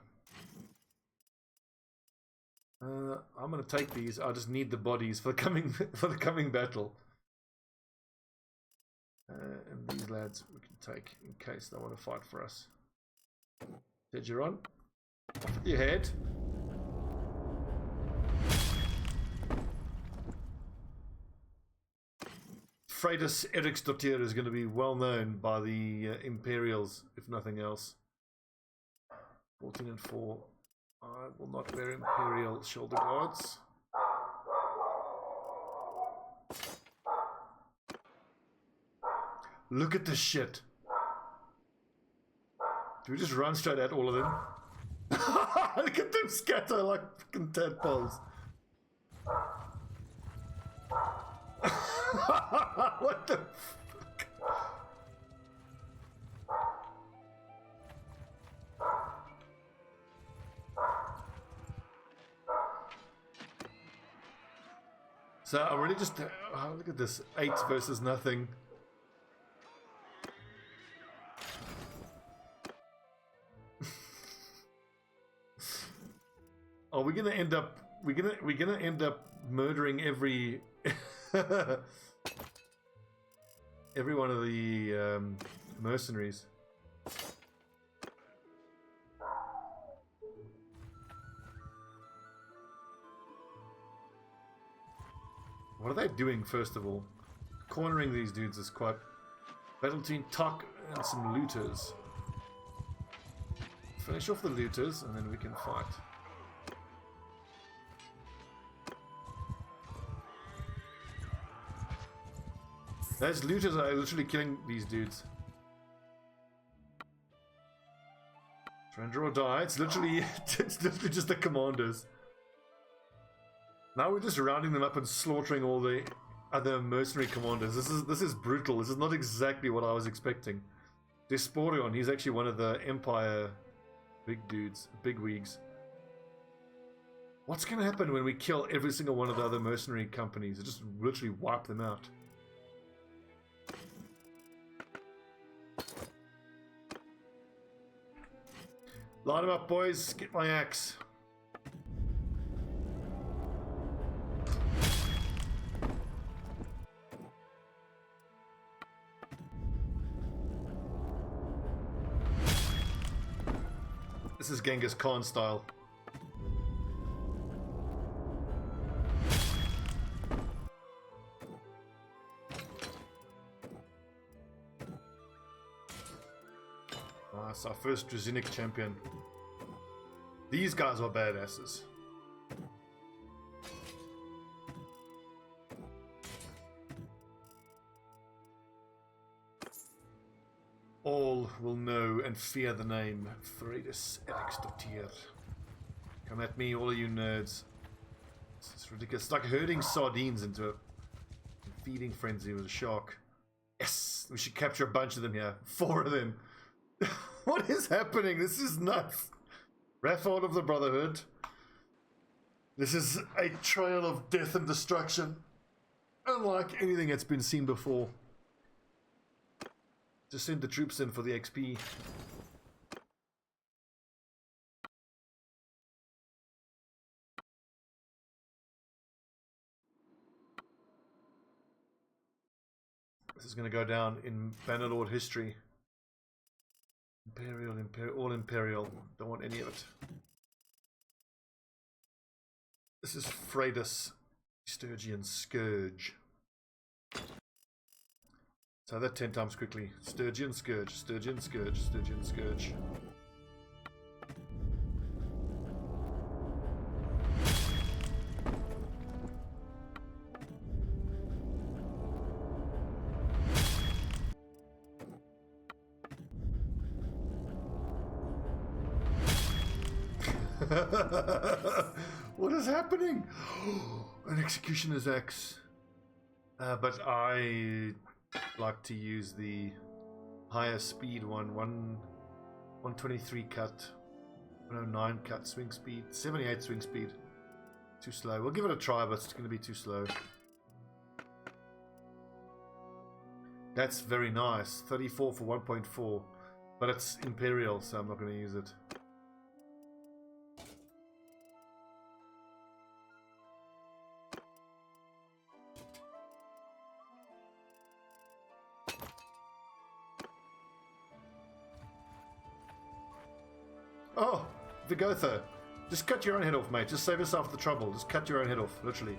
I'm gonna take these. I just need the bodies for the coming battle. And these lads we can take in case they want to fight for us. Segeron, off with your head. Freydis Eriksdottir is going to be well known by the Imperials, if nothing else. 14 and 4. I will not wear Imperial shoulder guards. Look at this shit. Do we just run straight at all of them? Look at them scatter like fucking tadpoles. What the fuck? So I'm really just look at this 8 versus nothing. Are we gonna end up we're gonna end up murdering every every one of the mercenaries. What are they doing, first of all? Cornering these dudes is quite... Battle between Tok and some looters. Finish off the looters, and then we can fight. Those looters are literally killing these dudes. Surrender or die. It's literally just the commanders. Now we're just rounding them up and slaughtering all the other mercenary commanders. This is brutal. This is not exactly what I was expecting. Desporion, he's actually one of the Empire big dudes, big wigs. What's going to happen when we kill every single one of the other mercenary companies? Just literally wipe them out. Line them up, boys. Get my axe. This is Genghis Khan style. Nice, our first Drazinic champion. These guys are badasses. All will know and fear the name Freydis Eriksdottir. Come at me, all of you nerds. It's ridiculous. It's like herding sardines into a feeding frenzy with a shark. Yes! We should capture a bunch of them here. 4 of them. What is happening? This is nuts. Rathord of the Brotherhood. This is a trail of death and destruction. Unlike anything that's been seen before. Just send the troops in for the XP. This is going to go down in Bannerlord history. Imperial, all Imperial. Don't want any of it. This is Freydis Sturgian Scourge. So that 10 times quickly. Sturgian Scourge, Sturgian Scourge, Sturgian Scourge. What is happening? An executioner's axe. But I like to use the higher speed one. 123 cut, 109 cut swing speed, 78 swing speed. Too slow. We'll give it a try, but it's going to be too slow. That's very nice. 34 for 1.4. But it's Imperial, so I'm not going to use it. Oh, Vigotha. Just cut your own head off, mate. Just save yourself the trouble. Just cut your own head off, literally.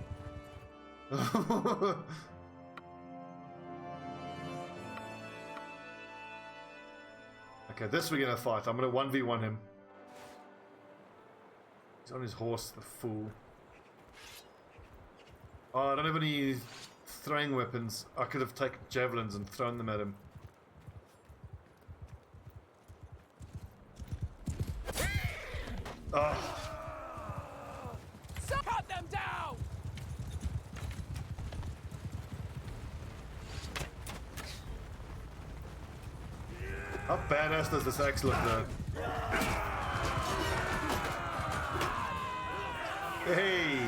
Okay, this we're gonna fight. I'm gonna 1v1 him. He's on his horse, the fool. Oh, I don't have any throwing weapons. I could have taken javelins and thrown them at him. Oh. Cut them down! How badass does this axe look though? Hey!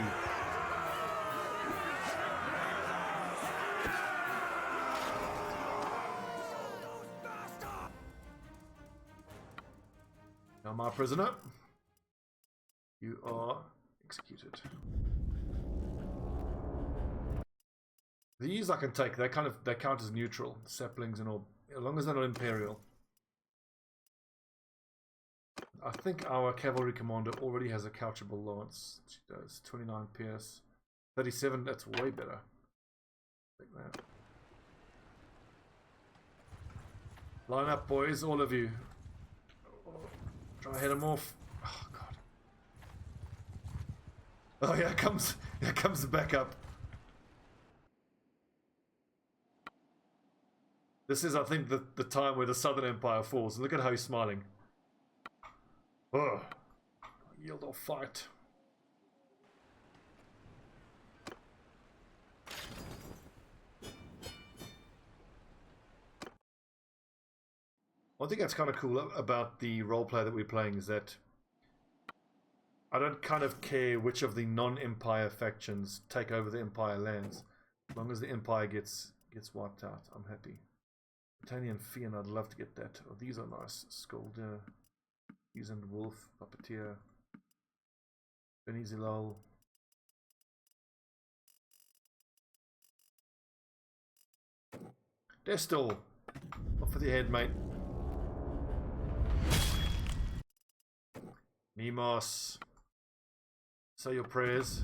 Now my prisoner. You are executed. These I can take. They count as neutral saplings and all, as long as they're not Imperial. I think our cavalry commander already has a couchable lance. She does 29 pierce, 37. That's way better. Take that. Line up, boys, all of you. Try to head him off. Oh god. Oh, here comes the backup. This is, I think, the time where the Southern Empire falls. Look at how he's smiling. Oh, yield or fight. One thing that's kind of cool about the roleplay that we're playing is that I don't kind of care which of the non-Empire factions take over the Empire lands. As long as the Empire gets wiped out, I'm happy. Britannian Fian, I'd love to get that. Oh, these are nice. Skolder, Usand Wolf, Puppeteer, Benny Zilal. Destal! Off with your head, mate. Nemos. Say your prayers.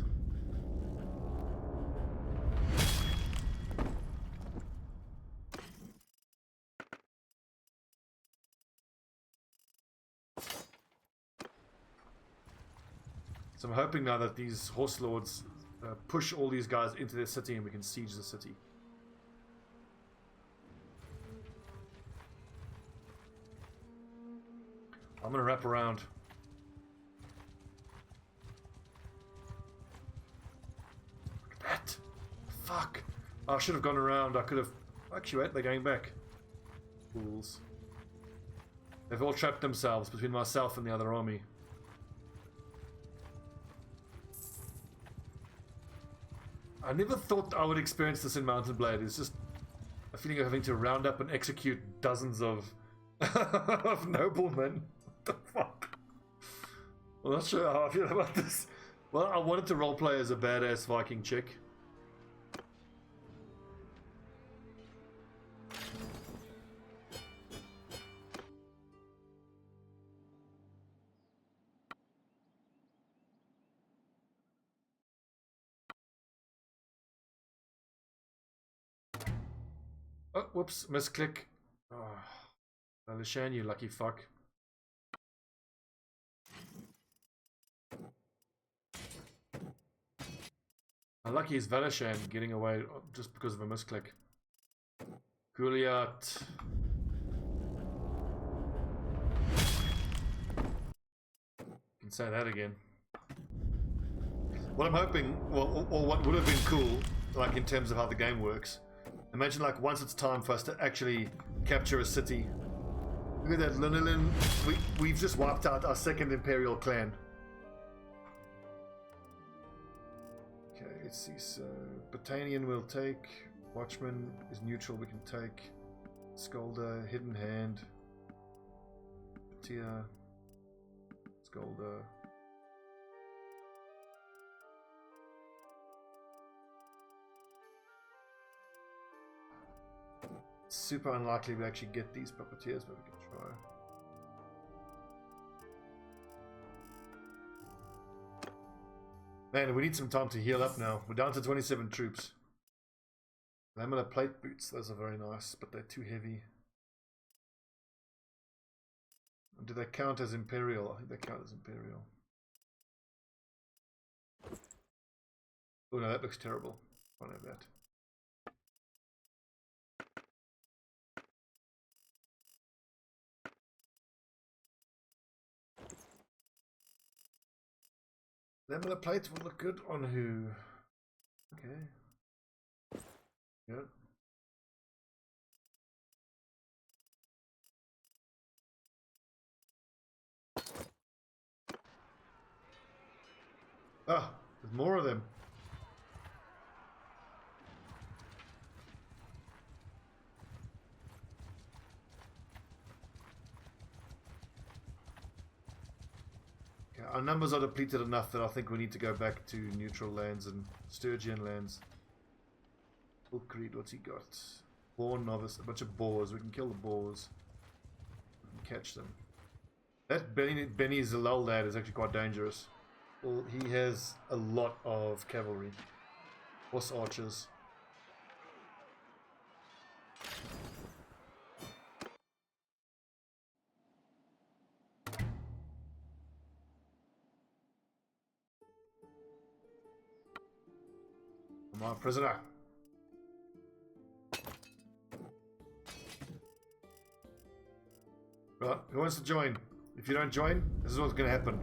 So I'm hoping now that these horse lords push all these guys into their city and we can siege the city. I'm gonna wrap around. Look at that! Fuck! I should have gone around. I could have. Actually, wait, they're going back. Fools. They've all trapped themselves between myself and the other army. I never thought I would experience this in Mountain Blade. It's just a feeling of having to round up and execute dozens of of noblemen. What the fuck? I'm not sure how I feel about this. Well, I wanted to roleplay as a badass Viking chick. Oh, whoops, misclick. Oh, Alishan, you lucky fuck. How lucky is Valashan getting away just because of a misclick? Gouliat. Can say that again. What I'm hoping, or what would have been cool, like in terms of how the game works. Imagine like once it's time for us to actually capture a city. Look at that, Lunelin. We've just wiped out our second Imperial clan. Okay, let's see. So Britannian we'll take. Watchman is neutral, we can take. Skolder, Hidden Hand. Tia. Skolder. Super unlikely we actually get these puppeteers, but we can try. Man, we need some time to heal up now. We're down to 27 troops. Lamella plate boots, those are very nice, but they're too heavy. Do they count as Imperial? I think they count as Imperial. Oh no, that looks terrible. Can't have that. Lamella plates will look good on who? Okay. Yeah. Ah, there's more of them. Our numbers are depleted enough that I think we need to go back to neutral lands and Sturgian lands. Ulcreed, what's he got? Born novice, a bunch of boars. We can kill the boars. We can catch them. That Benny Zilal lad is actually quite dangerous. Well, he has a lot of cavalry. Horse archers. Come on, prisoner. Right, who wants to join? If you don't join, this is what's going to happen.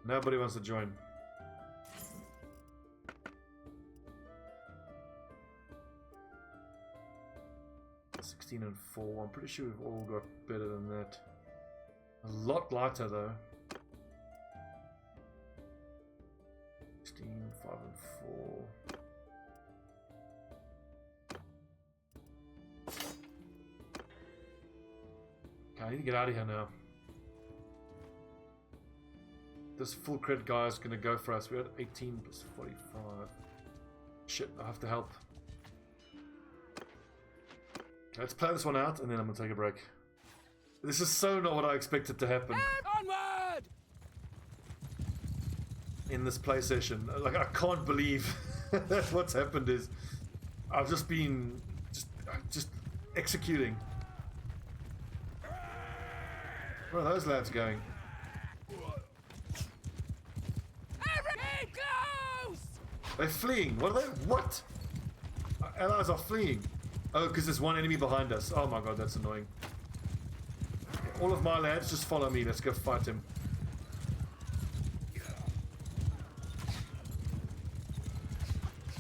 Nobody wants to join. And 4. I'm pretty sure we've all got better than that. A lot lighter though. 16, 5 and 4. Okay, I need to get out of here now. This full crit guy is gonna go for us. We're at 18 plus 45. Shit, I have to help. Let's play this one out, and then I'm gonna take a break. This is so not what I expected to happen. Onward! In this play session. Like, I can't believe that what's happened is I've just been just executing. Where are those lads going? Everything close! They're fleeing. What are they? What? Our allies are fleeing. Oh, because there's one enemy behind us. Oh my god, that's annoying. All of my lads, just follow me. Let's go fight him.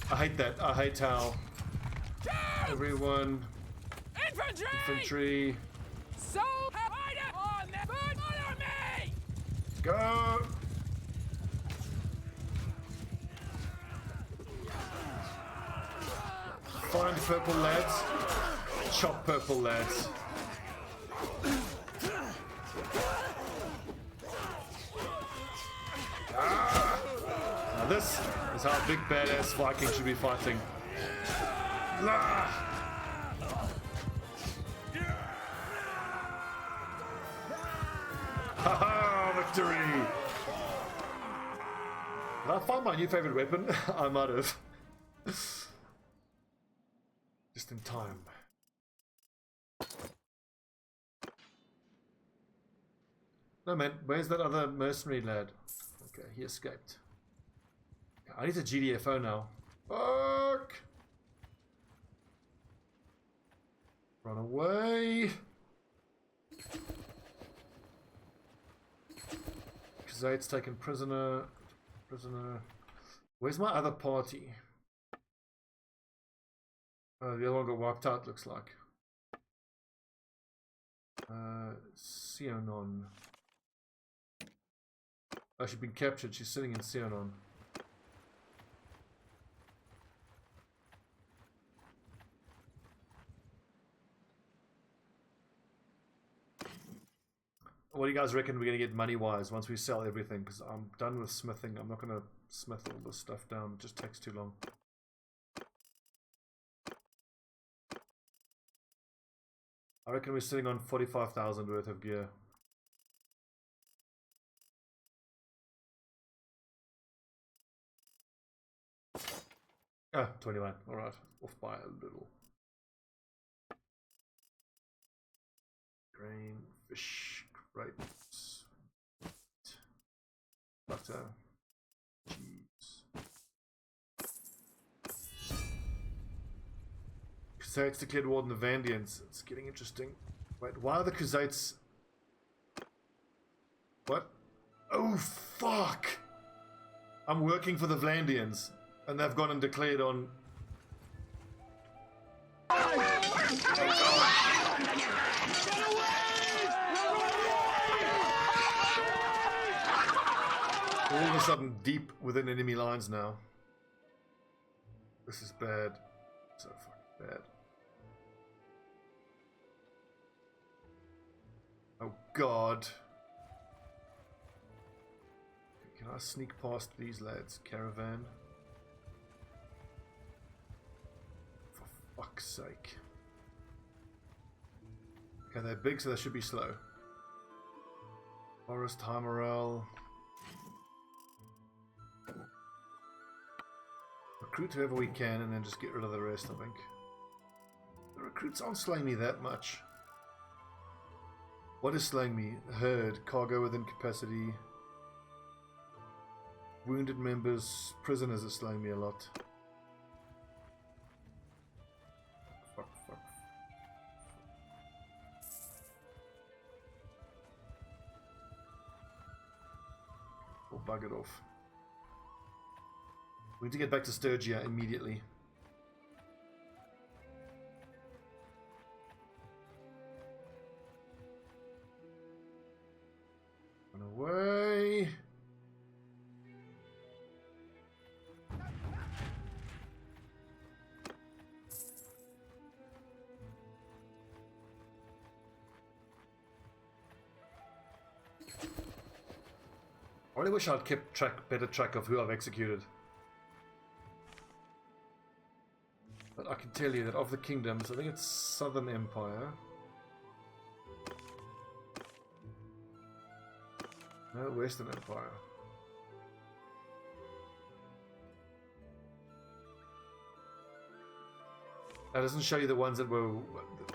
I hate that. I hate how everyone... Infantry! So hide on the foot! Follow me! Go! Find purple lads. Chop purple lads. Ah! Now this is how a big badass Viking should be fighting. Ah! Haha! Victory! Did I find my new favorite weapon? I might have. Just in time. No man, where's that other mercenary lad? Okay, he escaped. I need a GDFO now. Fuck! Run away! Kazate's taken prisoner. Where's my other party? The other one got wiped out, looks like. Sionon. Oh, she's been captured. She's sitting in Sionon. What do you guys reckon we're going to get money-wise once we sell everything? Because I'm done with smithing. I'm not going to smith all this stuff down. It just takes too long. I reckon we're sitting on 45,000 worth of gear. Ah, 21. Alright. Off by a little. Grain, fish, grapes, butter, cheese. Khuzaits declared war on the Vandians. It's getting interesting. Wait, why are the Khuzaits... What? Oh, fuck! I'm working for the Vandians, and they've gone and declared on... All of a sudden deep within enemy lines now. This is bad. So fucking bad. Oh god. Can I sneak past these lads? Caravan. For fuck's sake. Okay, they're big, so they should be slow. Forest, high morale. Recruit whoever we can and then just get rid of the rest, I think. The recruits aren't slaying me that much. What is slaying me? Herd, cargo within capacity. Wounded members, prisoners are slowing me a lot. Fuck. Or bug it off. We need to get back to Sturgia immediately. Run away. I really wish I'd kept better track of who I've executed. But I can tell you that of the kingdoms, I think it's Southern Empire. No, Western Empire. That doesn't show you the ones that were,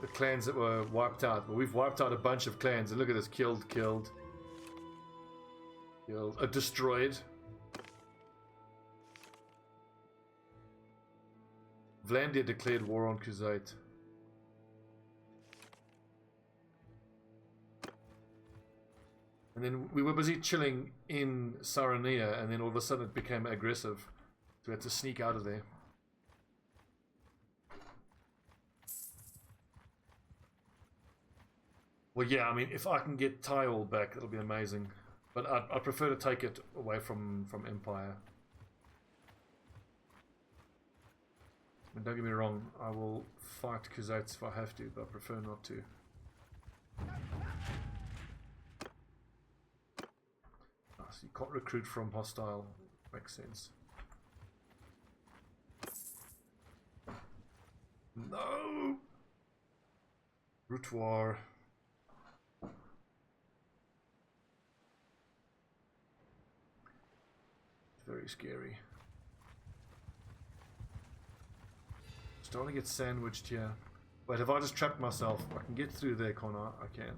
the clans that were wiped out. But we've wiped out a bunch of clans, and look at this, killed. Destroyed. Vlandia declared war on Crusade. And then we were busy chilling in Sarania, and then all of a sudden it became aggressive. So we had to sneak out of there. Well, yeah, I mean, if I can get Tile back, it'll be amazing. But I prefer to take it away from Empire. And don't get me wrong, I will fight Khuzaits if I have to, but I prefer not to. So you can't recruit from hostile. Makes sense. No! Routoir. Very scary. Starting to get sandwiched here. Wait, have I just trapped myself? I can get through there, can't I? I can.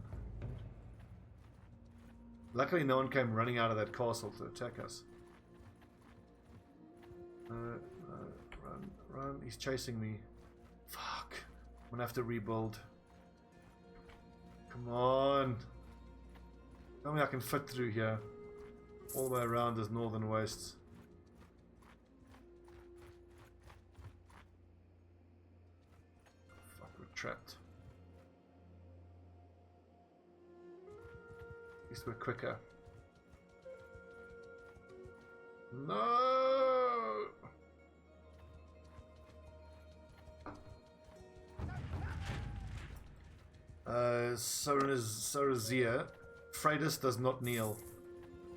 Luckily no one came running out of that castle to attack us. Run. He's chasing me. Fuck. I'm gonna have to rebuild. Come on. Tell me I can fit through here. All the way around is northern wastes. Fuck, we're trapped. At least we're quicker. No! Sarazia. Freydis does not kneel.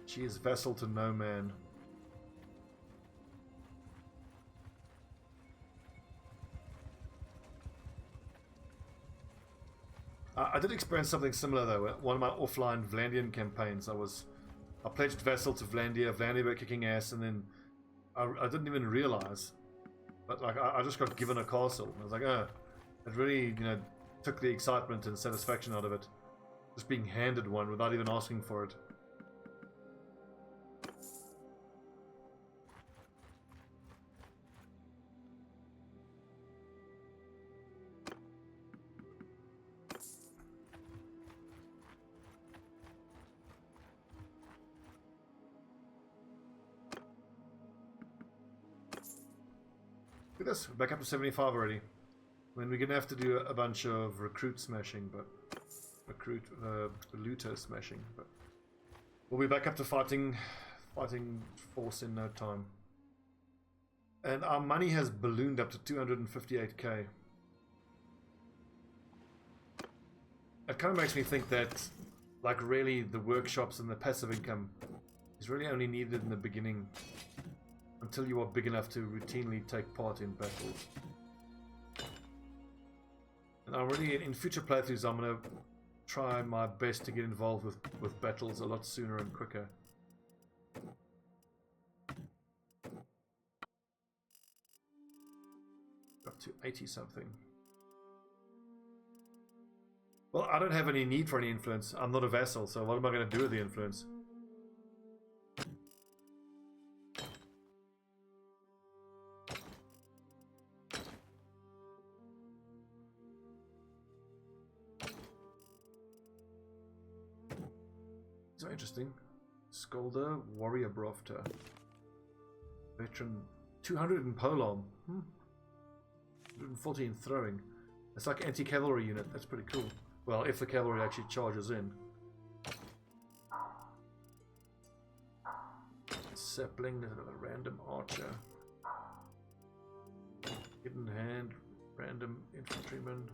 She is vassal to no man. I did experience something similar though. One of my offline Vlandian campaigns, I pledged vassal to Vlandia. Vlandia were kicking ass, and then I didn't even realize. But like I just got given a castle. I was like, oh, it really, took the excitement and satisfaction out of it. Just being handed one without even asking for it. Look at this, we're back up to 75 already. I mean, we're gonna have to do a bunch of recruit smashing, but looter smashing, but we'll be back up to fighting force in no time. And our money has ballooned up to 258k. It kind of makes me think that, like, really the workshops and the passive income is really only needed in the beginning until you are big enough to routinely take part in battles. And I'm really, in future playthroughs, I'm going to try my best to get involved with battles a lot sooner and quicker. Up to 80 something. Well, I don't have any need for any influence. I'm not a vassal, so what am I going to do with the influence? So interesting. Scolder, Warrior Brofter. Veteran, 200 in polearm. 140 in throwing. It's like anti-cavalry unit. That's pretty cool. Well, if the cavalry actually charges in. Sapling, there's another random archer. Hidden hand, random infantryman.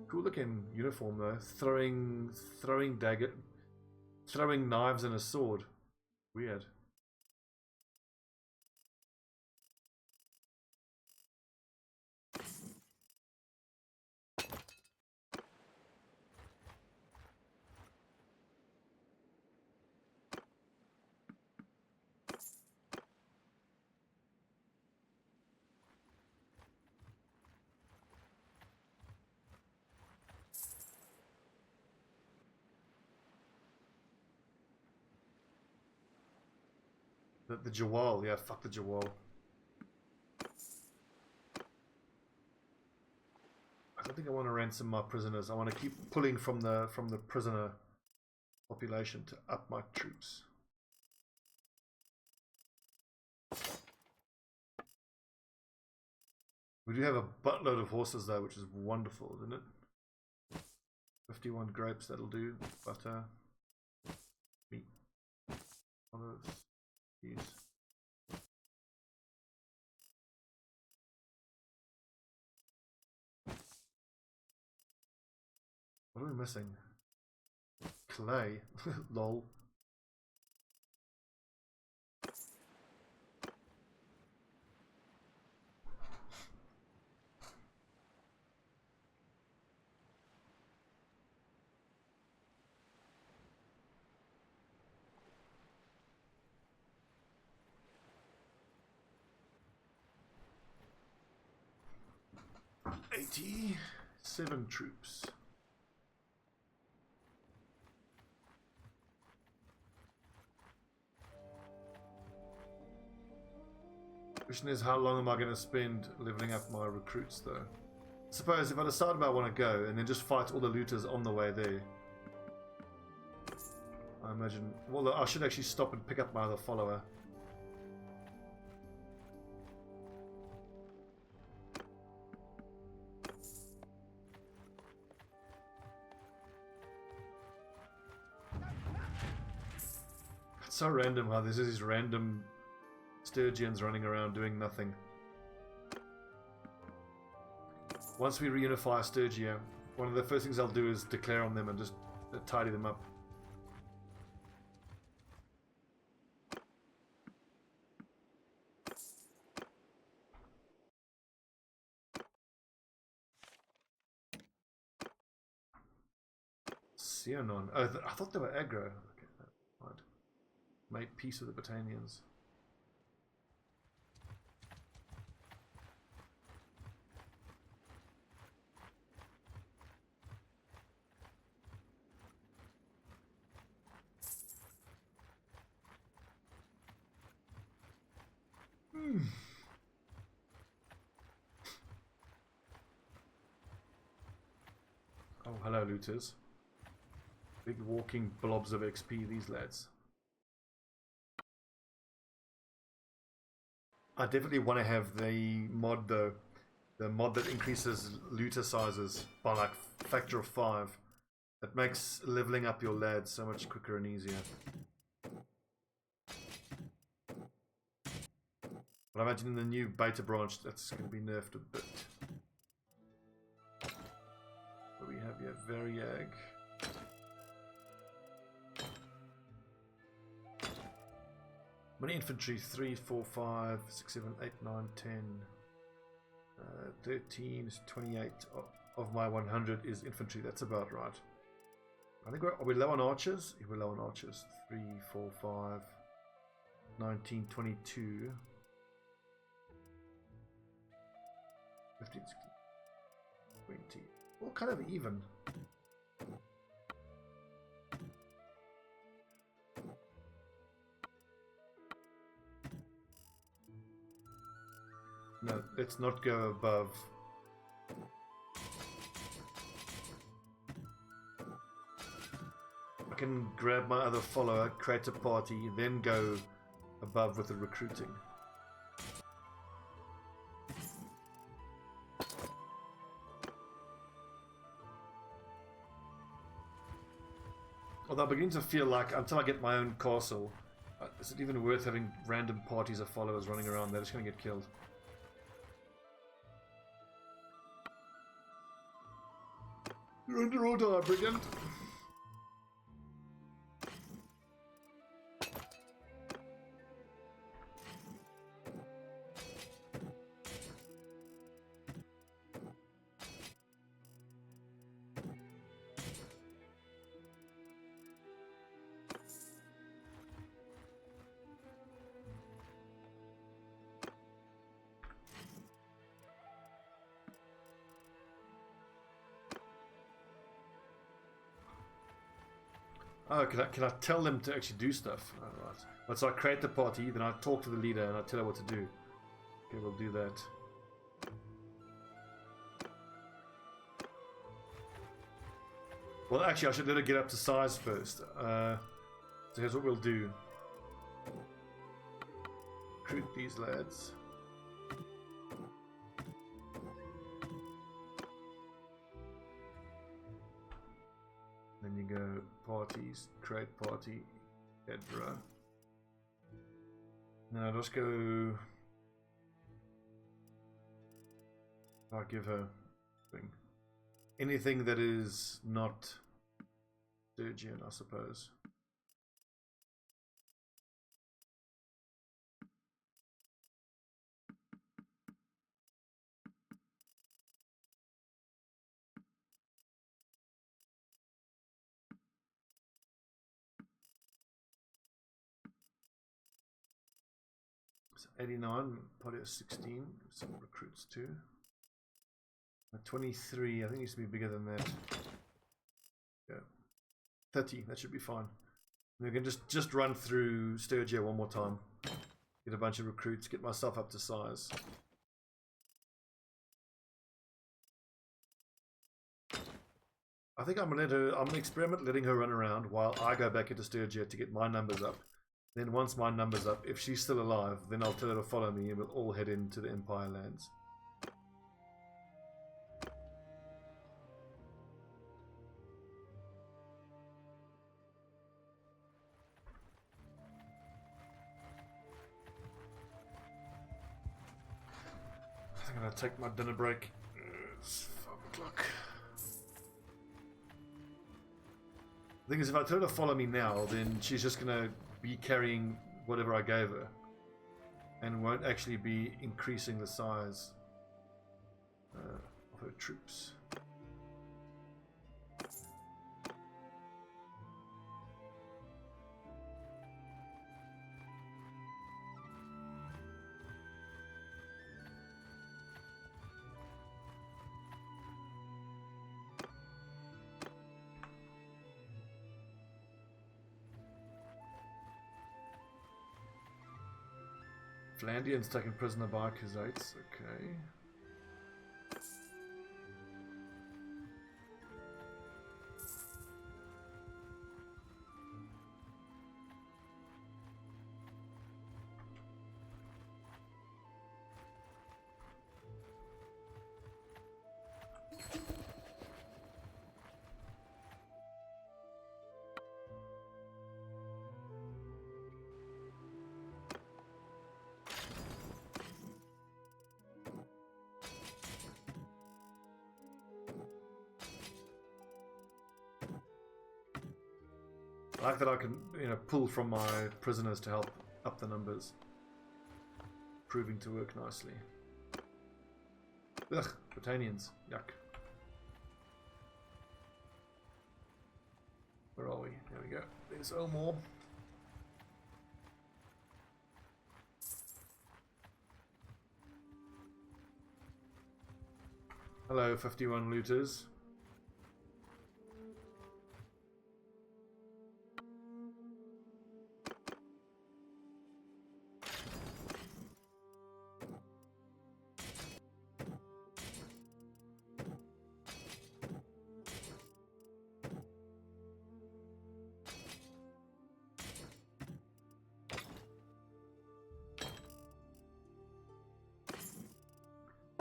Cool looking uniform though. Throwing dagger, throwing knives and a sword. Weird. The Jawal, yeah, fuck the Jawal. I don't think I want to ransom my prisoners. I want to keep pulling from the prisoner population to up my troops. We do have a buttload of horses though, which is wonderful, isn't it? 51 grapes, that'll do. Butter, meat, olives. What are we missing? Clay. Lol. Seven troops. Question is, how long am I going to spend leveling up my recruits though? Suppose if I decide where I want to go and then just fight all the looters on the way there. I imagine, well, I should actually stop and pick up my other follower. It's so random how there's these random Sturgians running around doing nothing. Once we reunify Sturgia, one of the first things I'll do is declare on them and just tidy them up. Sionon. Oh, I thought they were aggro. Okay, right. Made peace with the Battanians. Oh, hello, looters. Big walking blobs of XP, these lads. I definitely want to have the mod though. The mod that increases looter sizes by like factor of 5. It makes leveling up your lads so much quicker and easier. But I imagine in the new beta branch that's going to be nerfed a bit. What do we have here? Variag. Many infantry, 3, 4, 5, 6, 7, 8, 9, 10. 13 is 28 of my 100 is infantry. That's about right. I think are we low on archers? Yeah, we're low on archers. 3, 4, 5, 19, 22. 15, 16, 20. All kind of even. No, let's not go above. can grab my other follower, create a party, then go above with the recruiting. Although I'm beginning to feel like until I get my own castle, is it even worth having random parties of followers running around? They're just going to get killed. You're under order, brigand. Oh, can I tell them to actually do stuff? Oh, right. Well, so I create the party, then I talk to the leader and I tell her what to do. Okay, we'll do that. Well, actually, I should let her get up to size first. So here's what we'll do. Recruit these lads. Then you go parties, create party, Edra. Now let's go. I'll give her thing. Anything that is not Sturgian, I suppose. So 89, probably a 16, some recruits too. A 23, I think it needs to be bigger than that. Yeah. 30, that should be fine. And we can just run through Sturgia one more time. Get a bunch of recruits, get myself up to size. I think I'm gonna experiment letting her run around while I go back into Sturgia to get my numbers up. Then once my numbers up, if she's still alive, then I'll tell her to follow me and we'll all head into the Empire lands. I'm gonna take my dinner break. It's 5 o'clock. The thing is, if I tell her to follow me now, then she's just gonna be carrying whatever I gave her and won't actually be increasing the size of her troops. Flandrian's taken prisoner by Khazaits, okay. I like that I can, pull from my prisoners to help up the numbers. Proving to work nicely. Ugh, Britannians. Yuck. Where are we? There we go. There's Elmore. Hello, 51 looters.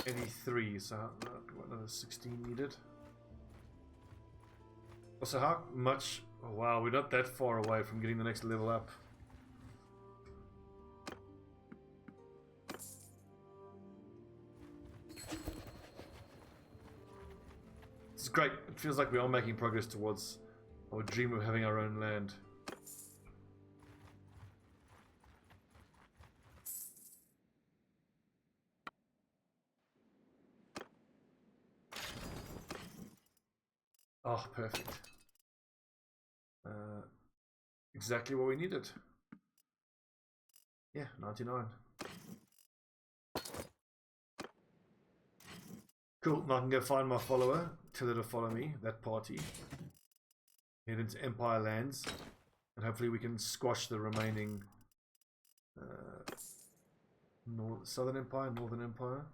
83, so another 16 needed. Also, how much? Oh, wow, we're not that far away from getting the next level up. It's great. It feels like we are making progress towards our dream of having our own land. Oh, perfect. Exactly what we needed. Yeah, 99. Cool, now I can go find my follower, tell her to follow me, that party. Head into Empire lands, and hopefully we can squash the remaining Southern Empire, Northern Empire.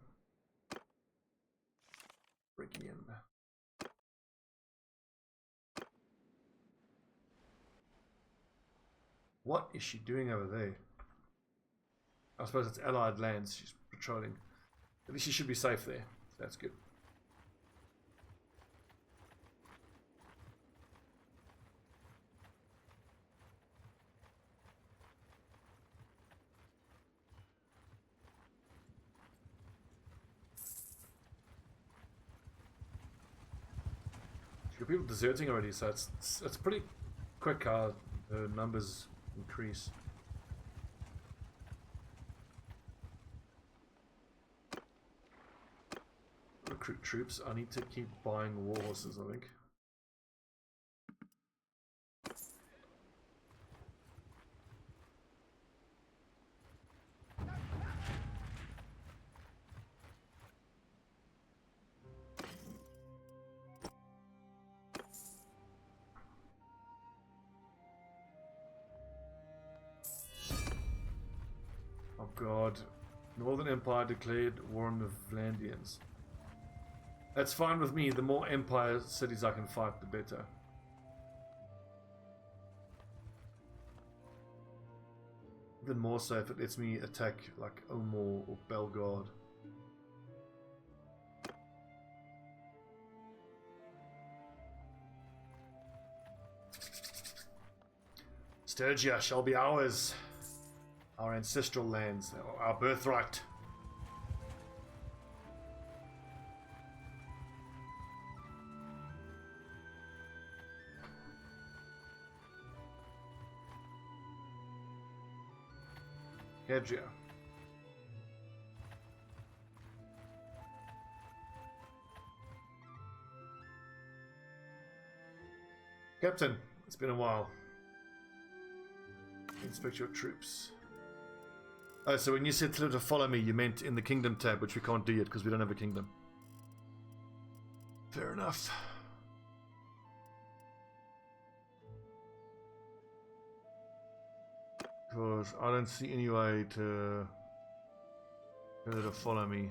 Breaking in. What is she doing over there? I suppose it's Allied lands she's patrolling. At least she should be safe there. That's good. She's got people deserting already, so it's pretty quick how the numbers increase. Recruit troops. I need to keep buying war horses, I think. Oh god. Northern Empire declared war on the Vlandians. That's fine with me. The more Empire cities I can fight, the better. Even more so if it lets me attack like Omor or Belgard. Sturgia shall be ours. Our ancestral lands, our birthright. Hedgia. Captain, it's been a while. Inspect your troops. Oh, so when you said to follow me, you meant in the kingdom tab, which we can't do yet because we don't have a kingdom. Fair enough. Because I don't see any way to get her to follow me.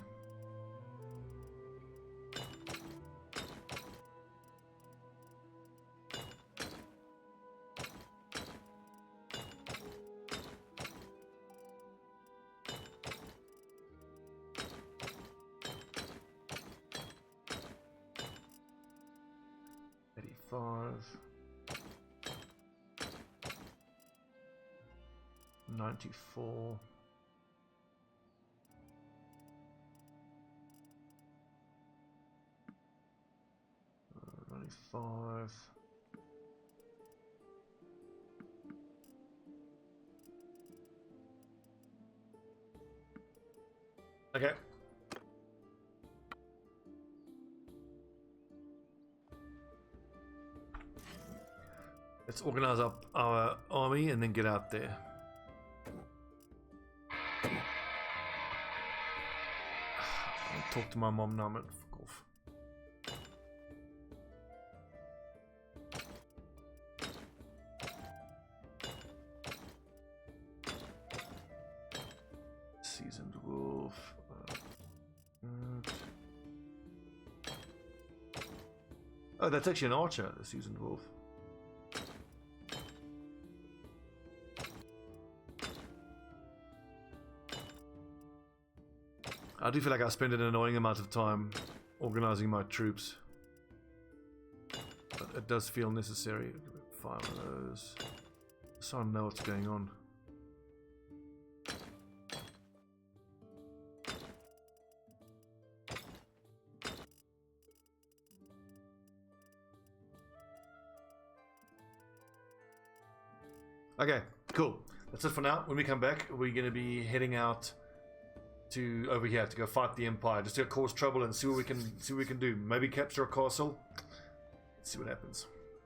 $94. $95. Okay. Let's organize up our army and then get out there. I'll talk to my mom now, man. Fuck off. Seasoned wolf. Oh, that's actually an archer, the seasoned wolf. I do feel like I spend an annoying amount of time organizing my troops. But it does feel necessary. 5 of those. So I know what's going on. Okay, cool. That's it for now. When we come back, we're going to be heading out to over here to go fight the Empire, just to cause trouble and see what we can do. Maybe capture a castle. Let's see what happens.